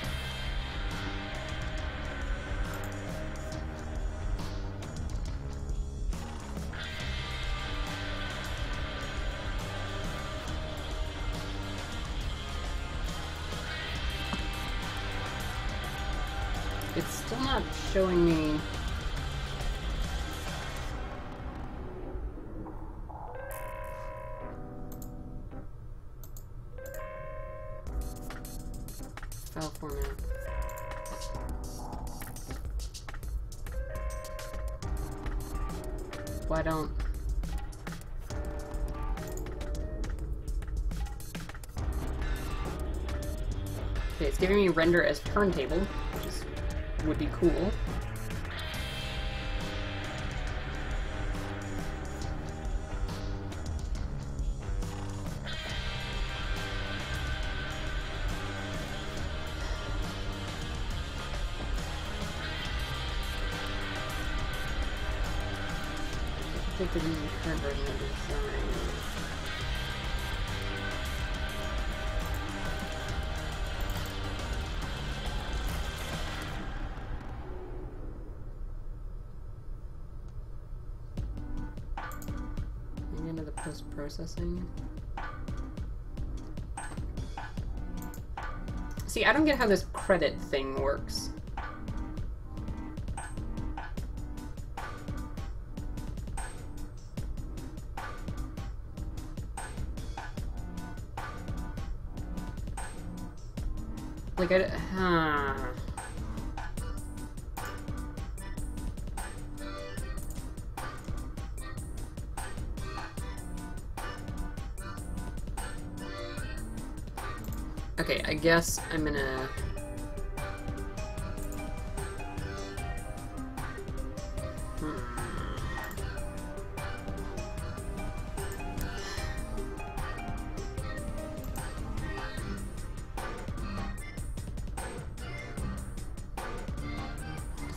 S1: It's still not showing me. File format. Why don't... Okay, it's giving me render as turntable, which is, would be cool. I think this is the current version of the design. Maybe into the post-processing. See, I don't get how this credit thing works. Like, Okay, I guess I'm gonna...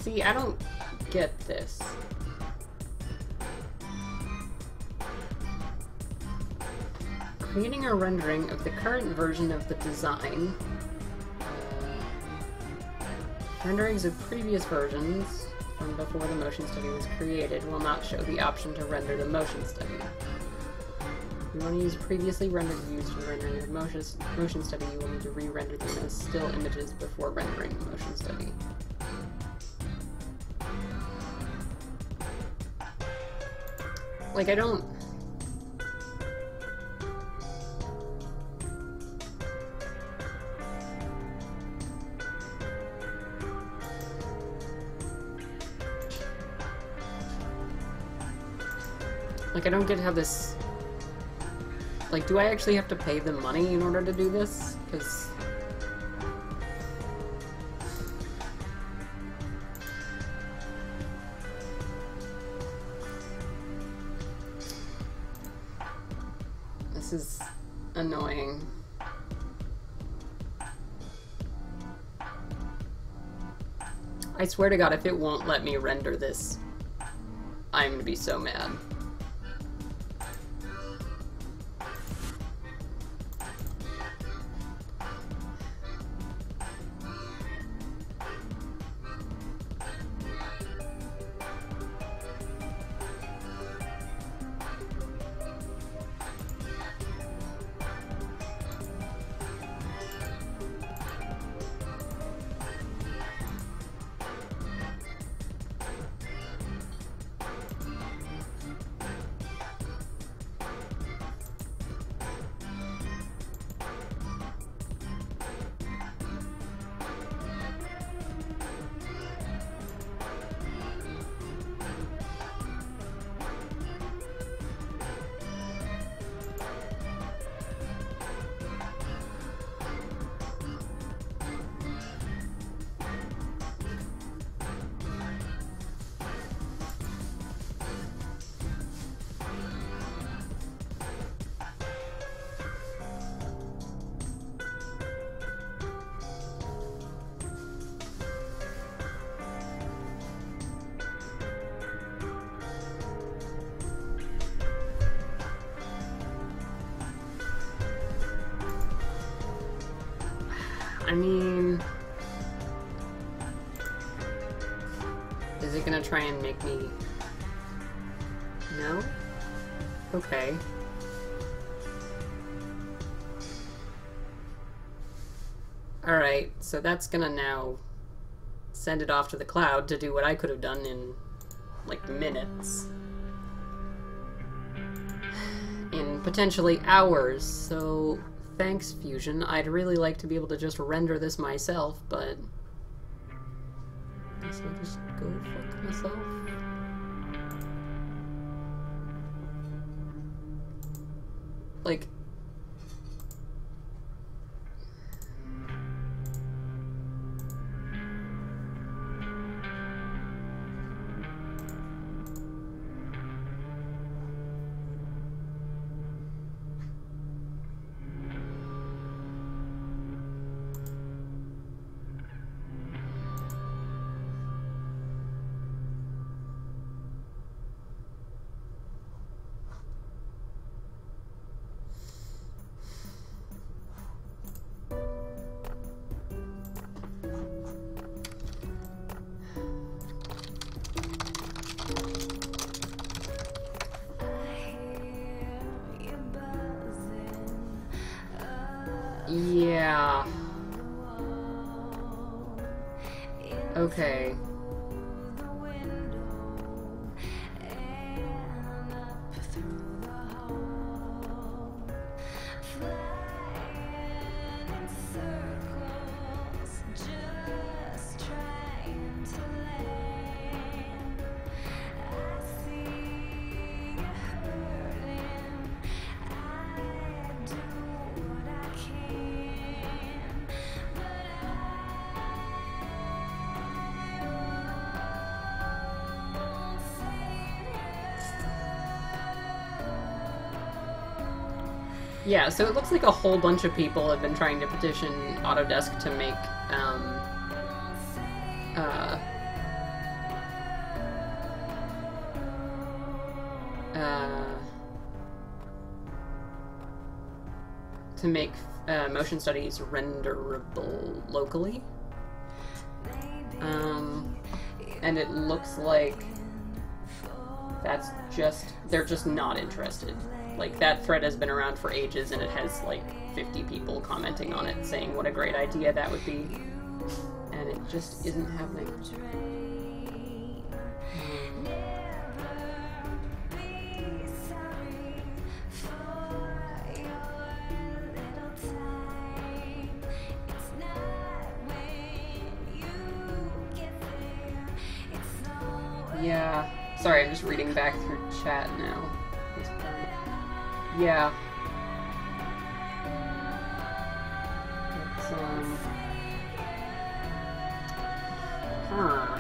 S1: See, I don't get this. Creating a rendering of the current version of the design. Renderings of previous versions from before the motion study was created will not show the option to render the motion study. you want to use previously rendered views for rendering the motion study, you will need to re-render them as still images before rendering the motion study. Like, I don't... Like, I don't get how this... Like, do I actually have to pay them money in order to do this? Because... This is annoying. I swear to God, if it won't let me render this, I'm gonna be so mad. I mean... Is it gonna try and make me... No? Okay. Alright, so that's gonna now send it off to the cloud to do what I could have done in, like, minutes. In potentially hours, so... Thanks, Fusion. I'd really like to be able to just render this myself, but... I guess I'll just go fuck myself. Like... Yeah. Okay. Yeah, so it looks like a whole bunch of people have been trying to petition Autodesk to make, motion studies renderable locally. And it looks like that's just, they're just not interested Like, that thread has been around for ages, and it has, like, 50 people commenting on it, saying what a great idea that would be. And it just isn't happening. Yeah. Sorry, I'm just reading back through chat now. Yeah. It's, huh.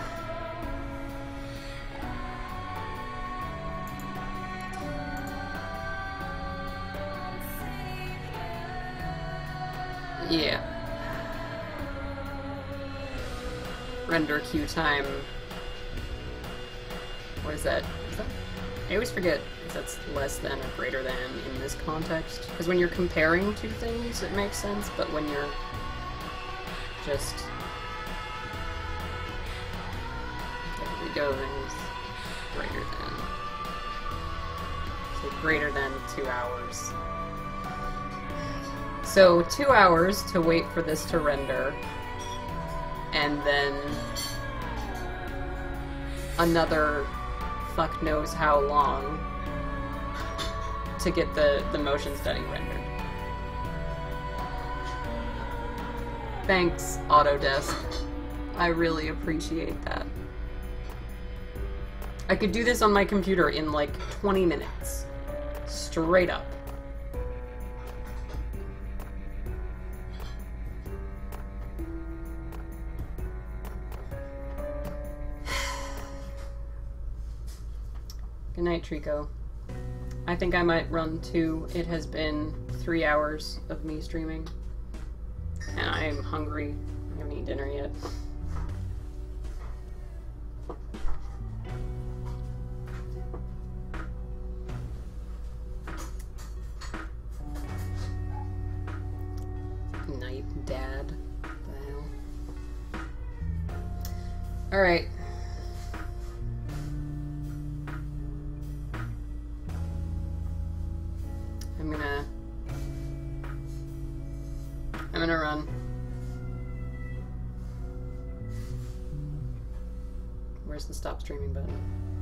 S1: Yeah. Render queue time. What is that? Is that? I always forget if that's less than or greater than in this context. Because when you're comparing two things, it makes sense, but when you're just... There we go, there's greater than. So greater than 2 hours. So 2 hours to wait for this to render, and then another fuck knows how long to get the motion study rendered. Thanks, Autodesk. I really appreciate that. I could do this on my computer in like 20 minutes. Straight up. Good night, Trico. I think I might run too. It has been 3 hours of me streaming. And I'm hungry. I haven't eaten dinner yet. Night, Dad. What the hell? Alright. I'm gonna run. Where's the stop streaming button?